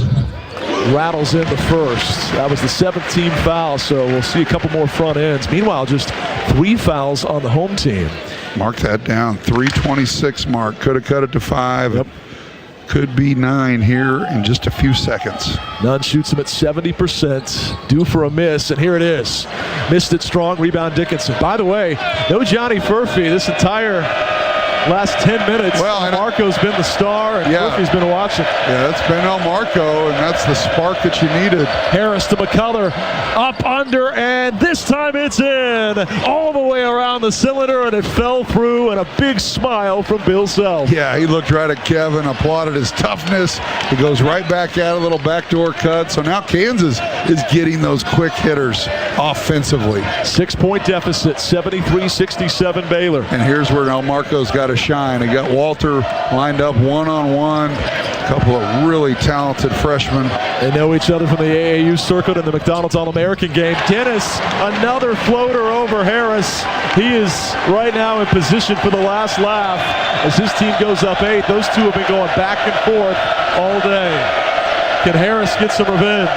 rattles in the first. That was the 7th-team foul, so we'll see a couple more front ends. Meanwhile, just 3 fouls on the home team. Mark that down. 3:26 mark. Could have cut it to 5. Yep. Could be 9 here in just a few seconds. Nunn shoots him at 70%, due for a miss, and here it is. Missed it strong, rebound Dickinson. By the way, no Johnny Furphy this entire last 10 minutes. Well, Marco's been the star, and Furphy's been watching. Yeah, that's been El Marco, and that's the spark that you needed. Harris to McCullough, up, under, and this time it's in. All the way around the cylinder, and it fell through, and a big smile from Bill Self. Yeah, he looked right at Kevin, applauded his toughness. He goes right back at a little backdoor cut. So now Kansas is getting those quick hitters offensively. 6-point deficit, 73-67 Baylor. And here's where El Marco's got to shine. He got Walter lined up one-on-one. A couple of really talented freshmen. They know each other from the AAU circuit and the McDonald's All-American game. Dennis, another floater over Harris. He is right now in position for the last laugh as his team goes up 8. Those two have been going back and forth all day. Can Harris get some revenge?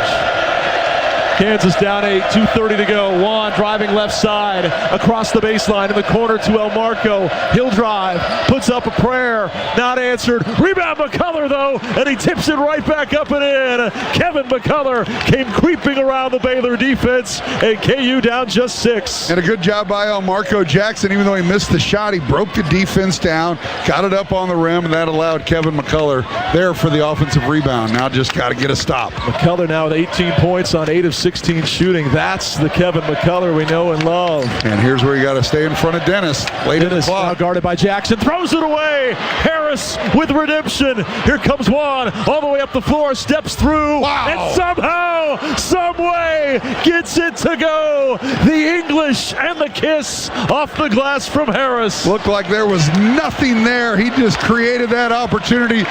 Kansas down 8, 2:30 to go. Juan driving left side, across the baseline in the corner to El Marco. He'll drive, puts up a prayer, not answered. Rebound McCullough though, and he tips it right back up and in. Kevin McCullough came creeping around the Baylor defense, and KU down just 6. And a good job by El Marco Jackson. Even though he missed the shot, he broke the defense down, got it up on the rim, and that allowed Kevin McCullough there for the offensive rebound. Now just got to get a stop. McCullough now with 18 points on 8 of 16 shooting. That's the Kevin McCullough we know and love. And here's where you got to stay in front of Dennis. Late in the clock. Now guarded by Jackson. Throws it away. Harris with redemption. Here comes Juan all the way up the floor. Steps through. Wow. And somehow, some way, gets it to go. The English and the kiss off the glass from Harris. Looked like there was nothing there. He just created that opportunity.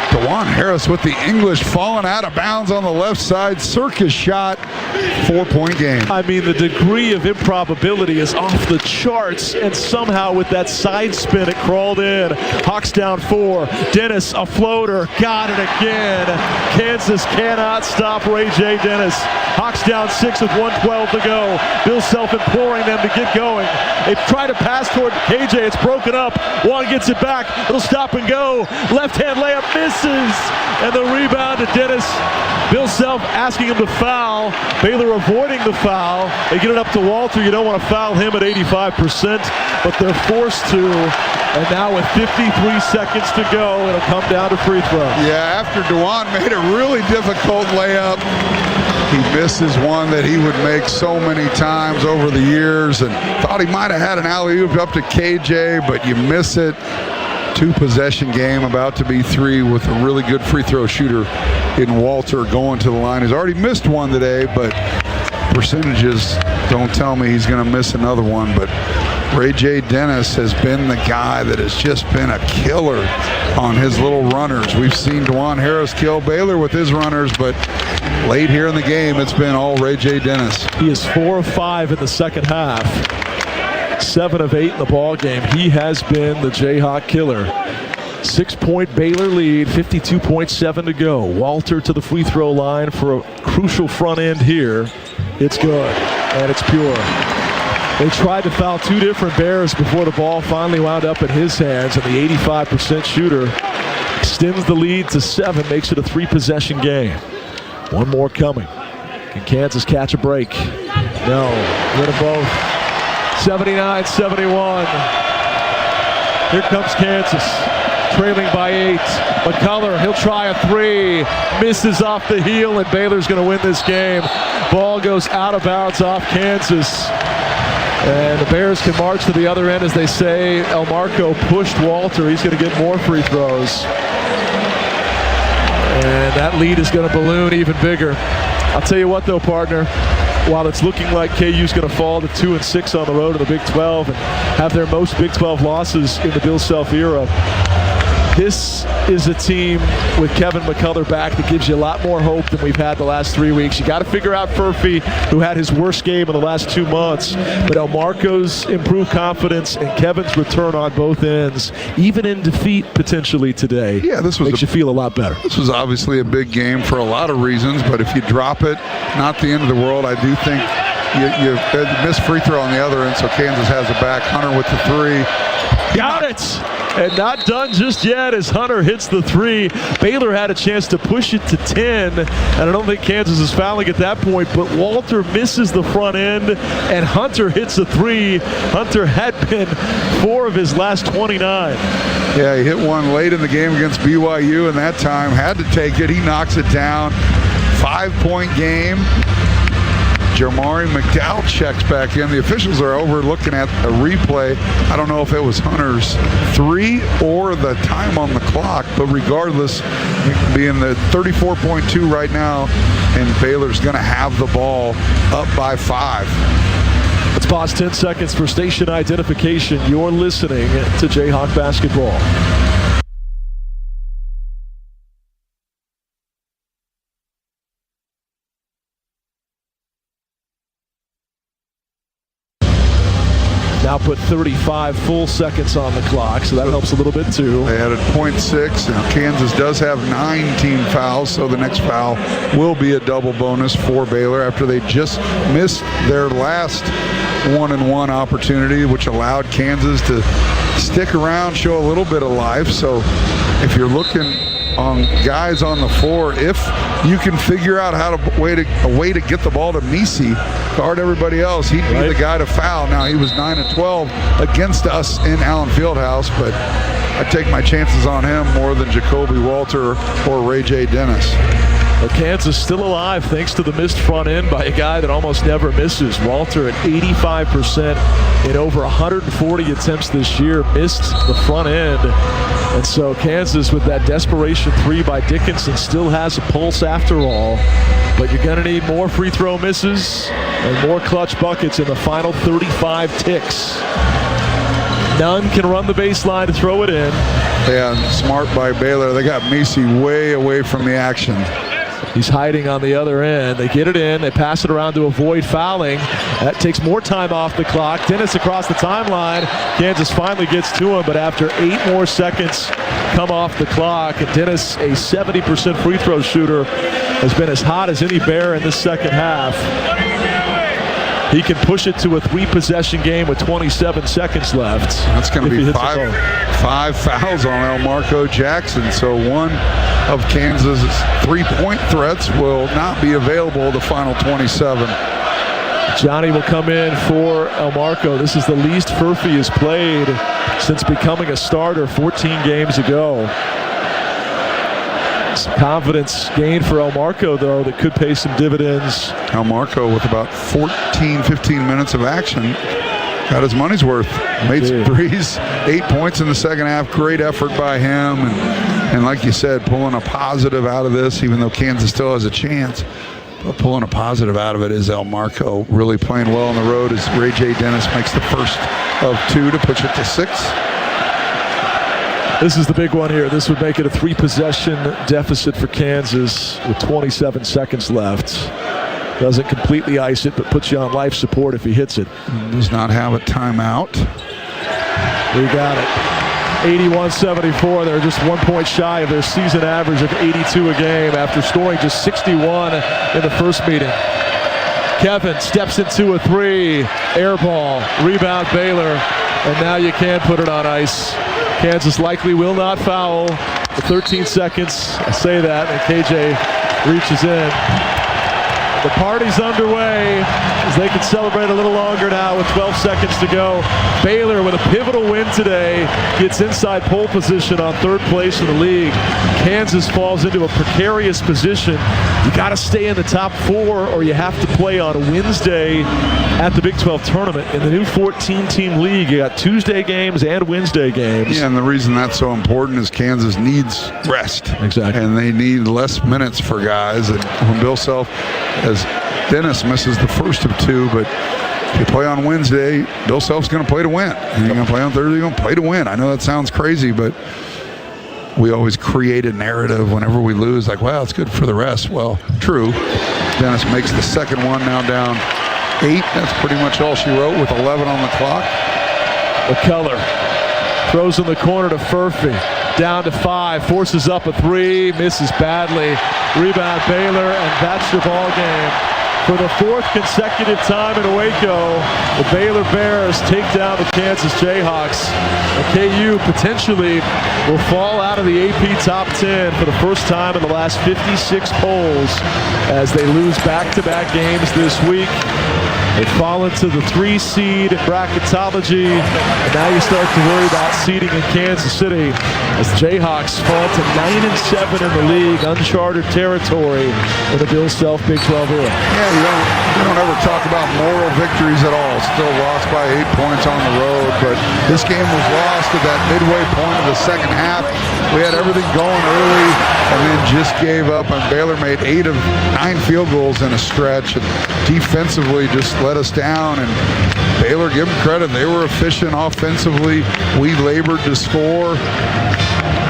DeJuan Harris with the English falling out of bounds on the left side. Circus shot. 4-point game. I mean, the degree of improbability is off the charts, and somehow with that side spin, it crawled in. Hawks down 4. Dennis, a floater. Got it again. Kansas cannot stop Ray J. Dennis. Hawks down 6 with 1:12 to go. Bill Self imploring them to get going. They try to pass toward KJ. It's broken up. Juan gets it back. It'll stop and go. Left-hand layup misses. And the rebound to Dennis. Bill Self asking him to foul. Baylor avoiding the foul. They get it up to Walter. You don't want to foul him at 85%, but they're forced to. And now with 53 seconds to go, it'll come down to free throw. Yeah, after DeJuan made a really difficult layup, he misses one that he would make so many times over the years, and thought he might have had an alley-oop up to KJ, but you miss it. 2-possession game, about to be 3 with a really good free throw shooter in Walter going to the line. He's already missed one today, but percentages don't tell me he's going to miss another one. But Ray J. Dennis has been the guy that has just been a killer on his little runners. We've seen DeJuan Harris kill Baylor with his runners, but late here in the game, it's been all Ray J. Dennis. He is 4 of 5 in the second half. 7 of 8 in the ball game. He has been the Jayhawk killer. 6-point Baylor lead, 52.7 to go. Walter to the free throw line for a crucial front end here. It's good, and it's pure. They tried to foul 2 different Bears before the ball finally wound up in his hands, and the 85% shooter extends the lead to 7, makes it a 3-possession game. One more coming. Can Kansas catch a break? No. Win them both. 79-71. Here comes Kansas, trailing by 8. McCullough, he'll try a 3. Misses off the heel, and Baylor's going to win this game. Ball goes out of bounds off Kansas. And the Bears can march to the other end, as they say. El Marco pushed Walter. He's going to get more free throws. And that lead is going to balloon even bigger. I'll tell you what, though, partner. while it's looking like KU's going to fall to 2-6 on the road in the Big 12 and have their most Big 12 losses in the Bill Self era, this is a team with Kevin McCullough back that gives you a lot more hope than we've had the last 3 weeks. You got to figure out Furphy, who had his worst game in the last 2 months, but Elmarco's improved confidence and Kevin's return on both ends, even in defeat potentially today. Yeah, this was makes you feel a lot better. This was obviously a big game for a lot of reasons, but if you drop it, not the end of the world. I do think you missed free throw on the other end, so Kansas has it back. Hunter with the 3. Got it! And not done just yet as Hunter hits the 3. Baylor had a chance to push it to 10, and I don't think Kansas is fouling at that point, but Walter misses the front end, and Hunter hits a 3. Hunter had been 4 of his last 29. Yeah, he hit one late in the game against BYU, and that time had to take it. He knocks it down. 5-point game. Jamari McDowell checks back in. The officials are over looking at a replay. I don't know if it was Hunter's 3 or the time on the clock, but regardless, being the 34.2 right now, and Baylor's going to have the ball up by 5. Let's pause 10 seconds for station identification. You're listening to Jayhawk Basketball. Now put 35 full seconds on the clock, so that helps a little bit too. They added 0.6. Now Kansas does have 9 team fouls, so the next foul will be a double bonus for Baylor after they just missed their last 1-and-1 opportunity, which allowed Kansas to stick around, show a little bit of life. So if you're looking on guys on the floor, if you can figure out a way to get the ball to Misi, guard everybody else, he'd be the guy to foul. Now, he was 9 of 12 against us in Allen Fieldhouse, but I take my chances on him more than Jacoby Walter or Ray J. Dennis. Well, Kansas still alive thanks to the missed front end by a guy that almost never misses. Walter at 85% in over 140 attempts this year, missed the front end. And so Kansas, with that desperation 3 by Dickinson, still has a pulse after all. But you're going to need more free throw misses and more clutch buckets in the final 35 ticks. None can run the baseline to throw it in. Yeah, smart by Baylor. They got Misi way away from the action. He's hiding on the other end. They get it in. They pass it around to avoid fouling. That takes more time off the clock. Dennis across the timeline. Kansas finally gets to him, but after 8 more seconds come off the clock, and Dennis, a 70% free throw shooter, has been as hot as any Bear in this second half. He can push it to a 3-possession game with 27 seconds left. That's going to be 5 fouls on Elmarco Jackson. So one of Kansas' 3-point threats will not be available the final 27. Johnny will come in for Elmarco. This is the least Furphy has played since becoming a starter 14 games ago. Some confidence gained for Elmarco, though, that could pay some dividends. Elmarco, with about 14, 15 minutes of action, got his money's worth. Made some threes, 8 points in the second half. Great effort by him. And like you said, pulling a positive out of this, even though Kansas still has a chance. But pulling a positive out of it is Elmarco really playing well on the road as Ray J. Dennis makes the first of 2 to push it to 6. This is the big one here. This would make it a 3-possession deficit for Kansas with 27 seconds left. Doesn't completely ice it, but puts you on life support if he hits it. Does not have a timeout. We got it. 81-74. They're just 1 point shy of their season average of 82 a game after scoring just 61 in the first meeting. Kevin steps into a 3. Air ball. Rebound Baylor. And now you can put it on ice. Kansas likely will not foul. For 13 seconds, I say that, and KJ reaches in. The party's underway as they can celebrate a little longer now with 12 seconds to go. Baylor, with a pivotal win today, gets inside pole position on 3rd place in the league. Kansas falls into a precarious position. You got to stay in the top 4 or you have to play on Wednesday at the Big 12 tournament. In the new 14-team league, you got Tuesday games and Wednesday games. Yeah, and the reason that's so important is Kansas needs rest. Exactly. And they need less minutes for guys. And when Bill Self has Dennis misses the first of 2, but if you play on Wednesday, Bill Self's going to play to win. And you're going to play on Thursday, you're going to play to win. I know that sounds crazy, but we always create a narrative whenever we lose, like, wow, it's good for the rest. Well, true. Dennis makes the second one, now down 8. That's pretty much all she wrote with 11 on the clock. McCullough throws in the corner to Furphy. Down to 5, forces up a 3, misses badly. Rebound Baylor, and that's your ball game. For the 4th consecutive time in Waco, the Baylor Bears take down the Kansas Jayhawks. And KU potentially will fall out of the AP Top 10 for the first time in the last 56 polls as they lose back-to-back games this week. They fall into the 3 seed bracketology, and now you start to worry about seeding in Kansas City as the Jayhawks fall to 9-7 in the league, uncharted territory in the Bill Self Big 12 era. Yeah, you don't ever talk about moral victories at all. Still lost by 8 points on the road, but this game was lost at that midway point of the second half. We had everything going early and then just gave up, and Baylor made 8 of 9 field goals in a stretch, and defensively just let us down. And Baylor, give them credit, they were efficient offensively. We labored to score.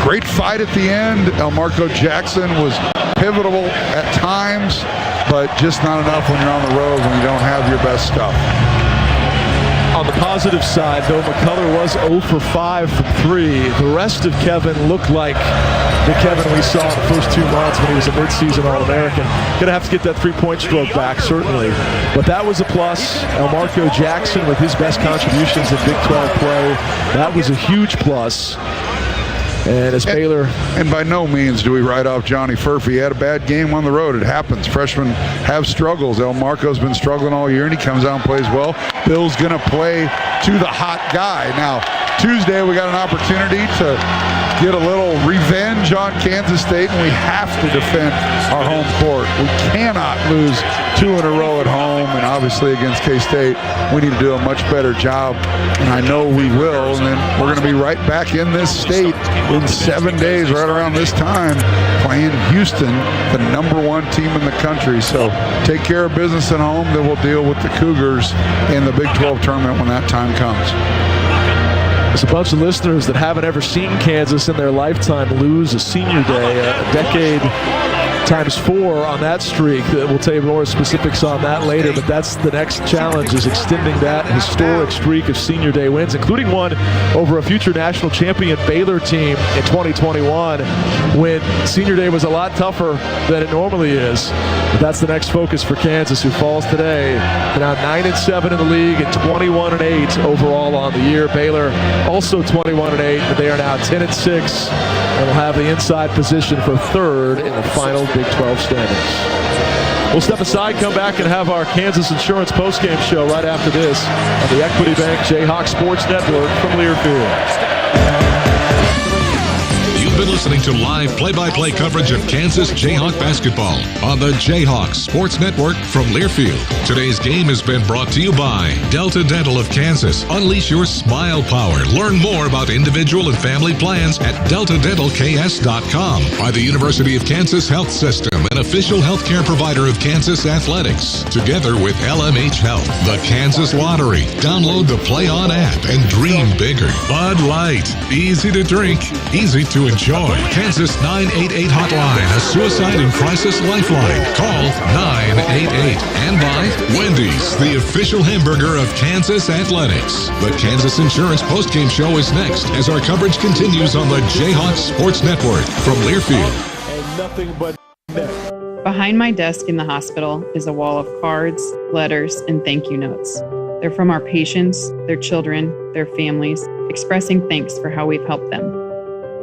Great fight at the end. Elmarco Jackson was pivotal at times, but just not enough when you're on the road, when you don't have your best stuff. On the positive side, though, McCullough was 0 for 5 from 3. The rest of Kevin looked like the Kevin we saw in the first 2 months when he was a midseason All-American. Gonna have to get that 3-point stroke back, certainly. But that was a plus. Elmarco Jackson with his best contributions in Big 12 play. That was a huge plus. And as Baylor... And by no means do we write off Johnny Furphy. He had a bad game on the road. It happens. Freshmen have struggles. Elmarco's been struggling all year, and he comes out and plays well. Bill's going to play to the hot guy. Now, Tuesday we got an opportunity to get a little revenge on Kansas State, and we have to defend our home court. We cannot lose 2 in a row at home, and obviously against K-State, we need to do a much better job, and I know we will. And then we're going to be right back in this state in 7 days, right around this time, playing Houston, the #1 team in the country. So take care of business at home, then we'll deal with the Cougars in the Big 12 tournament when that time comes. There's a bunch of listeners that haven't ever seen Kansas in their lifetime lose a senior day, a decade times 4 on that streak. We'll tell you more specifics on that later, but that's the next challenge, is extending that historic streak of senior day wins, including one over a future national champion Baylor team in 2021, when senior day was a lot tougher than it normally is. But that's the next focus for Kansas, who falls today. They're now 9-7 in the league and 21-8 overall on the year. Baylor also 21-8, but they are now 10-6 and will have the inside position for 3rd in the final Big 12 standings. We'll step aside, come back, and have our Kansas Insurance postgame show right after this on the Equity Bank Jayhawks Sports Network from Learfield. You've been listening to live play-by-play coverage of Kansas Jayhawk basketball on the Jayhawks Sports Network from Learfield. Today's game has been brought to you by Delta Dental of Kansas. Unleash your smile power. Learn more about individual and family plans at deltadentalks.com. By the University of Kansas Health System, an official healthcare provider of Kansas athletics. Together with LMH Health, the Kansas Lottery. Download the Play On app and dream bigger. Bud Light. Easy to drink, easy to enjoy. Kansas 988 hotline, a suicide and crisis lifeline. Call 988. And by Wendy's, the official hamburger of Kansas athletics. The Kansas Insurance postgame show is next as our coverage continues on the Jayhawks Sports Network from Learfield. And nothing but net. Behind my desk in the hospital is a wall of cards, letters, and thank you notes. They're from our patients, their children, their families, expressing thanks for how we've helped them.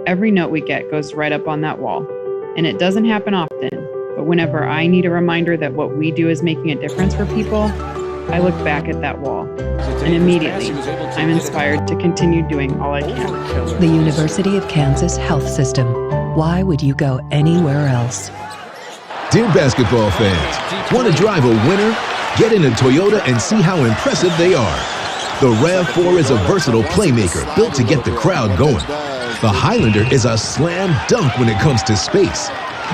Every note we get goes right up on that wall, and it doesn't happen often, but whenever I need a reminder that what we do is making a difference for people, I look back at that wall, and immediately I'm inspired to continue doing all I can. The University of Kansas Health System. Why would you go anywhere else? Dear basketball fans, want to drive a winner? Get in a Toyota and see how impressive they are. The RAV4 is a versatile playmaker built to get the crowd going. The Highlander is a slam dunk when it comes to space.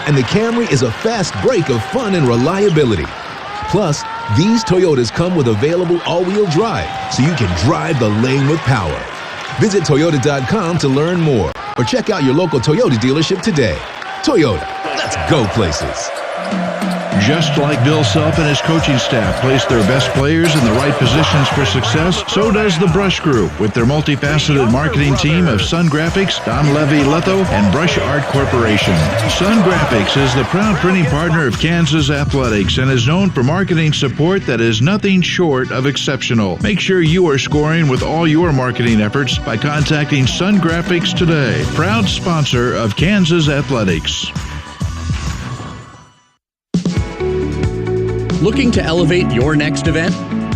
And the Camry is a fast break of fun and reliability. Plus, these Toyotas come with available all-wheel drive, so you can drive the lane with power. Visit Toyota.com to learn more, or check out your local Toyota dealership today. Toyota, let's go places. Just like Bill Self and his coaching staff place their best players in the right positions for success, so does the Brush Group with their multifaceted marketing team of Sun Graphics, Don Levy-Letho, and Brush Art Corporation. Sun Graphics is the proud printing partner of Kansas Athletics and is known for marketing support that is nothing short of exceptional. Make sure you are scoring with all your marketing efforts by contacting Sun Graphics today, proud sponsor of Kansas Athletics. Looking to elevate your next event?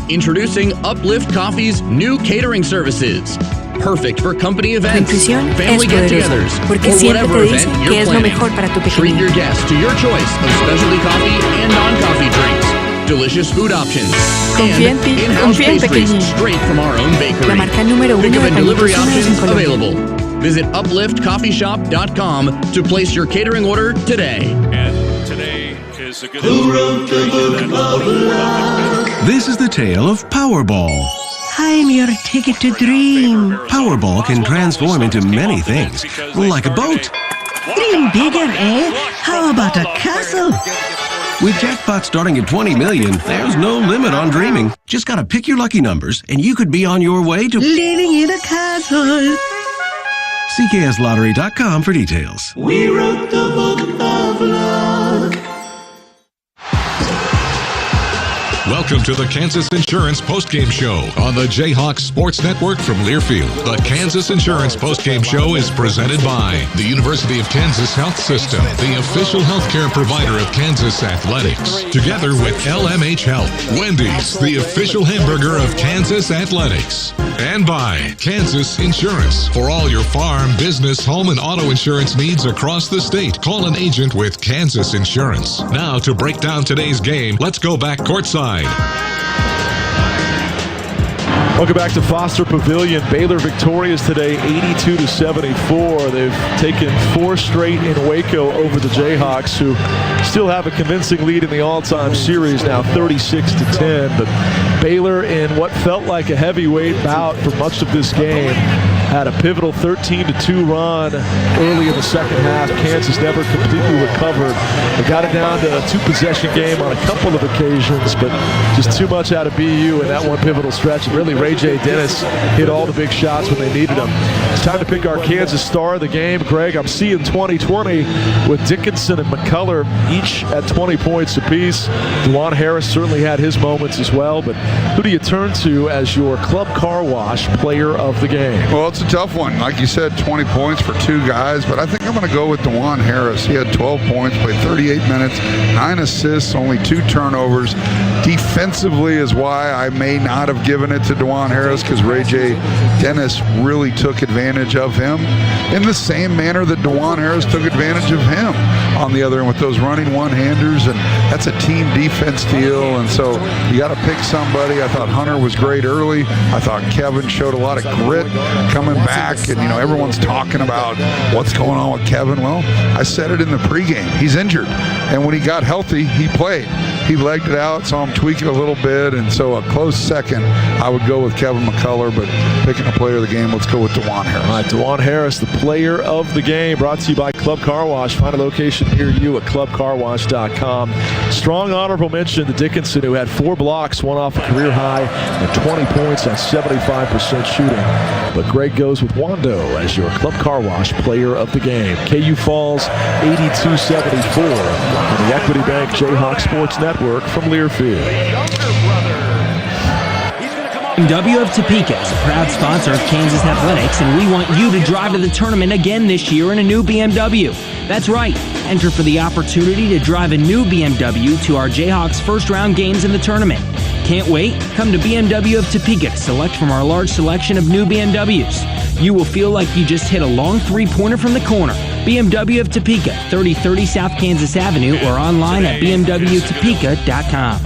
Introducing Uplift Coffee's new catering services. Perfect for company events, family get-togethers, or whatever event you're planning. Treat your guests to your choice of specialty coffee and non-coffee drinks. Delicious food options. And in-house pastries straight from our own bakery. Pick up and delivery options available. Visit upliftcoffeeshop.com to place your catering order today. And today is a good This is the tale of Powerball. I'm your ticket to dream. Powerball can transform into many things, like a boat. Dream bigger, eh? How about a castle? With jackpots starting at $20 million, there's no limit on dreaming. Just gotta pick your lucky numbers, and you could be on your way to living in a castle. CKSLottery.com for details. We wrote the book of love. Welcome to the Kansas Insurance Postgame Show on the Jayhawks Sports Network from Learfield. The Kansas Insurance Postgame Show is presented by the University of Kansas Health System, the official healthcare provider of Kansas Athletics, together with LMH Health, Wendy's, the official hamburger of Kansas Athletics, and by Kansas Insurance. For all your farm, business, home, and auto insurance needs across the state, call an agent with Kansas Insurance. Now to break down today's game, let's go back courtside. Welcome back to Foster Pavilion. Baylor victorious today, 82-74. They've taken 4 straight in Waco over the Jayhawks, who still have a convincing lead in the all-time series now, 36-10. But Baylor, in what felt like a heavyweight bout for much of this game, had a pivotal 13-2 run early in the second half. Kansas never completely recovered. They got it down to a 2-possession game on a couple of occasions, but just too much out of BU in that one pivotal stretch. And really, Ray J. Dennis hit all the big shots when they needed them. It's time to pick our Kansas star of the game. Greg, I'm seeing 2020 with Dickinson and McCullough each at 20 points apiece. DeJuan Harris certainly had his moments as well, but who do you turn to as your Club Car Wash player of the game? Well, it's a tough one. Like you said, 20 points for 2 guys, but I think I'm going to go with DeJuan Harris. He had 12 points, played 38 minutes, 9 assists, only 2 turnovers. Defensively is why I may not have given it to DeJuan Harris, because Ray J. Dennis really took advantage of him in the same manner that DeJuan Harris took advantage of him on the other end with those running one-handers, and that's a team defense deal, and so you got to pick somebody. I thought Hunter was great early. I thought Kevin showed a lot of grit coming back, and everyone's talking about what's going on with Kevin. Well, I said it in the pregame. He's injured, and when he got healthy, he played. He legged it out, saw him tweak it a little bit, and so a close second, I would go with Kevin McCullough, but picking a player of the game, let's go with DeJuan Harris. All right, DeJuan Harris, the player of the game, brought to you by Club Car Wash. Find a location near you at clubcarwash.com. Strong honorable mention to Dickinson, who had 4 blocks, one off a career high, and 20 points on 75% shooting. But Greg goes with Wando as your Club Car Wash player of the game. KU Falls 82-74 on the Equity Bank Jayhawk Sports Network from Learfield. BMW of Topeka is a proud sponsor of Kansas Athletics, and we want you to drive to the tournament again this year in a new BMW. That's right. Enter for the opportunity to drive a new BMW to our Jayhawks first round games in the tournament. Can't wait? Come to BMW of Topeka to select from our large selection of new BMWs. You will feel like you just hit a long 3-pointer from the corner. BMW of Topeka, 3030 South Kansas Avenue, or online at bmwtopeka.com.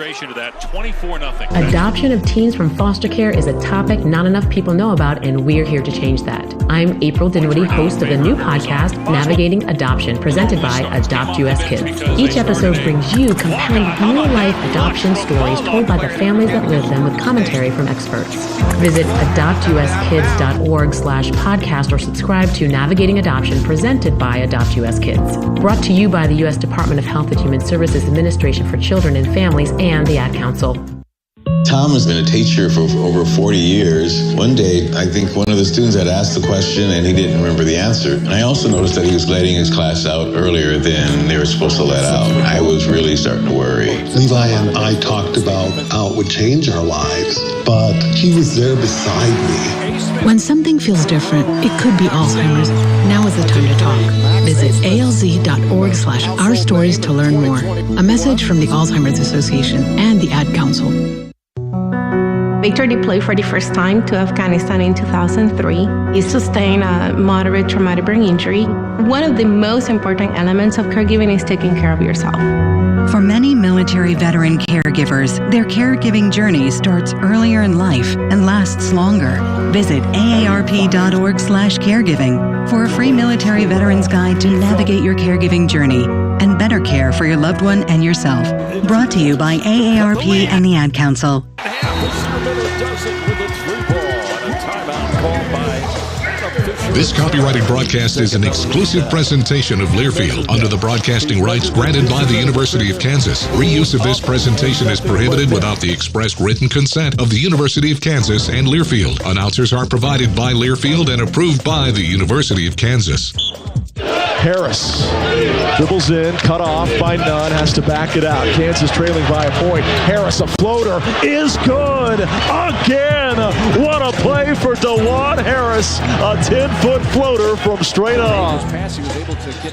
penetration of that, 24-0. Adoption of teens from foster care is a topic not enough people know about, and we're here to change that. I'm April Dinwiddie, host of the new podcast, Navigating Adoption, presented by Adopt US Kids. Each episode brings you compelling real-life adoption stories told by the families that live them with commentary from experts. Visit adoptuskids.org/podcast or subscribe to Navigating Adoption, presented by Adopt US Kids. Brought to you by the U.S. Department of Health and Human Services Administration for Children and Families and the Ad Council. Tom has been a teacher for over 40 years. One day, I think one of the students had asked the question and he didn't remember the answer. And I also noticed that he was letting his class out earlier than they were supposed to let out. I was really starting to worry. Levi and I talked about how it would change our lives, but he was there beside me. When something feels different, it could be Alzheimer's. Now is the time to talk. Visit alz.org/ourstories to learn more. A message from the Alzheimer's Association and the Ad Council. Victor deployed for the first time to Afghanistan in 2003. He sustained a moderate traumatic brain injury. One of the most important elements of caregiving is taking care of yourself. For many military veteran caregivers, their caregiving journey starts earlier in life and lasts longer. Visit aarp.org/caregiving for a free military veterans guide to navigate your caregiving journey and better care for your loved one and yourself. Brought to you by AARP and the Ad Council. This copyrighted broadcast is an exclusive presentation of Learfield under the broadcasting rights granted by the University of Kansas. Reuse of this presentation is prohibited without the express written consent of the University of Kansas and Learfield. Announcers are provided by Learfield and approved by the University of Kansas. Harris dribbles in, cut off by Nunn, has to back it out. Kansas trailing by a point. Harris, a floater, is good again. What a play for DeJuan Harris. A 10-foot floater from straight off.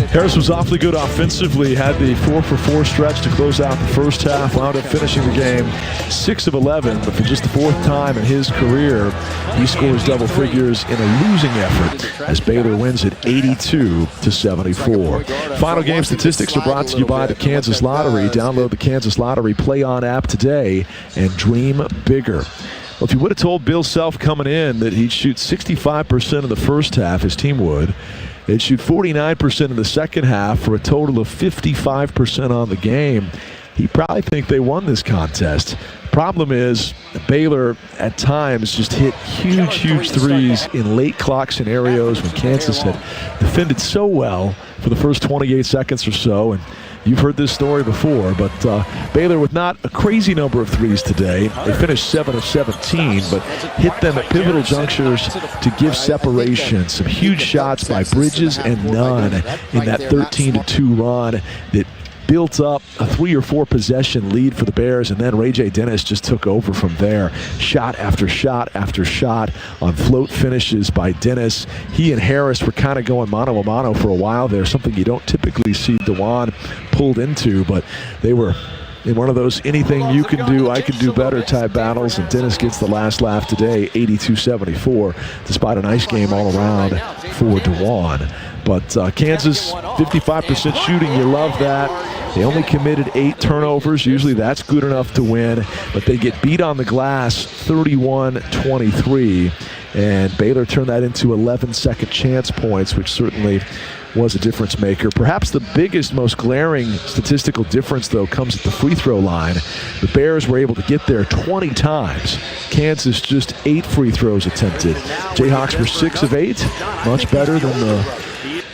Harris was awfully good offensively, had the 4-for-4 stretch to close out the first half, wound up finishing the game 6 of 11, but for just the fourth time in his career, he scores double figures in a losing effort as Baylor wins it 82-74. Final game statistics are brought to you by the Kansas Lottery. Download the Kansas Lottery Play On app today and dream bigger. Well, if you would have told Bill Self coming in that he'd shoot 65% of the first half, his team would, they'd shoot 49% in the second half for a total of 55% on the game, he'd probably think they won this contest. Problem is, Baylor at times just hit huge threes in late clock scenarios when Kansas had defended so well for the first 28 seconds or so. And you've heard this story before, but Baylor with not a crazy number of threes today. They finished 7 of 17, but hit them at pivotal junctures to give separation. Some huge shots by Bridges and Nunn in that 13-2 run that built up a 3 or 4 possession lead for the Bears, and then Ray J. Dennis just took over from there. Shot after shot after shot on float finishes by Dennis. He and Harris were kind of going mano-a-mano for a while there, something you don't typically see DeJuan pulled into, but they were in one of those anything you can do, I can do better type battles, and Dennis gets the last laugh today, 82-74, despite a nice game all around for DeJuan. But Kansas, 55% shooting, you love that. They only committed 8 turnovers. Usually that's good enough to win, but they get beat on the glass 31-23, and Baylor turned that into 11 second chance points, which certainly was a difference maker. Perhaps the biggest, most glaring statistical difference, though, comes at the free throw line. The Bears were able to get there 20 times. Kansas just 8 free throws attempted. Jayhawks were 6 of 8, much better than the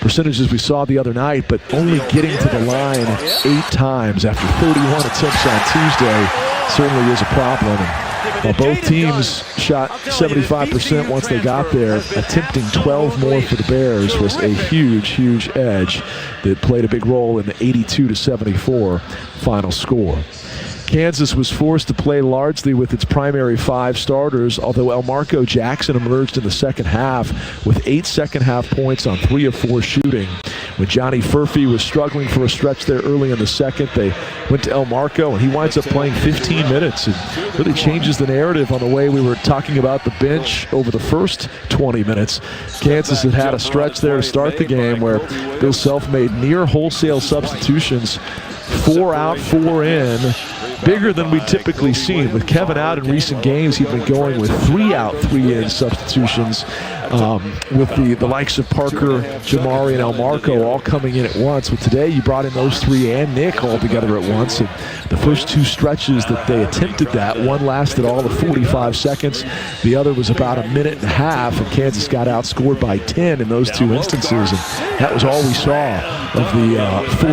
percentages we saw the other night, but only getting to the line 8 times after 31 attempts on Tuesday certainly is a problem. And while both teams shot 75% once they got there, attempting 12 more for the Bears was a huge edge that played a big role in the 82-74 final score. Kansas was forced to play largely with its primary 5 starters, although Elmarco Jackson emerged in the second half with 8 second-half points on 3 of 4 shooting. When Johnny Furphy was struggling for a stretch there early in the second, they went to Elmarco, and he winds up playing 15 minutes. It really changes the narrative on the way we were talking about the bench over the first 20 minutes. Kansas had had a stretch there to start the game where Bill Self made near wholesale substitutions 4 out, 4 in. Bigger than we've typically seen. With Kevin out in recent games, he's been going with 3 out, 3 in substitutions. With the likes of Parker, Jamari, and Elmarco all coming in at once. But today you brought in those 3 and Nick all together at once. And the first 2 stretches that they attempted that, one lasted all of 45 seconds. The other was about a minute and a half, and Kansas got outscored by 10 in those 2 instances. And that was all we saw of the 4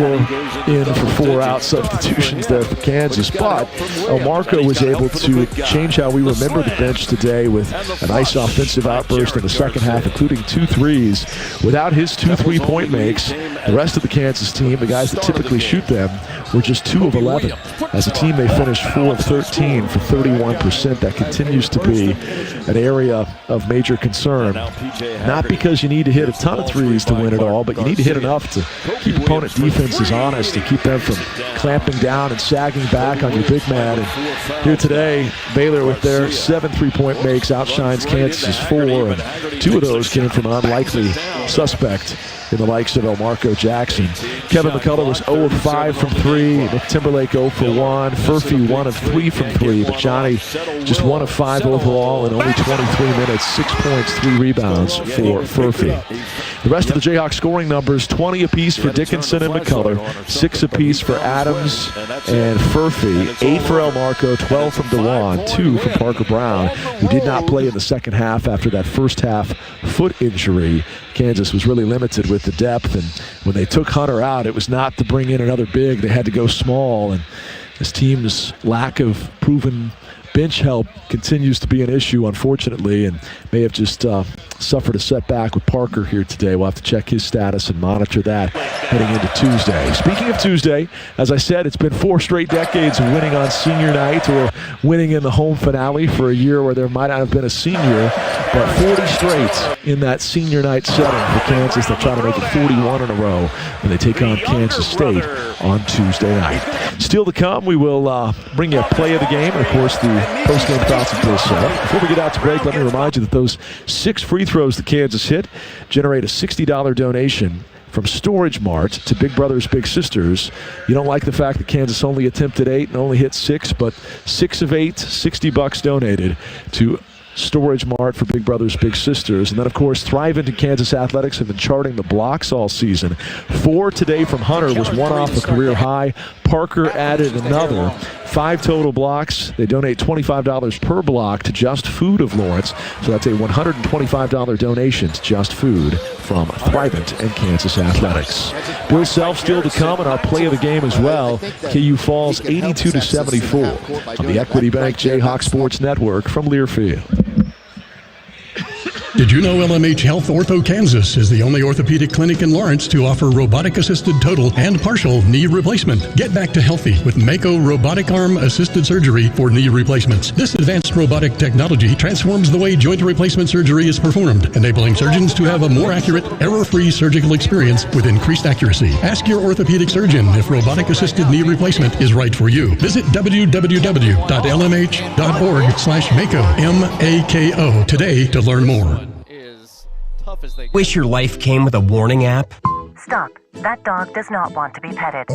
in for 4 out substitutions there for Kansas. But Elmarco was able to change how we remember the bench today with a nice offensive outburst in the second half, including 2 threes. Without his 2 3-point makes, the rest of the Kansas team, the guys that typically shoot them, were just 2 of 11. As a team, they finished 4 of 13 for 31%. That continues to be an area of major concern. Not because you need to hit a ton of threes to win it all, but you need to hit enough to keep opponent defenses honest, to keep them from clamping down and sagging back on your big man. And here today, Baylor with their 7 3-point makes outshines Kansas's 4, and 2 of those came from an unlikely suspect in the likes of Elmarco Jackson. Kevin McCullough was 0 of 5 from 3. Nick Timberlake 0 for 1. Furphy 1 of 3 from 3. But Johnny just 1 of 5 overall in only 23 minutes. 6 points, 3 rebounds for Furphy. The rest of the Jayhawks scoring numbers, 20 apiece for Dickinson and McCullough, 6 apiece for Adams and Furphy, 8 for Elmarco, 12 from DeJuan, 2 from Parker Brown, who did not play in the second half after that first half foot injury. Kansas was really limited with the depth, and when they took Hunter out, it was not to bring in another big. They had to go small, and this team's lack of proven bench help continues to be an issue, unfortunately, and may have just suffered a setback with Parker here today. We'll have to check his status and monitor that heading into Tuesday. Speaking of Tuesday, as I said, it's been 4 straight decades of winning on senior night or winning in the home finale for a year where there might not have been a senior, but 40 straight in that senior night setting for Kansas. They'll try to make it 41 in a row when they take on Kansas State on Tuesday night. Still to come, we will bring you a play of the game and, of course, the post-game thoughts of Bill Self. Before we get out to break, let me remind you that those 6 free throws that Kansas hit generate a $60 donation from Storage Mart to Big Brothers Big Sisters. You don't like the fact that Kansas only attempted 8 and only hit 6, but 6 of 8, $60 donated to Storage Mart for Big Brothers Big Sisters. And then, of course, Thrivent and Kansas Athletics have been charting the blocks all season. 4 today from Hunter was 1 off a career high. Parker added another. 5 total blocks. They donate $25 per block to Just Food of Lawrence. So that's a $125 donation to Just Food from Thrivent and Kansas Athletics. Bill Self still to come in our play of the game as well. KU falls 82-74 on the Equity Bank Jayhawk Sports Network from Learfield. Did you know LMH Health Ortho Kansas is the only orthopedic clinic in Lawrence to offer robotic-assisted total and partial knee replacement? Get back to healthy with Mako robotic arm-assisted surgery for knee replacements. This advanced robotic technology transforms the way joint replacement surgery is performed, enabling surgeons to have a more accurate, error-free surgical experience with increased accuracy. Ask your orthopedic surgeon if robotic-assisted knee replacement is right for you. Visit www.lmh.org/Mako, M-A-K-O, today to learn more. Wish your life came with a warning app? Stop. That dog does not want to be petted.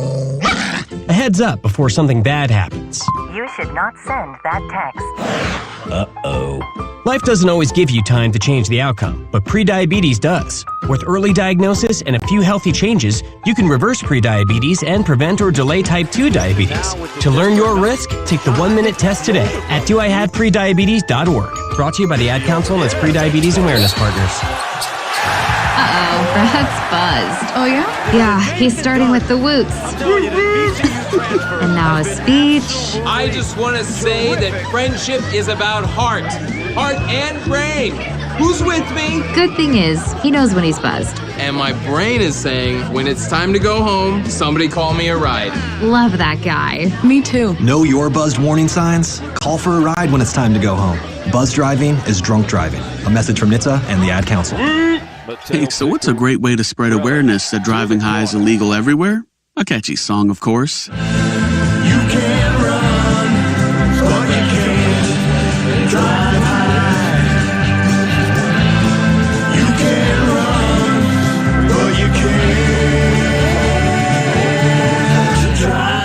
A heads up before something bad happens. You should not send that text. Uh-oh. Life doesn't always give you time to change the outcome, but prediabetes does. With early diagnosis and a few healthy changes, you can reverse prediabetes and prevent or delay type 2 diabetes. To learn your risk, take the 1-minute test today at doihaveprediabetes.org. Brought to you by the Ad Council and its Prediabetes Awareness Partners. Uh-oh, Brad's buzzed. Oh, yeah? Yeah, he's starting with the whoops. And now a speech. I just want to say that friendship is about heart and brain. Who's with me? Good thing is, he knows when he's buzzed. And my brain is saying, when it's time to go home, somebody call me a ride. Love that guy. Me too. Know your buzzed warning signs? Call for a ride when it's time to go home. Buzz driving is drunk driving. A message from NHTSA and the Ad Council. Hey, so what's a great way to spread awareness that driving high is illegal everywhere? A catchy song, of course. You can run, but you can't drive high. You can run, but you can't drive.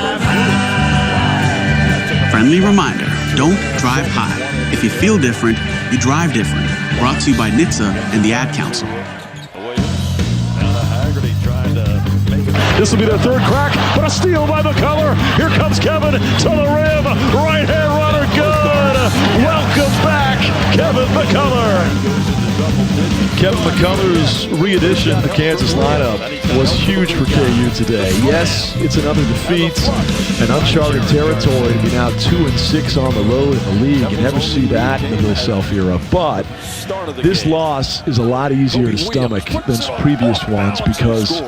friendly reminder, don't drive high. If you feel different, you drive different. Brought to you by NHTSA and the Ad Council. This will be their third crack, but a steal by McCullough. Here comes Kevin to the rim. Right-hand runner, good. Welcome back, Kevin McCullough. Kevin McCullough's re-addition to the Kansas lineup was huge for KU today. Yes, it's another defeat, an uncharted territory to be now 2-6 on the road in the league. You never see that in the Bill Self era. But this loss is a lot easier to stomach than previous ones because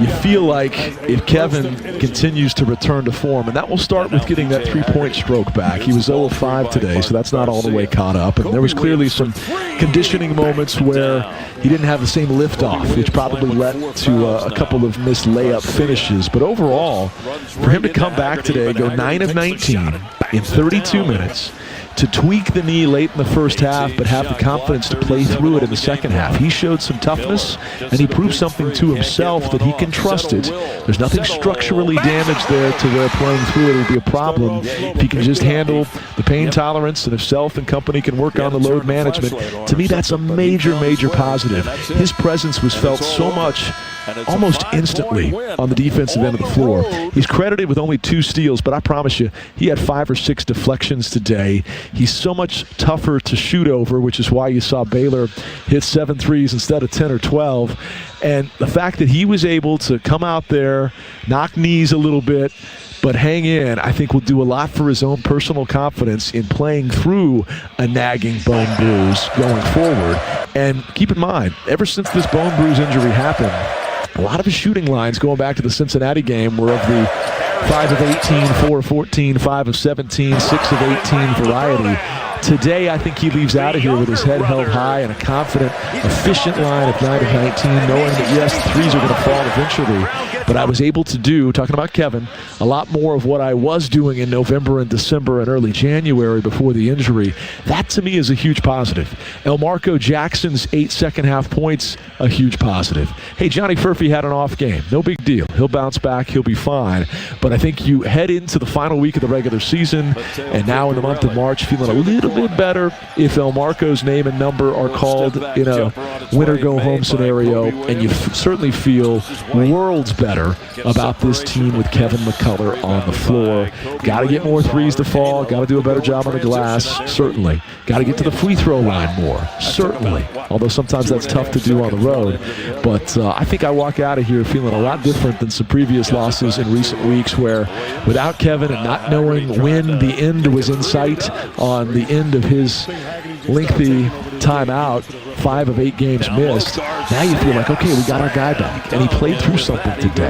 you feel like if Kevin continues to return to form, and that will start with getting that three-point stroke back. He was 0 of 5 today, so that's not all the way caught up. And there was clearly some conditioning moments where he didn't have the same liftoff, which probably led to a couple of missed layup finishes. But overall, for him to come back today, go 9 of 19 in 32 minutes, to tweak the knee late in the first half, but have the confidence to play through it in the second half. He showed some toughness, and he proved something to himself that he can trust it. There's nothing structurally damaged there to where playing through it will be a problem. If he can just handle the pain tolerance, and if Self and company can work on the load management, to me that's a major, major positive. His presence was felt so much almost instantly on the defensive end of the floor. He's credited with only 2 steals, but I promise you, he had 5 or 6 deflections today. He's so much tougher to shoot over, which is why you saw Baylor hit 7 threes instead of 10 or 12. And the fact that he was able to come out there, knock knees a little bit, but hang in, I think will do a lot for his own personal confidence in playing through a nagging bone bruise going forward. And keep in mind, ever since this bone bruise injury happened, a lot of his shooting lines going back to the Cincinnati game were of the 5 of 18, 4 of 14, 5 of 17, 6 of 18 variety. Today, I think he leaves out of here with his head held high and a confident, efficient line of 9 of 19, knowing that, yes, the threes are going to fall eventually. But I was able to do, talking about Kevin, a lot more of what I was doing in November and December and early January before the injury. That, to me, is a huge positive. Elmarco Jackson's 8 second-half points, a huge positive. Hey, Johnny Furphy had an off game. No big deal. He'll bounce back. He'll be fine. But I think you head into the final week of the regular season, and now in the month of March, feeling a little bit better if Elmarco's name and number are called in a win-or-go-home scenario, and you certainly feel worlds better about this team with Kevin McCullough on the floor. Got to get more threes to fall. Got to do a better job on the glass, certainly. Got to get to the free throw line more, certainly. Although sometimes that's tough to do on the road. But I think I walk out of here feeling a lot different than some previous losses in recent weeks where without Kevin and not knowing when the end was in sight on the end of his lengthy timeout, 5 of 8 games missed, now you feel like, okay, we got our guy back. And he played through something today.